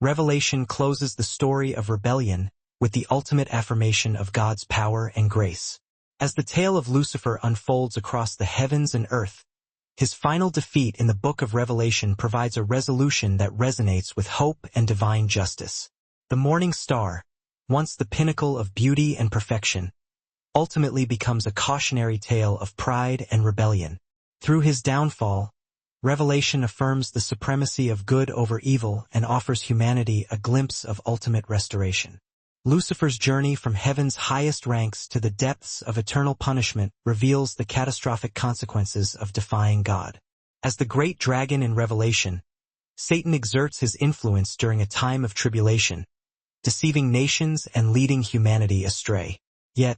Revelation closes the story of rebellion with the ultimate affirmation of God's power and grace. As the tale of Lucifer unfolds across the heavens and earth, his final defeat in the book of Revelation provides a resolution that resonates with hope and divine justice. The morning star, once the pinnacle of beauty and perfection, ultimately becomes a cautionary tale of pride and rebellion. Through his downfall, Revelation affirms the supremacy of good over evil and offers humanity a glimpse of ultimate restoration. Lucifer's journey from heaven's highest ranks to the depths of eternal punishment reveals the catastrophic consequences of defying God. As the great dragon in Revelation, Satan exerts his influence during a time of tribulation, deceiving nations and leading humanity astray. Yet,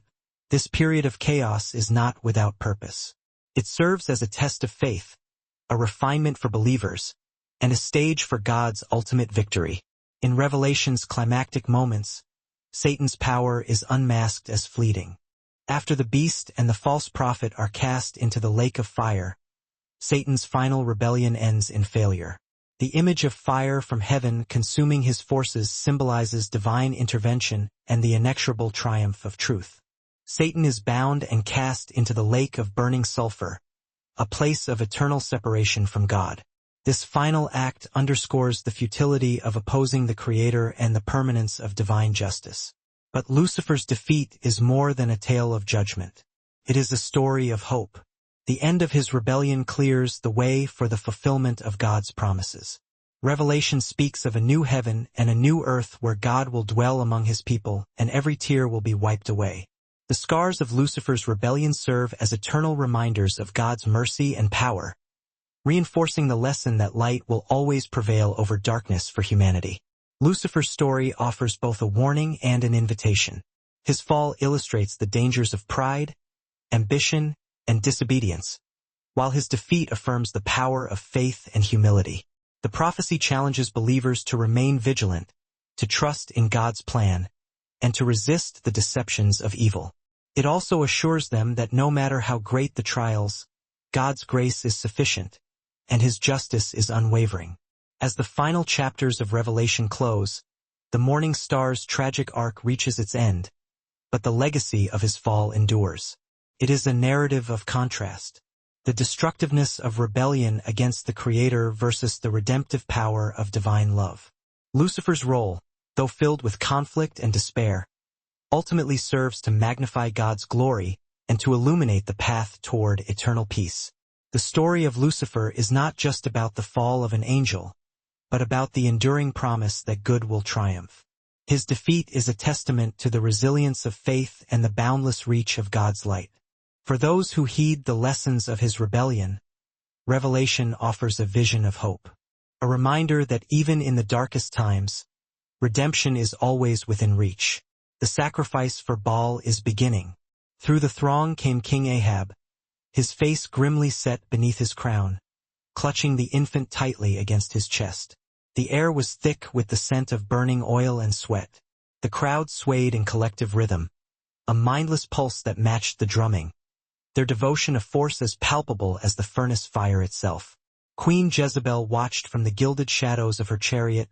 this period of chaos is not without purpose. It serves as a test of faith, a refinement for believers, and a stage for God's ultimate victory. In Revelation's climactic moments, Satan's power is unmasked as fleeting. After the beast and the false prophet are cast into the lake of fire, Satan's final rebellion ends in failure. The image of fire from heaven consuming his forces symbolizes divine intervention and the inexorable triumph of truth. Satan is bound and cast into the lake of burning sulfur, a place of eternal separation from God. This final act underscores the futility of opposing the Creator and the permanence of divine justice. But Lucifer's defeat is more than a tale of judgment. It is a story of hope. The end of his rebellion clears the way for the fulfillment of God's promises. Revelation speaks of a new heaven and a new earth where God will dwell among his people, and every tear will be wiped away. The scars of Lucifer's rebellion serve as eternal reminders of God's mercy and power, reinforcing the lesson that light will always prevail over darkness for humanity. Lucifer's story offers both a warning and an invitation. His fall illustrates the dangers of pride, ambition, and disobedience, while his defeat affirms the power of faith and humility. The prophecy challenges believers to remain vigilant, to trust in God's plan, and to resist the deceptions of evil. It also assures them that no matter how great the trials, God's grace is sufficient, and his justice is unwavering. As the final chapters of Revelation close, the morning star's tragic arc reaches its end, but the legacy of his fall endures. It is a narrative of contrast, the destructiveness of rebellion against the Creator versus the redemptive power of divine love. Lucifer's role, though filled with conflict and despair, ultimately serves to magnify God's glory and to illuminate the path toward eternal peace. The story of Lucifer is not just about the fall of an angel, but about the enduring promise that good will triumph. His defeat is a testament to the resilience of faith and the boundless reach of God's light. For those who heed the lessons of his rebellion, Revelation offers a vision of hope, a reminder that even in the darkest times, redemption is always within reach. The sacrifice for Baal is beginning. Through the throng came King Ahab, his face grimly set beneath his crown, clutching the infant tightly against his chest. The air was thick with the scent of burning oil and sweat. The crowd swayed in collective rhythm, a mindless pulse that matched the drumming, their devotion a force as palpable as the furnace fire itself. Queen Jezebel watched from the gilded shadows of her chariot,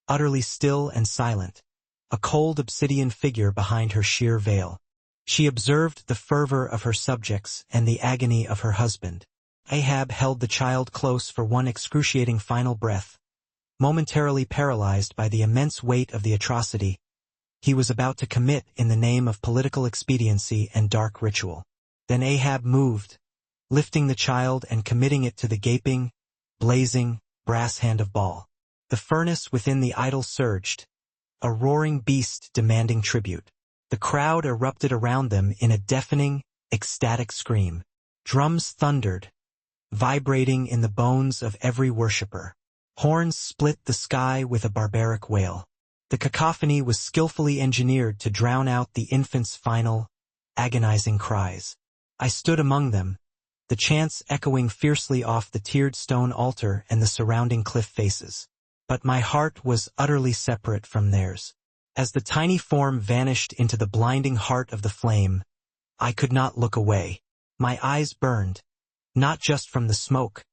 utterly still and silent, a cold obsidian figure behind her sheer veil. She observed the fervor of her subjects and the agony of her husband. Ahab held the child close for one excruciating final breath, momentarily paralyzed by the immense weight of the atrocity he was about to commit in the name of political expediency and dark ritual. Then Ahab moved, lifting the child and committing it to the gaping, blazing, brass hand of Baal. The furnace within the idol surged, a roaring beast demanding tribute. The crowd erupted around them in a deafening, ecstatic scream. Drums thundered, vibrating in the bones of every worshipper. Horns split the sky with a barbaric wail. The cacophony was skillfully engineered to drown out the infant's final, agonizing cries. I stood among them, the chants echoing fiercely off the tiered stone altar and the surrounding cliff faces. But my heart was utterly separate from theirs. As the tiny form vanished into the blinding heart of the flame, I could not look away. My eyes burned, not just from the smoke,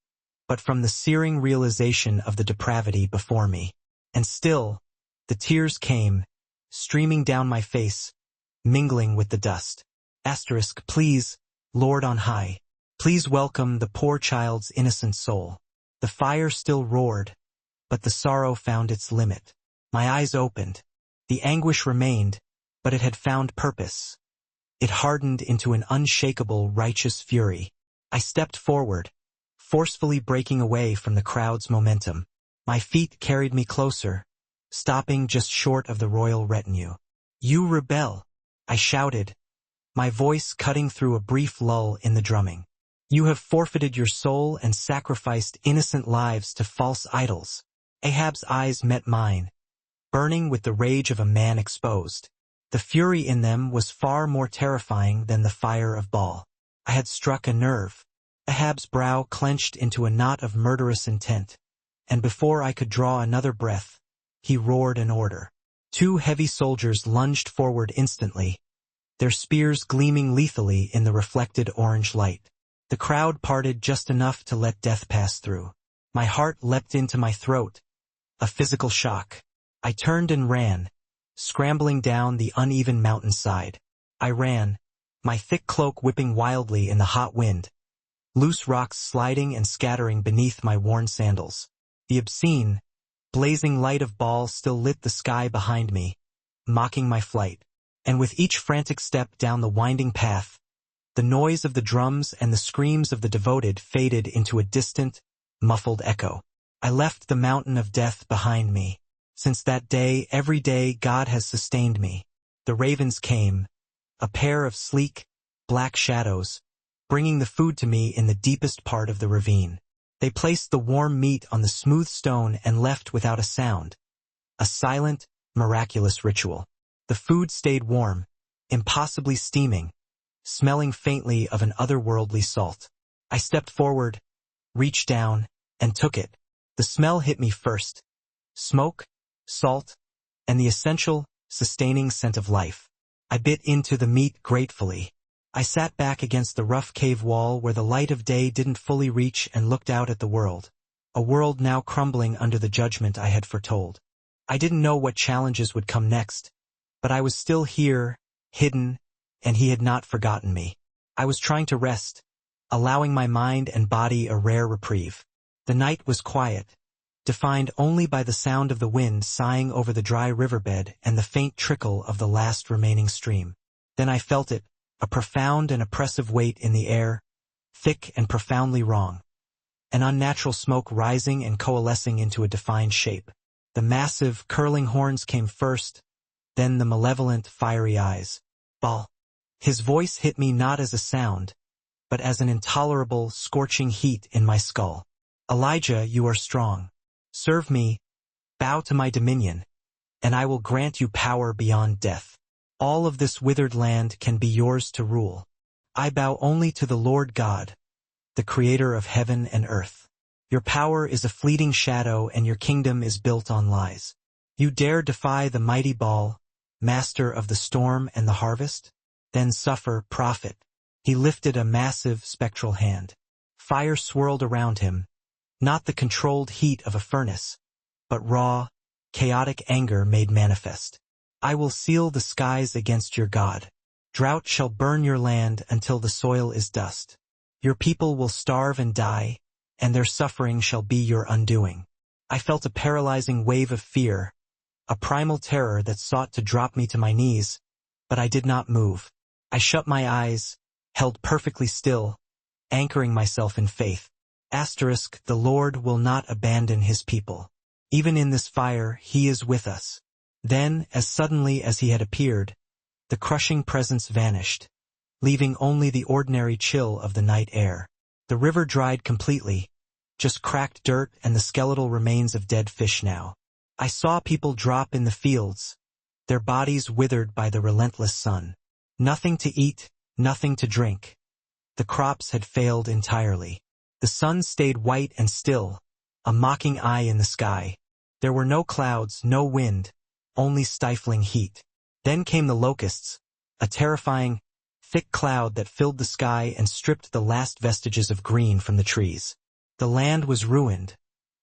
but from the searing realization of the depravity before me. And still, the tears came, streaming down my face, mingling with the dust. Please, Lord on high, please welcome the poor child's innocent soul. The fire still roared, but the sorrow found its limit. My eyes opened. The anguish remained, but it had found purpose. It hardened into an unshakable, righteous fury. I stepped forward, forcefully breaking away from the crowd's momentum. My feet carried me closer, stopping just short of the royal retinue. "You rebel!" I shouted, my voice cutting through a brief lull in the drumming. "You have forfeited your soul and sacrificed innocent lives to false idols." Ahab's eyes met mine, burning with the rage of a man exposed. The fury in them was far more terrifying than the fire of Baal. I had struck a nerve. Ahab's brow clenched into a knot of murderous intent, and before I could draw another breath, he roared an order. 2 heavy soldiers lunged forward instantly, their spears gleaming lethally in the reflected orange light. The crowd parted just enough to let death pass through. My heart leapt into my throat, a physical shock. I turned and ran, scrambling down the uneven mountainside. I ran, my thick cloak whipping wildly in the hot wind, loose rocks sliding and scattering beneath my worn sandals. The obscene, blazing light of Baal still lit the sky behind me, mocking my flight. And with each frantic step down the winding path, the noise of the drums and the screams of the devoted faded into a distant, muffled echo. I left the mountain of death behind me. Since that day, every day, God has sustained me. The ravens came, a pair of sleek, black shadows, bringing the food to me in the deepest part of the ravine. They placed the warm meat on the smooth stone and left without a sound. A silent, miraculous ritual. The food stayed warm, impossibly steaming, smelling faintly of an otherworldly salt. I stepped forward, reached down, and took it. The smell hit me first. Smoke, salt, and the essential, sustaining scent of life. I bit into the meat gratefully. I sat back against the rough cave wall where the light of day didn't fully reach and looked out at the world, a world now crumbling under the judgment I had foretold. I didn't know what challenges would come next, but I was still here, hidden, and he had not forgotten me. I was trying to rest, allowing my mind and body a rare reprieve. The night was quiet, defined only by the sound of the wind sighing over the dry riverbed and the faint trickle of the last remaining stream. Then I felt it, a profound and oppressive weight in the air, thick and profoundly wrong. An unnatural smoke rising and coalescing into a defined shape. The massive, curling horns came first, then the malevolent, fiery eyes. Baal. His voice hit me not as a sound, but as an intolerable, scorching heat in my skull. "Elijah, you are strong. Serve me, bow to my dominion, and I will grant you power beyond death. All of this withered land can be yours to rule. I bow only to the Lord God, the creator of heaven and earth. Your power is a fleeting shadow and your kingdom is built on lies. You dare defy the mighty Baal, master of the storm and the harvest? Then suffer, prophet." He lifted a massive, spectral hand. Fire swirled around him, not the controlled heat of a furnace, but raw, chaotic anger made manifest. "I will seal the skies against your God. Drought shall burn your land until the soil is dust. Your people will starve and die, and their suffering shall be your undoing." I felt a paralyzing wave of fear, a primal terror that sought to drop me to my knees, but I did not move. I shut my eyes, held perfectly still, anchoring myself in faith. The Lord will not abandon his people. Even in this fire, he is with us. Then, as suddenly as he had appeared, the crushing presence vanished, leaving only the ordinary chill of the night air. The river dried completely, just cracked dirt and the skeletal remains of dead fish now. I saw people drop in the fields, their bodies withered by the relentless sun. Nothing to eat, nothing to drink. The crops had failed entirely. The sun stayed white and still, a mocking eye in the sky. There were no clouds, no wind, only stifling heat. Then came the locusts, a terrifying, thick cloud that filled the sky and stripped the last vestiges of green from the trees. The land was ruined,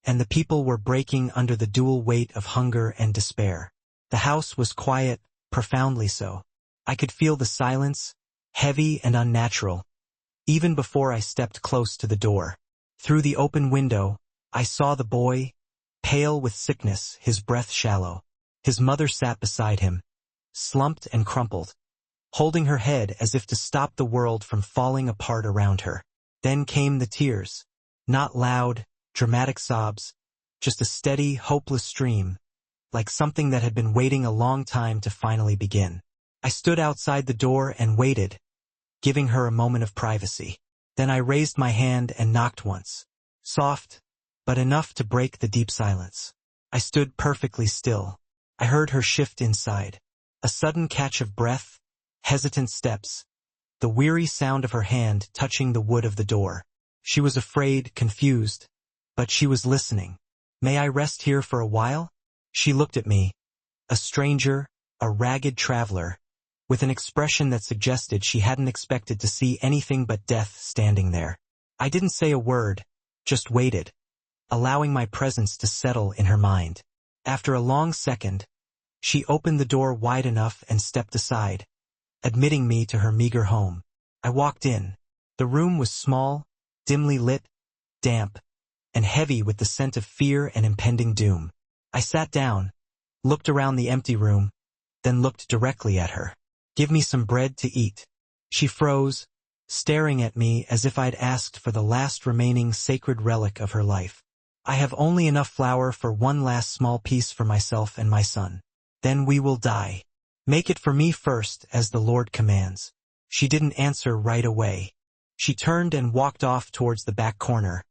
and the people were breaking under the dual weight of hunger and despair. The house was quiet, profoundly so. I could feel the silence, heavy and unnatural, even before I stepped close to the door. Through the open window, I saw the boy, pale with sickness, his breath shallow. His mother sat beside him, slumped and crumpled, holding her head as if to stop the world from falling apart around her. Then came the tears. Not loud, dramatic sobs, just a steady, hopeless stream, like something that had been waiting a long time to finally begin. I stood outside the door and waited, giving her a moment of privacy. Then I raised my hand and knocked once. Soft, but enough to break the deep silence. I stood perfectly still. I heard her shift inside. A sudden catch of breath, hesitant steps, the weary sound of her hand touching the wood of the door. She was afraid, confused, but she was listening. "May I rest here for a while?" She looked at me, a stranger, a ragged traveler, with an expression that suggested she hadn't expected to see anything but death standing there. I didn't say a word, just waited, allowing my presence to settle in her mind. After a long second, she opened the door wide enough and stepped aside, admitting me to her meager home. I walked in. The room was small, dimly lit, damp, and heavy with the scent of fear and impending doom. I sat down, looked around the empty room, then looked directly at her. "Give me some bread to eat." She froze, staring at me as if I'd asked for the last remaining sacred relic of her life. "I have only enough flour for one last small piece for myself and my son. Then we will die. Make it for me first, as the Lord commands." She didn't answer right away. She turned and walked off towards the back corner,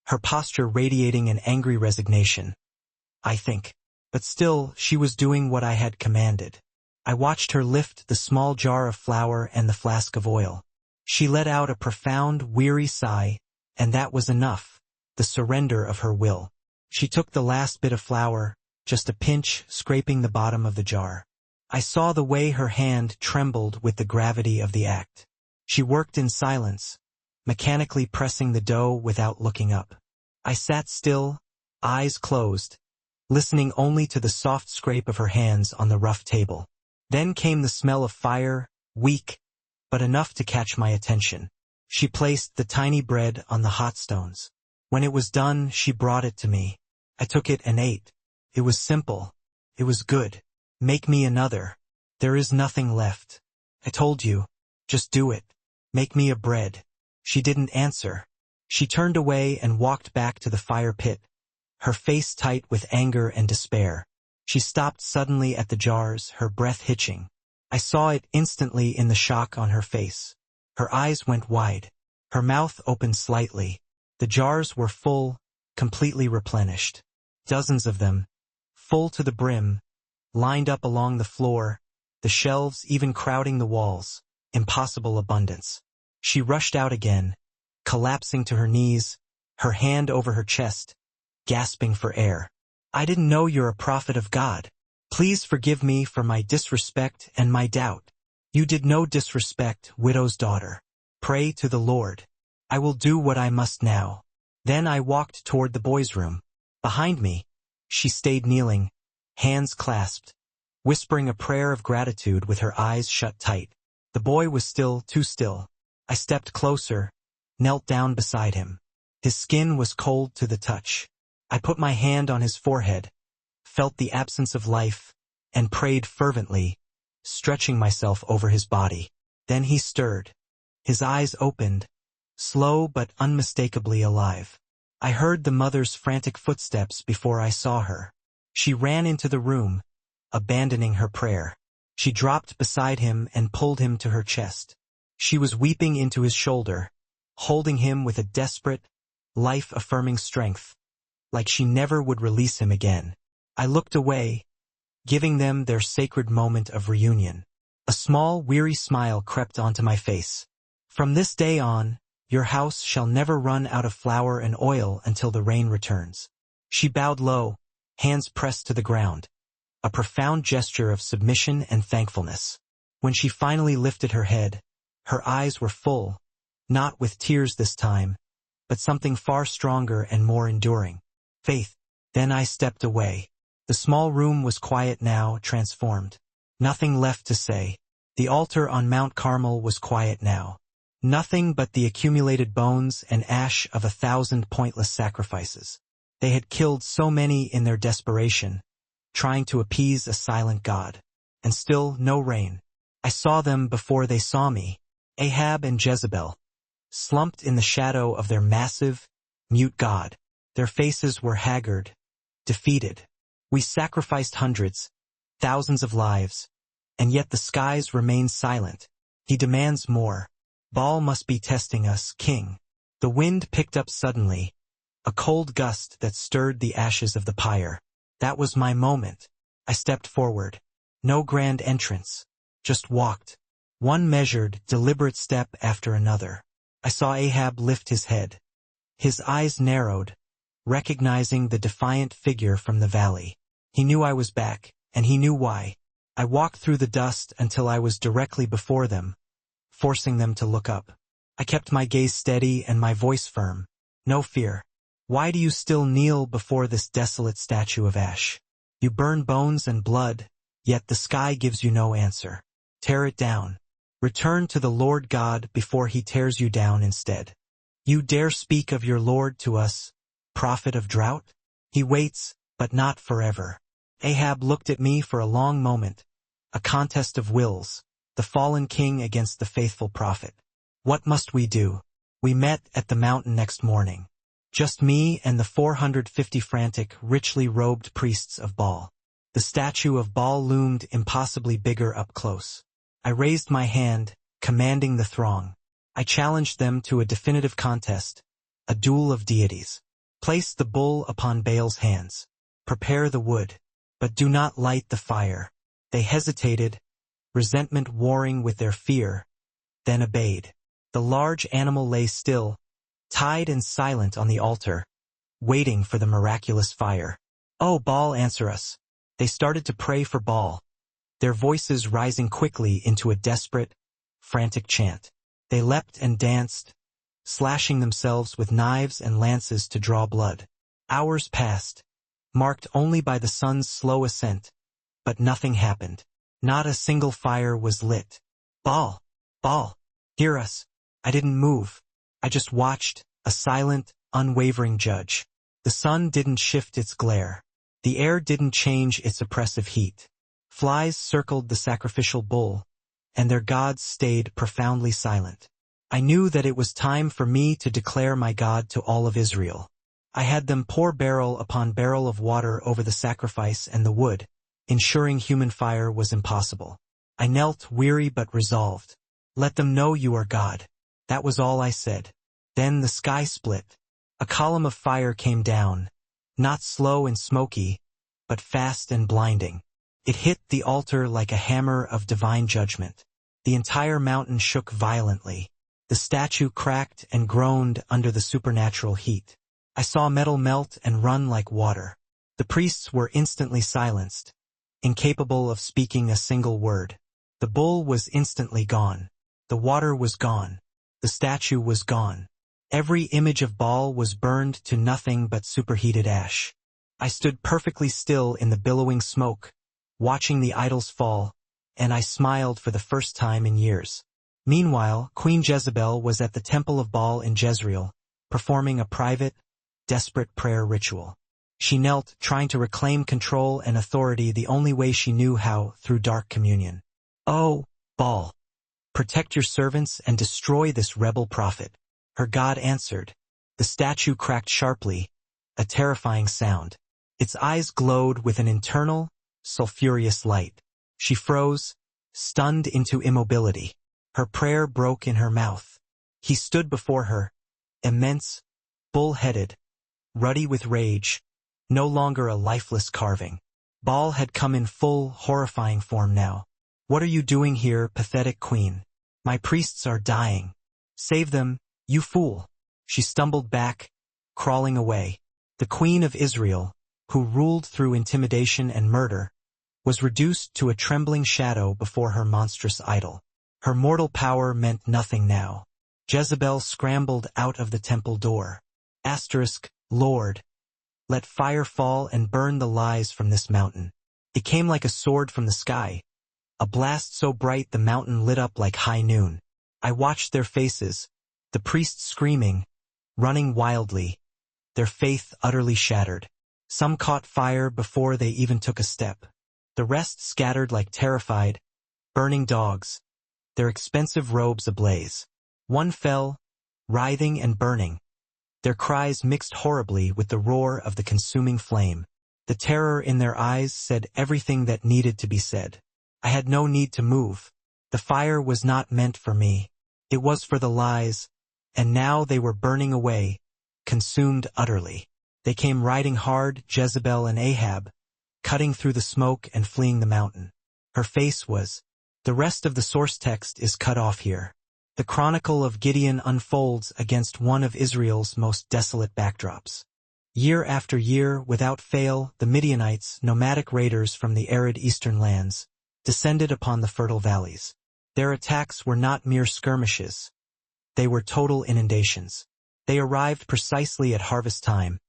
her posture radiating an angry resignation, I think. But still, she was doing what I had commanded. I watched her lift the small jar of flour and the flask of oil. She let out a profound, weary sigh, and that was enough, the surrender of her will. She took the last bit of flour, just a pinch, scraping the bottom of the jar. I saw the way her hand trembled with the gravity of the act. She worked in silence, mechanically pressing the dough without looking up. I sat still, eyes closed, listening only to the soft scrape of her hands on the rough table. Then came the smell of fire, weak, but enough to catch my attention. She placed the tiny bread on the hot stones. When it was done, she brought it to me. I took it and ate. It was simple. It was good. "Make me another. There is nothing left. I told you. Just do it. Make me a bread." She didn't answer. She turned away and walked back to the fire pit, her face tight with anger and despair. She stopped suddenly at the jars, her breath hitching. I saw it instantly in the shock on her face. Her eyes went wide. Her mouth opened slightly. The jars were full, completely replenished. Dozens of them, full to the brim, lined up along the floor, the shelves even crowding the walls. Impossible abundance. She rushed out again, collapsing to her knees, her hand over her chest, gasping for air. "I didn't know you're a prophet of God. Please forgive me for my disrespect and my doubt." "You did no disrespect, widow's daughter. Pray to the Lord. I will do what I must now." Then I walked toward the boys' room. Behind me, she stayed kneeling, hands clasped, whispering a prayer of gratitude with her eyes shut tight. The boy was still, too still. I stepped closer, knelt down beside him. His skin was cold to the touch. I put my hand on his forehead, felt the absence of life, and prayed fervently, stretching myself over his body. Then he stirred. His eyes opened, slow but unmistakably alive. I heard the mother's frantic footsteps before I saw her. She ran into the room, abandoning her prayer. She dropped beside him and pulled him to her chest. She was weeping into his shoulder, holding him with a desperate, life-affirming strength, like she never would release him again. I looked away, giving them their sacred moment of reunion. A small, weary smile crept onto my face. "From this day on, your house shall never run out of flour and oil until the rain returns." She bowed low, hands pressed to the ground, a profound gesture of submission and thankfulness. When she finally lifted her head, her eyes were full, not with tears this time, but something far stronger and more enduring. Faith. Then I stepped away. The small room was quiet now, transformed. Nothing left to say. The altar on Mount Carmel was quiet now. Nothing but the accumulated bones and ash of 1,000 pointless sacrifices. They had killed so many in their desperation, trying to appease a silent God. And still no rain. I saw them before they saw me. Ahab and Jezebel, slumped in the shadow of their massive, mute god. Their faces were haggard, defeated. We sacrificed hundreds, thousands of lives, and yet the skies remain silent. He demands more. Baal must be testing us, king. The wind picked up suddenly, a cold gust that stirred the ashes of the pyre. That was my moment. I stepped forward. No grand entrance. Just walked. One measured, deliberate step after another. I saw Ahab lift his head. His eyes narrowed, recognizing the defiant figure from the valley. He knew I was back, and he knew why. I walked through the dust until I was directly before them, forcing them to look up. I kept my gaze steady and my voice firm. No fear. Why do you still kneel before this desolate statue of ash? You burn bones and blood, yet the sky gives you no answer. Tear it down. Return to the Lord God before he tears you down instead. You dare speak of your Lord to us, prophet of drought? He waits, but not forever. Ahab looked at me for a long moment, a contest of wills, the fallen king against the faithful prophet. What must we do? We met at the mountain next morning. Just me and the 450 frantic, richly robed priests of Baal. The statue of Baal loomed impossibly bigger up close. I raised my hand, commanding the throng. I challenged them to a definitive contest, a duel of deities. Place the bull upon Baal's hands. Prepare the wood, but do not light the fire. They hesitated, resentment warring with their fear, then obeyed. The large animal lay still, tied and silent on the altar, waiting for the miraculous fire. Oh, Baal, answer us. They started to pray for Baal, their voices rising quickly into a desperate, frantic chant. They leapt and danced, slashing themselves with knives and lances to draw blood. Hours passed, marked only by the sun's slow ascent, but nothing happened. Not a single fire was lit. Baal, Baal, hear us. I didn't move. I just watched, a silent, unwavering judge. The sun didn't shift its glare. The air didn't change its oppressive heat. Flies circled the sacrificial bull, and their gods stayed profoundly silent. I knew that it was time for me to declare my God to all of Israel. I had them pour barrel upon barrel of water over the sacrifice and the wood, ensuring human fire was impossible. I knelt, weary but resolved. Let them know you are God. That was all I said. Then the sky split. A column of fire came down, not slow and smoky, but fast and blinding. It hit the altar like a hammer of divine judgment. The entire mountain shook violently. The statue cracked and groaned under the supernatural heat. I saw metal melt and run like water. The priests were instantly silenced, incapable of speaking a single word. The bull was instantly gone. The water was gone. The statue was gone. Every image of Baal was burned to nothing but superheated ash. I stood perfectly still in the billowing smoke, watching the idols fall, and I smiled for the first time in years. Meanwhile, Queen Jezebel was at the temple of Baal in Jezreel, performing a private, desperate prayer ritual. She knelt, trying to reclaim control and authority the only way she knew how, through dark communion. Oh, Baal, protect your servants and destroy this rebel prophet. Her god answered. The statue cracked sharply, a terrifying sound. Its eyes glowed with an internal, sulphurous light. She froze, stunned into immobility. Her prayer broke in her mouth. He stood before her, immense, bull-headed, ruddy with rage, no longer a lifeless carving. Baal had come in full, horrifying form now. What are you doing here, pathetic queen? My priests are dying. Save them, you fool. She stumbled back, crawling away. The queen of Israel, who ruled through intimidation and murder, was reduced to a trembling shadow before her monstrous idol. Her mortal power meant nothing now. Jezebel scrambled out of the temple door. Lord, let fire fall and burn the lies from this mountain. It came like a sword from the sky, a blast so bright the mountain lit up like high noon. I watched their faces, the priests screaming, running wildly, their faith utterly shattered. Some caught fire before they even took a step. The rest scattered like terrified, burning dogs, their expensive robes ablaze. One fell, writhing and burning. Their cries mixed horribly with the roar of the consuming flame. The terror in their eyes said everything that needed to be said. I had no need to move. The fire was not meant for me. It was for the lies, and now they were burning away, consumed utterly. They came riding hard, Jezebel and Ahab, cutting through the smoke and fleeing the mountain. Her face was. The rest of the source text is cut off here. The chronicle of Gideon unfolds against one of Israel's most desolate backdrops. Year after year, without fail, the Midianites, nomadic raiders from the arid eastern lands, descended upon the fertile valleys. Their attacks were not mere skirmishes. They were total inundations. They arrived precisely at harvest time,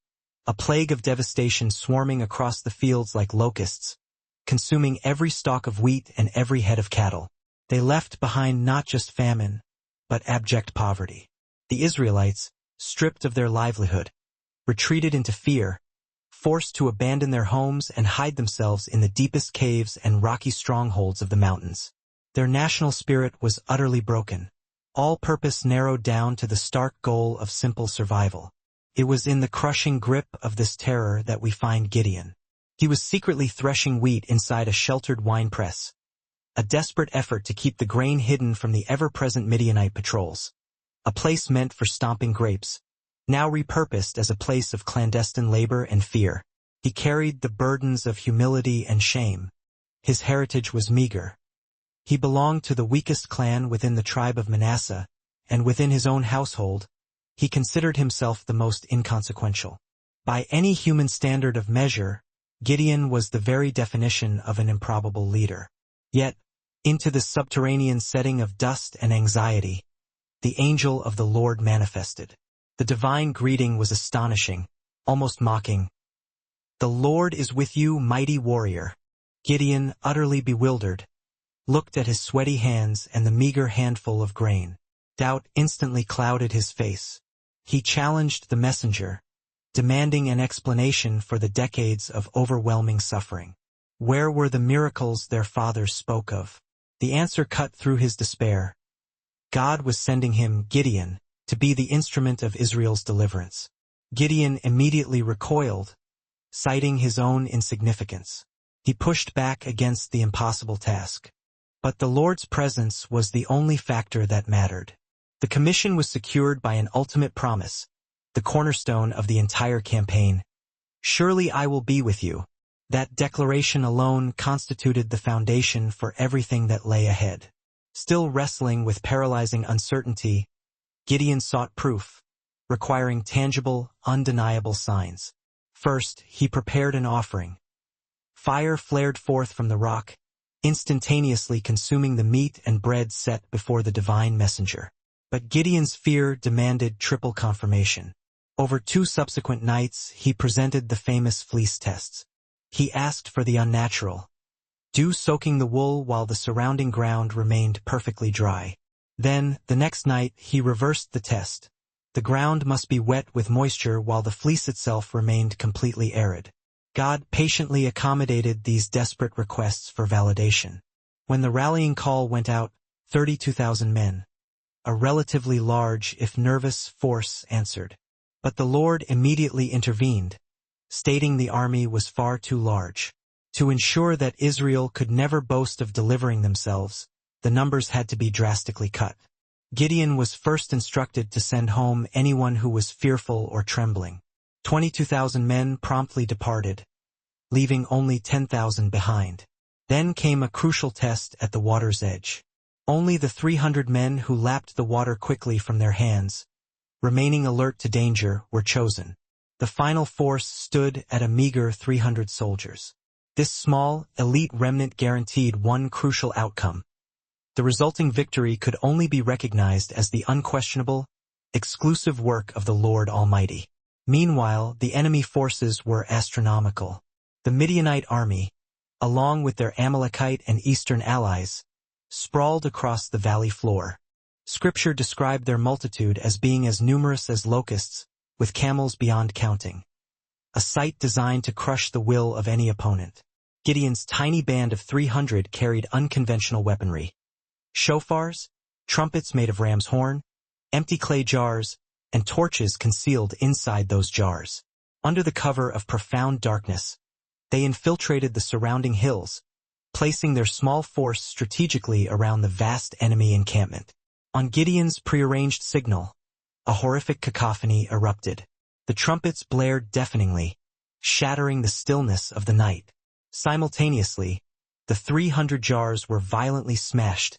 a plague of devastation swarming across the fields like locusts, consuming every stalk of wheat and every head of cattle. They left behind not just famine, but abject poverty. The Israelites, stripped of their livelihood, retreated into fear, forced to abandon their homes and hide themselves in the deepest caves and rocky strongholds of the mountains. Their national spirit was utterly broken. All purpose narrowed down to the stark goal of simple survival. It was in the crushing grip of this terror that we find Gideon. He was secretly threshing wheat inside a sheltered wine press, a desperate effort to keep the grain hidden from the ever-present Midianite patrols. A place meant for stomping grapes, now repurposed as a place of clandestine labor and fear. He carried the burdens of humility and shame. His heritage was meager. He belonged to the weakest clan within the tribe of Manasseh, and within his own household, he considered himself the most inconsequential. By any human standard of measure, Gideon was the very definition of an improbable leader. Yet, into this subterranean setting of dust and anxiety, the angel of the Lord manifested. The divine greeting was astonishing, almost mocking. "The Lord is with you, mighty warrior." Gideon, utterly bewildered, looked at his sweaty hands and the meager handful of grain. Doubt instantly clouded his face. He challenged the messenger, demanding an explanation for the decades of overwhelming suffering. Where were the miracles their fathers spoke of? The answer cut through his despair. God was sending him, Gideon, to be the instrument of Israel's deliverance. Gideon immediately recoiled, citing his own insignificance. He pushed back against the impossible task. But the Lord's presence was the only factor that mattered. The commission was secured by an ultimate promise, the cornerstone of the entire campaign. "Surely I will be with you." That declaration alone constituted the foundation for everything that lay ahead. Still wrestling with paralyzing uncertainty, Gideon sought proof, requiring tangible, undeniable signs. First, he prepared an offering. Fire flared forth from the rock, instantaneously consuming the meat and bread set before the divine messenger. But Gideon's fear demanded triple confirmation. Over 2 subsequent nights, he presented the famous fleece tests. He asked for the unnatural, dew soaking the wool while the surrounding ground remained perfectly dry. Then, the next night, he reversed the test. The ground must be wet with moisture while the fleece itself remained completely arid. God patiently accommodated these desperate requests for validation. When the rallying call went out, 32,000 men, a relatively large, if nervous, force answered. But the Lord immediately intervened, stating the army was far too large. To ensure that Israel could never boast of delivering themselves, the numbers had to be drastically cut. Gideon was first instructed to send home anyone who was fearful or trembling. 22,000 men promptly departed, leaving only 10,000 behind. Then came a crucial test at the water's edge. Only the 300 men who lapped the water quickly from their hands, remaining alert to danger, were chosen. The final force stood at a meager 300 soldiers. This small, elite remnant guaranteed one crucial outcome. The resulting victory could only be recognized as the unquestionable, exclusive work of the Lord Almighty. Meanwhile, the enemy forces were astronomical. The Midianite army, along with their Amalekite and Eastern allies, sprawled across the valley floor. Scripture described their multitude as being as numerous as locusts, with camels beyond counting. A sight designed to crush the will of any opponent. Gideon's tiny band of 300 carried unconventional weaponry. Shofars, trumpets made of ram's horn, empty clay jars, and torches concealed inside those jars. Under the cover of profound darkness, they infiltrated the surrounding hills, placing their small force strategically around the vast enemy encampment. On Gideon's prearranged signal, a horrific cacophony erupted. The trumpets blared deafeningly, shattering the stillness of the night. Simultaneously, the 300 jars were violently smashed,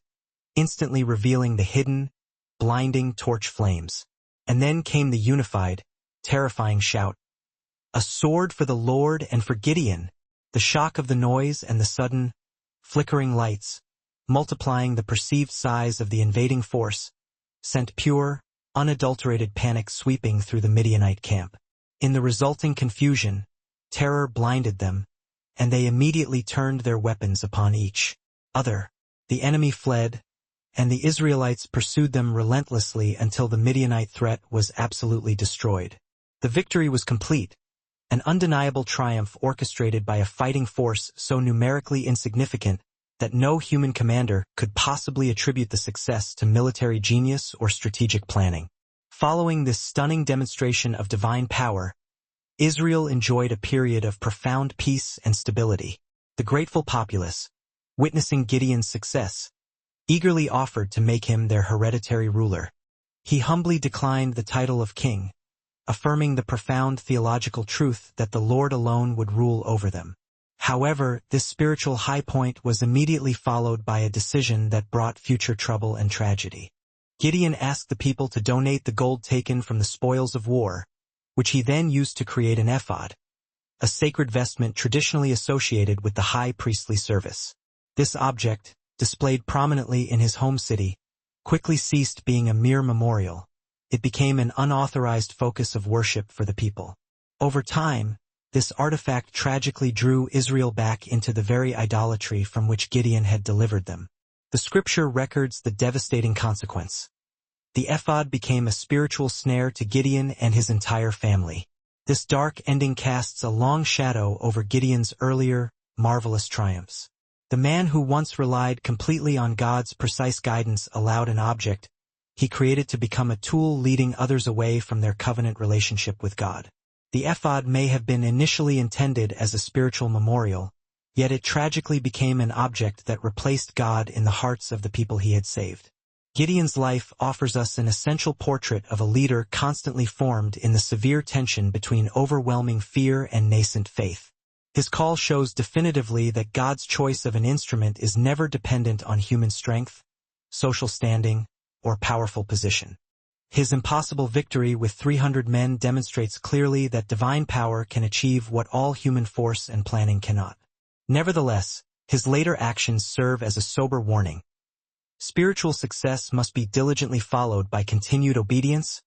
instantly revealing the hidden, blinding torch flames. And then came the unified, terrifying shout. A sword for the Lord and for Gideon! The shock of the noise and the sudden, flickering lights, multiplying the perceived size of the invading force, sent pure, unadulterated panic sweeping through the Midianite camp. In the resulting confusion, terror blinded them, and they immediately turned their weapons upon each other. The enemy fled, and the Israelites pursued them relentlessly until the Midianite threat was absolutely destroyed. The victory was complete, an undeniable triumph orchestrated by a fighting force so numerically insignificant that no human commander could possibly attribute the success to military genius or strategic planning. Following this stunning demonstration of divine power, Israel enjoyed a period of profound peace and stability. The grateful populace, witnessing Gideon's success, eagerly offered to make him their hereditary ruler. He humbly declined the title of king, affirming the profound theological truth that the Lord alone would rule over them. However, this spiritual high point was immediately followed by a decision that brought future trouble and tragedy. Gideon asked the people to donate the gold taken from the spoils of war, which he then used to create an ephod, a sacred vestment traditionally associated with the high priestly service. This object, displayed prominently in his home city, quickly ceased being a mere memorial. It became an unauthorized focus of worship for the people. Over time, this artifact tragically drew Israel back into the very idolatry from which Gideon had delivered them. The scripture records the devastating consequence. The ephod became a spiritual snare to Gideon and his entire family. This dark ending casts a long shadow over Gideon's earlier, marvelous triumphs. The man who once relied completely on God's precise guidance allowed an object he created to become a tool leading others away from their covenant relationship with God. The ephod may have been initially intended as a spiritual memorial, yet it tragically became an object that replaced God in the hearts of the people he had saved. Gideon's life offers us an essential portrait of a leader constantly formed in the severe tension between overwhelming fear and nascent faith. His call shows definitively that God's choice of an instrument is never dependent on human strength, social standing, or powerful position. His impossible victory with 300 men demonstrates clearly that divine power can achieve what all human force and planning cannot. Nevertheless, his later actions serve as a sober warning. Spiritual success must be diligently followed by continued obedience,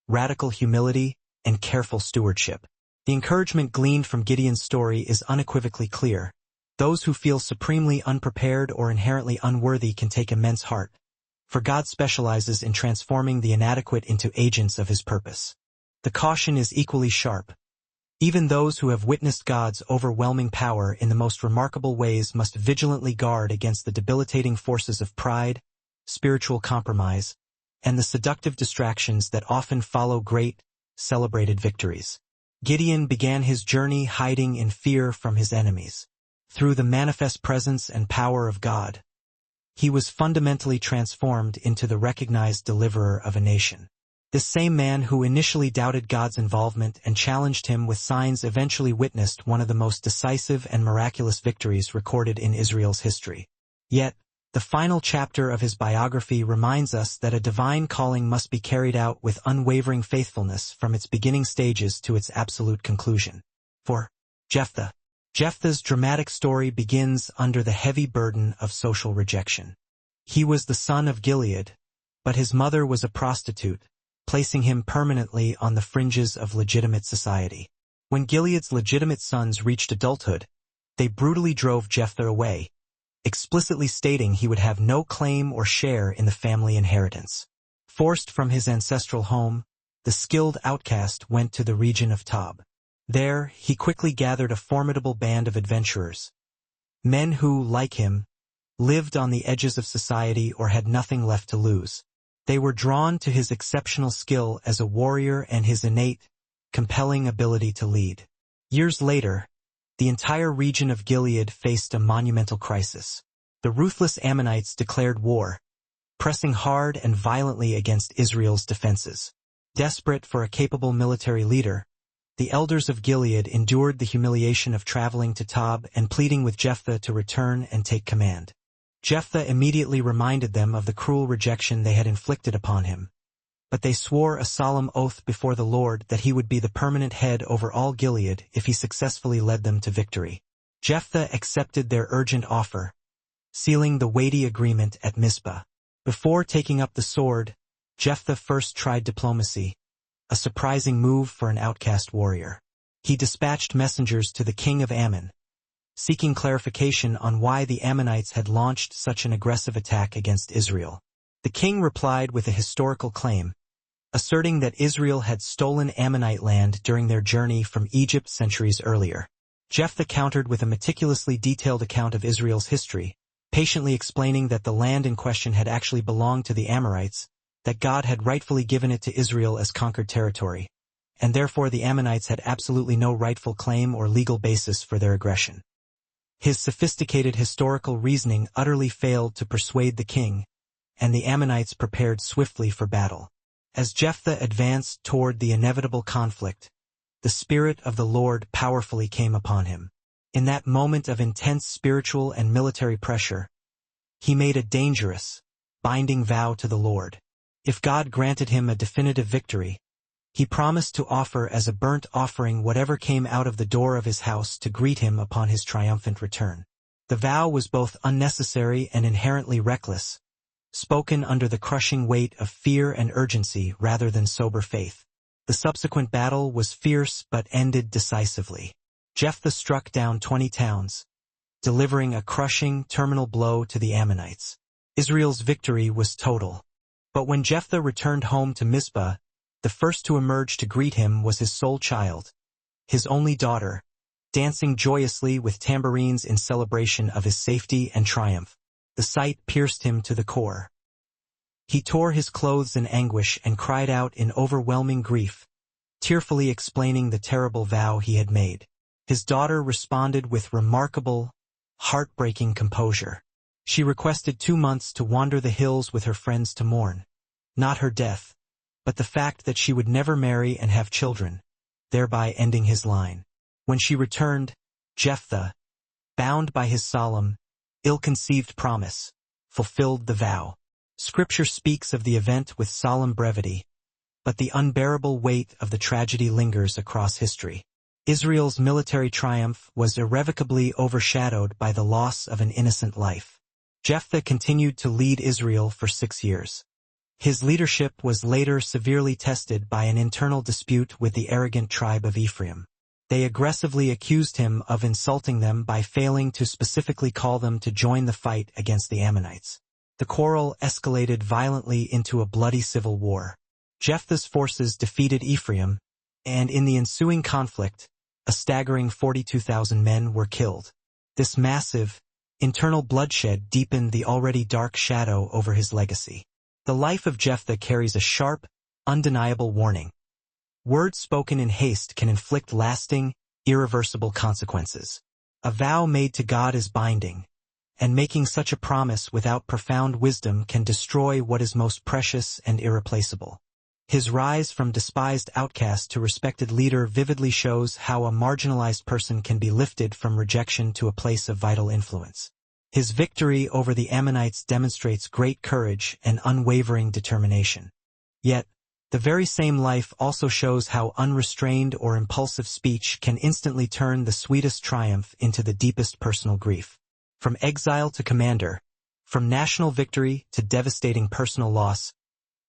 radical humility, and careful stewardship. The encouragement gleaned from Gideon's story is unequivocally clear. Those who feel supremely unprepared or inherently unworthy can take immense heart, for God specializes in transforming the inadequate into agents of his purpose. The caution is equally sharp. Even those who have witnessed God's overwhelming power in the most remarkable ways must vigilantly guard against the debilitating forces of pride, spiritual compromise, and the seductive distractions that often follow great, celebrated victories. Gideon began his journey hiding in fear from his enemies. Through the manifest presence and power of God, he was fundamentally transformed into the recognized deliverer of a nation. This same man who initially doubted God's involvement and challenged him with signs eventually witnessed one of the most decisive and miraculous victories recorded in Israel's history. Yet, the final chapter of his biography reminds us that a divine calling must be carried out with unwavering faithfulness from its beginning stages to its absolute conclusion. For Jephthah's dramatic story begins under the heavy burden of social rejection. He was the son of Gilead, but his mother was a prostitute, placing him permanently on the fringes of legitimate society. When Gilead's legitimate sons reached adulthood, they brutally drove Jephthah away, explicitly stating he would have no claim or share in the family inheritance. Forced from his ancestral home, the skilled outcast went to the region of Tob. There, he quickly gathered a formidable band of adventurers, Men who, like him, lived on the edges of society or had nothing left to lose. They were drawn to his exceptional skill as a warrior and his innate, compelling ability to lead. Years later, the entire region of Gilead faced a monumental crisis. The ruthless Ammonites declared war, pressing hard and violently against Israel's defenses. Desperate for a capable military leader, the elders of Gilead endured the humiliation of traveling to Tob and pleading with Jephthah to return and take command. Jephthah immediately reminded them of the cruel rejection they had inflicted upon him, but they swore a solemn oath before the Lord that he would be the permanent head over all Gilead if he successfully led them to victory. Jephthah accepted their urgent offer, sealing the weighty agreement at Mizpah. Before taking up the sword, Jephthah first tried diplomacy, a surprising move for an outcast warrior. He dispatched messengers to the king of Ammon, seeking clarification on why the Ammonites had launched such an aggressive attack against Israel. The king replied with a historical claim, asserting that Israel had stolen Ammonite land during their journey from Egypt centuries earlier. Jephthah countered with a meticulously detailed account of Israel's history, patiently explaining that the land in question had actually belonged to the Amorites, that God had rightfully given it to Israel as conquered territory, and therefore the Ammonites had absolutely no rightful claim or legal basis for their aggression. His sophisticated historical reasoning utterly failed to persuade the king, and the Ammonites prepared swiftly for battle. As Jephthah advanced toward the inevitable conflict, the Spirit of the Lord powerfully came upon him. In that moment of intense spiritual and military pressure, he made a dangerous, binding vow to the Lord. If God granted him a definitive victory, he promised to offer as a burnt offering whatever came out of the door of his house to greet him upon his triumphant return. The vow was both unnecessary and inherently reckless, spoken under the crushing weight of fear and urgency rather than sober faith. The subsequent battle was fierce but ended decisively. Jephthah struck down 20 towns, delivering a crushing, terminal blow to the Ammonites. Israel's victory was total. But when Jephthah returned home to Mizpah, the first to emerge to greet him was his sole child, his only daughter, dancing joyously with tambourines in celebration of his safety and triumph. The sight pierced him to the core. He tore his clothes in anguish and cried out in overwhelming grief, tearfully explaining the terrible vow he had made. His daughter responded with remarkable, heartbreaking composure. She requested 2 months to wander the hills with her friends to mourn, not her death, but the fact that she would never marry and have children, thereby ending his line. When she returned, Jephthah, bound by his solemn, ill-conceived promise, fulfilled the vow. Scripture speaks of the event with solemn brevity, but the unbearable weight of the tragedy lingers across history. Israel's military triumph was irrevocably overshadowed by the loss of an innocent life. Jephthah continued to lead Israel for 6 years. His leadership was later severely tested by an internal dispute with the arrogant tribe of Ephraim. They aggressively accused him of insulting them by failing to specifically call them to join the fight against the Ammonites. The quarrel escalated violently into a bloody civil war. Jephthah's forces defeated Ephraim, and in the ensuing conflict, a staggering 42,000 men were killed. This massive, internal bloodshed deepened the already dark shadow over his legacy. The life of Jephthah carries a sharp, undeniable warning. Words spoken in haste can inflict lasting, irreversible consequences. A vow made to God is binding, and making such a promise without profound wisdom can destroy what is most precious and irreplaceable. His rise from despised outcast to respected leader vividly shows how a marginalized person can be lifted from rejection to a place of vital influence. His victory over the Ammonites demonstrates great courage and unwavering determination. Yet, the very same life also shows how unrestrained or impulsive speech can instantly turn the sweetest triumph into the deepest personal grief. From exile to commander, from national victory to devastating personal loss,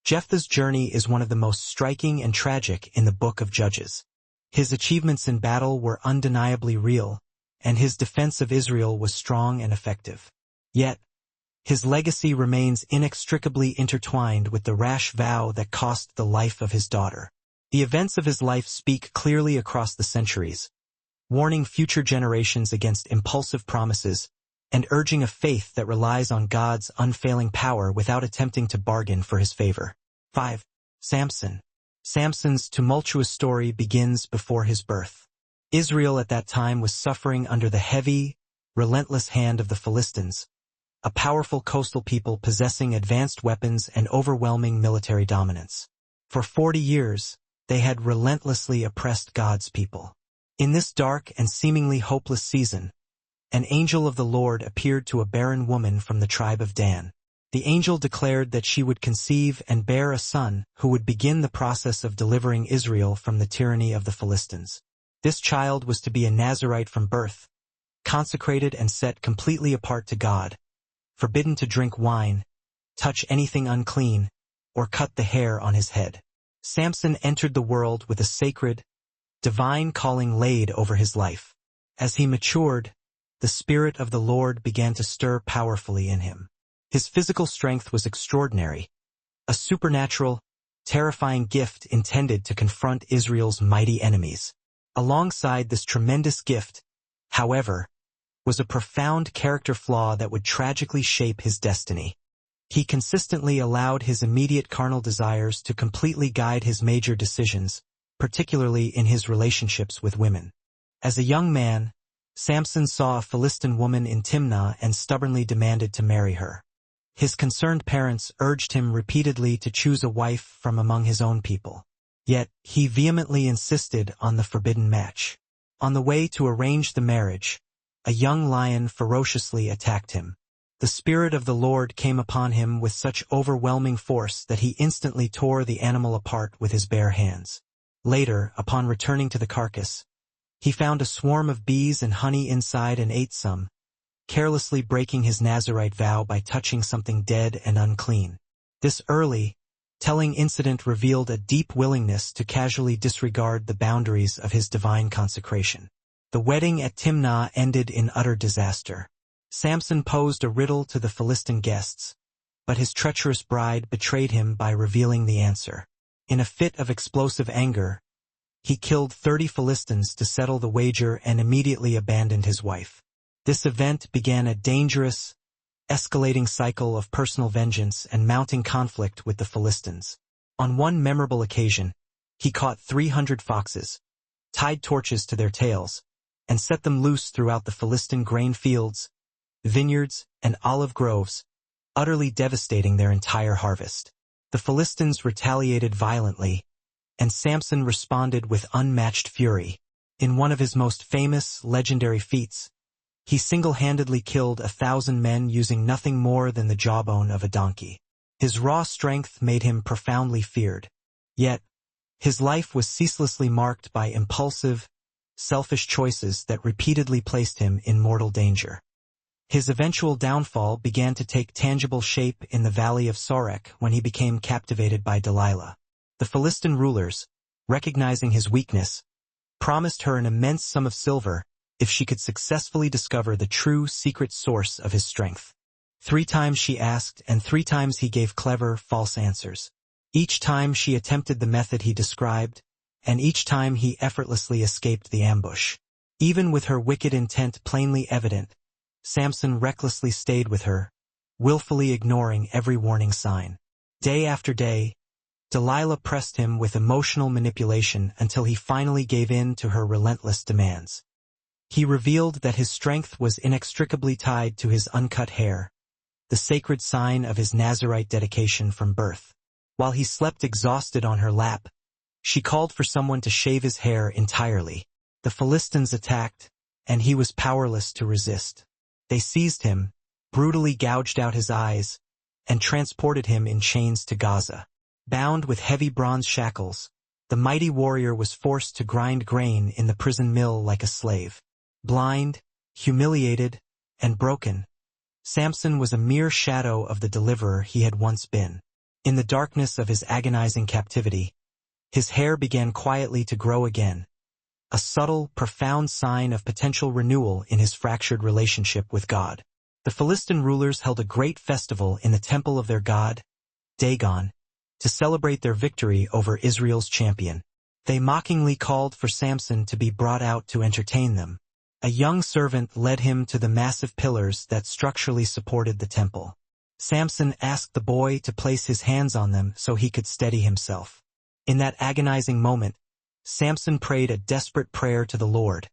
Jephthah's journey is one of the most striking and tragic in the Book of Judges. His achievements in battle were undeniably real, and his defense of Israel was strong and effective. Yet, his legacy remains inextricably intertwined with the rash vow that cost the life of his daughter. The events of his life speak clearly across the centuries, warning future generations against impulsive promises, and urging a faith that relies on God's unfailing power without attempting to bargain for his favor. 5. Samson. Samson's tumultuous story begins before his birth. Israel at that time was suffering under the heavy, relentless hand of the Philistines, a powerful coastal people possessing advanced weapons and overwhelming military dominance. For 40 years, they had relentlessly oppressed God's people. In this dark and seemingly hopeless season, an angel of the Lord appeared to a barren woman from the tribe of Dan. The angel declared that she would conceive and bear a son who would begin the process of delivering Israel from the tyranny of the Philistines. This child was to be a Nazirite from birth, consecrated and set completely apart to God, forbidden to drink wine, touch anything unclean, or cut the hair on his head. Samson entered the world with a sacred, divine calling laid over his life. As he matured, the Spirit of the Lord began to stir powerfully in him. His physical strength was extraordinary, a supernatural, terrifying gift intended to confront Israel's mighty enemies. Alongside this tremendous gift, however, was a profound character flaw that would tragically shape his destiny. He consistently allowed his immediate carnal desires to completely guide his major decisions, particularly in his relationships with women. As a young man, Samson saw a Philistine woman in Timnah and stubbornly demanded to marry her. His concerned parents urged him repeatedly to choose a wife from among his own people. Yet, he vehemently insisted on the forbidden match. On the way to arrange the marriage, a young lion ferociously attacked him. The Spirit of the Lord came upon him with such overwhelming force that he instantly tore the animal apart with his bare hands. Later, upon returning to the carcass, he found a swarm of bees and honey inside and ate some, carelessly breaking his Nazirite vow by touching something dead and unclean. This early, telling incident revealed a deep willingness to casually disregard the boundaries of his divine consecration. The wedding at Timnah ended in utter disaster. Samson posed a riddle to the Philistine guests, but his treacherous bride betrayed him by revealing the answer. In a fit of explosive anger, he killed 30 Philistines to settle the wager and immediately abandoned his wife. This event began a dangerous, escalating cycle of personal vengeance and mounting conflict with the Philistines. On one memorable occasion, he caught 300 foxes, tied torches to their tails, and set them loose throughout the Philistine grain fields, vineyards, and olive groves, utterly devastating their entire harvest. The Philistines retaliated violently, and Samson responded with unmatched fury. In one of his most famous, legendary feats, he single-handedly killed 1,000 men using nothing more than the jawbone of a donkey. His raw strength made him profoundly feared. Yet, his life was ceaselessly marked by impulsive, selfish choices that repeatedly placed him in mortal danger. His eventual downfall began to take tangible shape in the valley of Sorek when he became captivated by Delilah. The Philistine rulers, recognizing his weakness, promised her an immense sum of silver if she could successfully discover the true secret source of his strength. 3 times she asked, and 3 times he gave clever, false answers. Each time she attempted the method he described, and each time he effortlessly escaped the ambush. Even with her wicked intent plainly evident, Samson recklessly stayed with her, willfully ignoring every warning sign. Day after day, Delilah pressed him with emotional manipulation until he finally gave in to her relentless demands. He revealed that his strength was inextricably tied to his uncut hair, the sacred sign of his Nazirite dedication from birth. While he slept exhausted on her lap, she called for someone to shave his hair entirely. The Philistines attacked, and he was powerless to resist. They seized him, brutally gouged out his eyes, and transported him in chains to Gaza. Bound with heavy bronze shackles, the mighty warrior was forced to grind grain in the prison mill like a slave. Blind, humiliated, and broken, Samson was a mere shadow of the deliverer he had once been. In the darkness of his agonizing captivity, his hair began quietly to grow again, a subtle, profound sign of potential renewal in his fractured relationship with God. The Philistine rulers held a great festival in the temple of their god, Dagon, to celebrate their victory over Israel's champion. They mockingly called for Samson to be brought out to entertain them, A young servant led him to the massive pillars that structurally supported the temple. Samson asked the boy to place his hands on them so he could steady himself. In that agonizing moment, Samson prayed a desperate prayer to the Lord,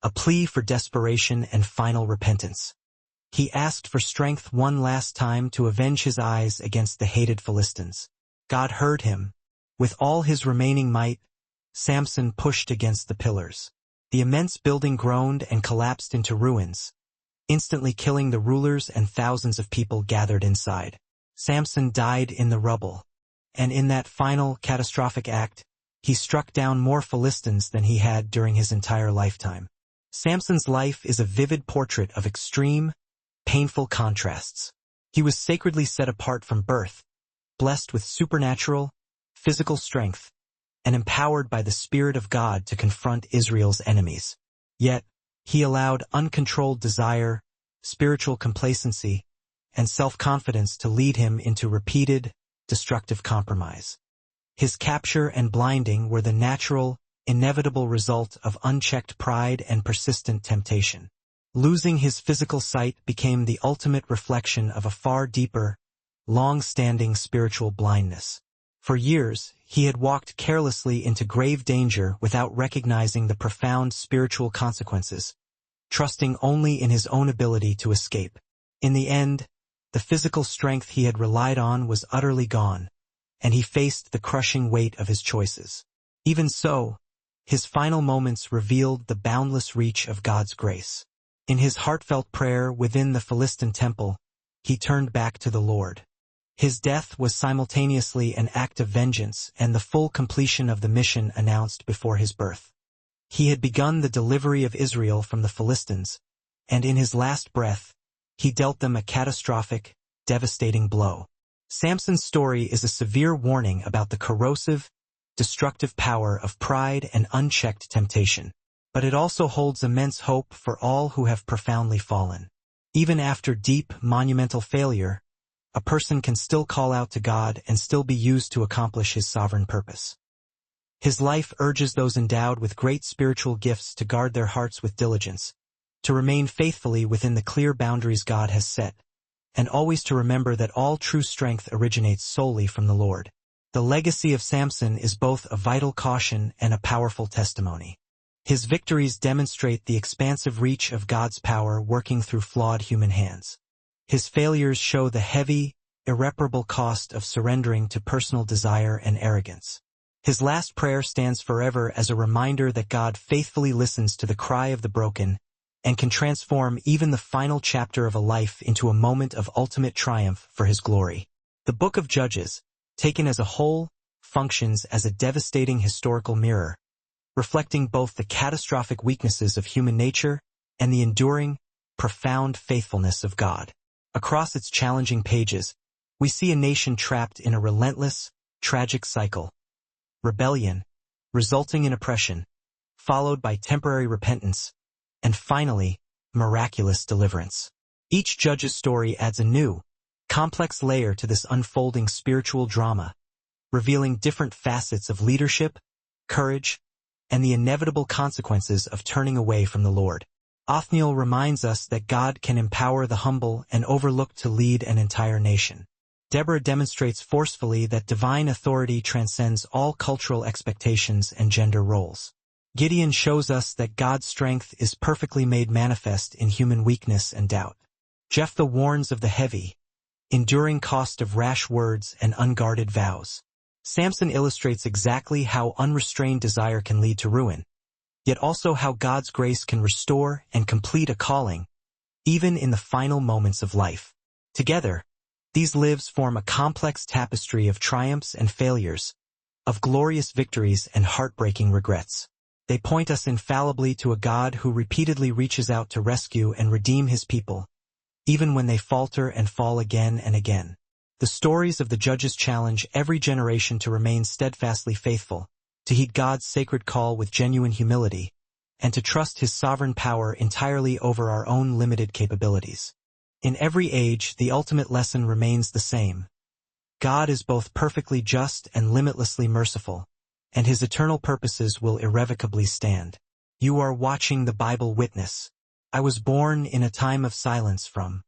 a plea for desperation and final repentance. He asked for strength one last time to avenge his eyes against the hated Philistines. God heard him. With all his remaining might, Samson pushed against the pillars. The immense building groaned and collapsed into ruins, instantly killing the rulers and thousands of people gathered inside. Samson died in the rubble, and in that final, catastrophic act, he struck down more Philistines than he had during his entire lifetime. Samson's life is a vivid portrait of extreme, painful contrasts. He was sacredly set apart from birth, blessed with supernatural, physical strength, and empowered by the Spirit of God to confront Israel's enemies. Yet, he allowed uncontrolled desire, spiritual complacency, and self-confidence to lead him into repeated, destructive compromise. His capture and blinding were the natural, inevitable result of unchecked pride and persistent temptation. Losing his physical sight became the ultimate reflection of a far deeper, long-standing spiritual blindness. For years, he had walked carelessly into grave danger without recognizing the profound spiritual consequences, trusting only in his own ability to escape. In the end, the physical strength he had relied on was utterly gone, and he faced the crushing weight of his choices. Even so, his final moments revealed the boundless reach of God's grace. In his heartfelt prayer within the Philistine temple, he turned back to the Lord. His death was simultaneously an act of vengeance and the full completion of the mission announced before his birth. He had begun the delivery of Israel from the Philistines, and in his last breath, he dealt them a catastrophic, devastating blow. Samson's story is a severe warning about the corrosive, destructive power of pride and unchecked temptation. But it also holds immense hope for all who have profoundly fallen. Even after deep, monumental failure, a person can still call out to God and still be used to accomplish his sovereign purpose. His life urges those endowed with great spiritual gifts to guard their hearts with diligence, to remain faithfully within the clear boundaries God has set, and always to remember that all true strength originates solely from the Lord. The legacy of Samson is both a vital caution and a powerful testimony. His victories demonstrate the expansive reach of God's power working through flawed human hands. His failures show the heavy, irreparable cost of surrendering to personal desire and arrogance. His last prayer stands forever as a reminder that God faithfully listens to the cry of the broken and can transform even the final chapter of a life into a moment of ultimate triumph for his glory. The Book of Judges, taken as a whole, functions as a devastating historical mirror, reflecting both the catastrophic weaknesses of human nature and the enduring, profound faithfulness of God. Across its challenging pages, we see a nation trapped in a relentless, tragic cycle. Rebellion, resulting in oppression, followed by temporary repentance, and finally, miraculous deliverance. Each judge's story adds a new, complex layer to this unfolding spiritual drama, revealing different facets of leadership, courage, and the inevitable consequences of turning away from the Lord. Othniel reminds us that God can empower the humble and overlooked to lead an entire nation. Deborah demonstrates forcefully that divine authority transcends all cultural expectations and gender roles. Gideon shows us that God's strength is perfectly made manifest in human weakness and doubt. Jephthah warns of the heavy, enduring cost of rash words and unguarded vows. Samson illustrates exactly how unrestrained desire can lead to ruin, yet also how God's grace can restore and complete a calling, even in the final moments of life. Together, these lives form a complex tapestry of triumphs and failures, of glorious victories and heartbreaking regrets. They point us infallibly to a God who repeatedly reaches out to rescue and redeem his people, even when they falter and fall again and again. The stories of the judges challenge every generation to remain steadfastly faithful, to heed God's sacred call with genuine humility, and to trust his sovereign power entirely over our own limited capabilities. In every age, the ultimate lesson remains the same. God is both perfectly just and limitlessly merciful, and his eternal purposes will irrevocably stand. You are watching the Bible Witness. I was born in a time of silence from